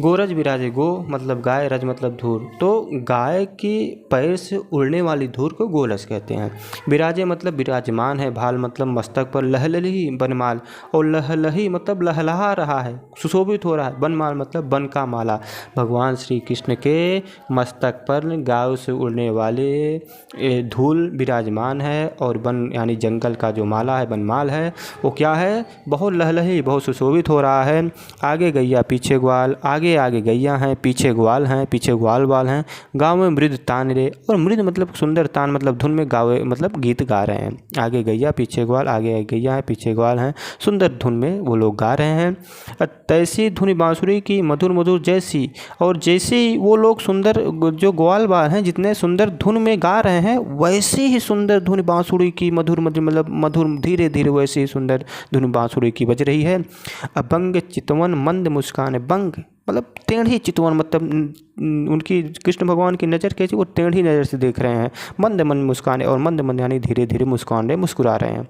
गोरज विराजे, गो मतलब गाय, रज मतलब धूर, तो गाय के पैर से उड़ने वाली धूर को गोरज कहते हैं। विराजे मतलब विराजमान है, भाल मतलब मस्तक पर, लहलही बनमाल, और लहलही मतलब लहलहा रहा है, सुशोभित हो रहा है, बनमाल मतलब बन का माला। भगवान श्री कृष्ण के मस्तक पर गाय से उड़ने वाले धूल विराजमान है, और बन यानी जंगल का जो माला है, बनमाल है, वो क्या है, बहुत लहलही, बहुत सुशोभित हो रहा है। आगे गैया पीछे ग्वाल, आगे आगे गैया हैं, पीछे ग्वाल हैं, पीछे ग्वाल बाल हैं। गाँव में मृद तान रे, और मृद मतलब सुंदर, तान मतलब धुन में गावे मतलब गीत गा रहे हैं। आगे गैया पीछे ग्वाल, आगे गैया है पीछे ग्वाल हैं, सुंदर धुन में वो लोग गा रहे हैं। तैसी धुन बांसुरी की मधुर मधुर जैसी, और जैसी वो लोग सुंदर जो ग्वाल बाल हैं जितने सुंदर धुन में गा रहे हैं, वैसी ही सुंदर धुन बांसुरी की मधुर मधुर मतलब मधुर धीरे धीरे वैसी ही सुंदर धुन बांसुरी की बज रही है। अबंग चितवन मंद मुस्कान, बंग मतलब टेढ़ी चितवन मतलब उनकी कृष्ण भगवान की नज़र कैसी, वो टेढ़ी नज़र से देख रहे हैं। मंद मंद मुस्कान, और मंद मंद यानी धीरे धीरे मुस्कुरा रहे हैं।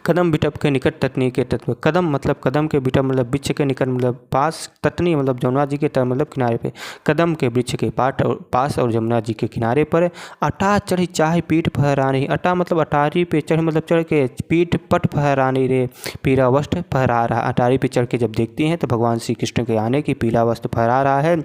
कदम बिटप के निकट तटनी के तट, कदम मतलब कदम के बिटप मतलब वृक्ष के निकट मतलब पास, तटनी मतलब जमुना जी के तट मतलब किनारे पे, कदम के वृक्ष के पास और जमुना जी के किनारे पर। अटा चढ़ी चाहे पीठ फहरानी, अटा मतलब अटारी पे चढ़ मतलब चढ़ के, पीठ पट फहरानी रे, पीला वस्त्र फहरा रहा। अटारी पे चढ़ के जब देखती हैं तो भगवान श्री कृष्ण के आने की पीला वस्त्र फहरा रहा है।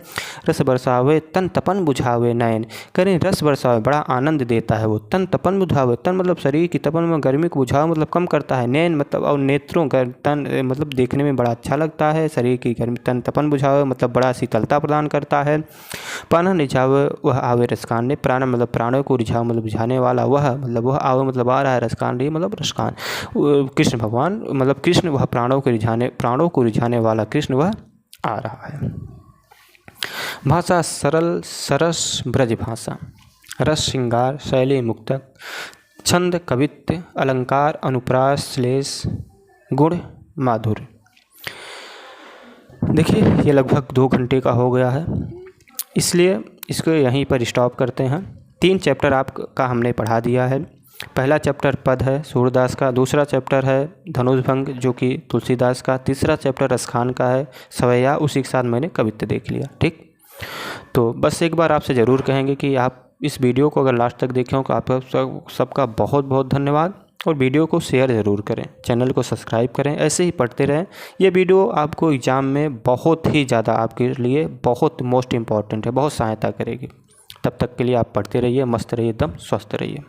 रस बरसावे तन तपन बुझावे नयन, करें रस बरसावे बड़ा आनंद देता है वो, तन तपन बुझावे, तन मतलब शरीर की, तपन में गर्मी को बुझावे मतलब कम करता है। नैन मतलब और नेत्रों का तन मतलब देखने में बड़ा अच्छा लगता है। शरीर की गर्मी तन तपन बुझावे मतलब बड़ा शीतलता प्रदान करता है। प्राण रिझावे वह आवे रसकान ने, प्राण मतलब प्राणों को रिझाव मतलब रिझाने वाला, वह मतलब वह आवे मतलब आ रहा है, रसकान रही मतलब रसकान, कृष्ण भगवान मतलब कृष्ण वह प्राणों को रिझाने वाला कृष्ण वह आ रहा है। भाषा सरल सरस ब्रज भाषा, रस श्रृंगार शैली मुक्तक, छंद कवित्व अलंकार अनुप्रास श्लेष गुण माधुर्य। देखिए ये लगभग 2 घंटे का हो गया है, इसलिए इसको यहीं पर स्टॉप करते हैं। 3 चैप्टर आपका हमने पढ़ा दिया है। पहला चैप्टर पद है सूरदास का, दूसरा चैप्टर है धनुषभंग जो कि तुलसीदास का, तीसरा चैप्टर रसखान का है सवैया, उसी के साथ मैंने कवित्व देख लिया। ठीक, तो बस एक बार आपसे ज़रूर कहेंगे कि आप इस वीडियो को अगर लास्ट तक देखे हो तो आप सबका बहुत बहुत धन्यवाद, और वीडियो को शेयर ज़रूर करें, चैनल को सब्सक्राइब करें, ऐसे ही पढ़ते रहें। ये वीडियो आपको एग्ज़ाम में बहुत ही ज़्यादा आपके लिए बहुत मोस्ट इम्पॉर्टेंट है, बहुत सहायता करेगी। तब तक के लिए आप पढ़ते रहिए, मस्त रहिए, एकदम स्वस्थ रहिए।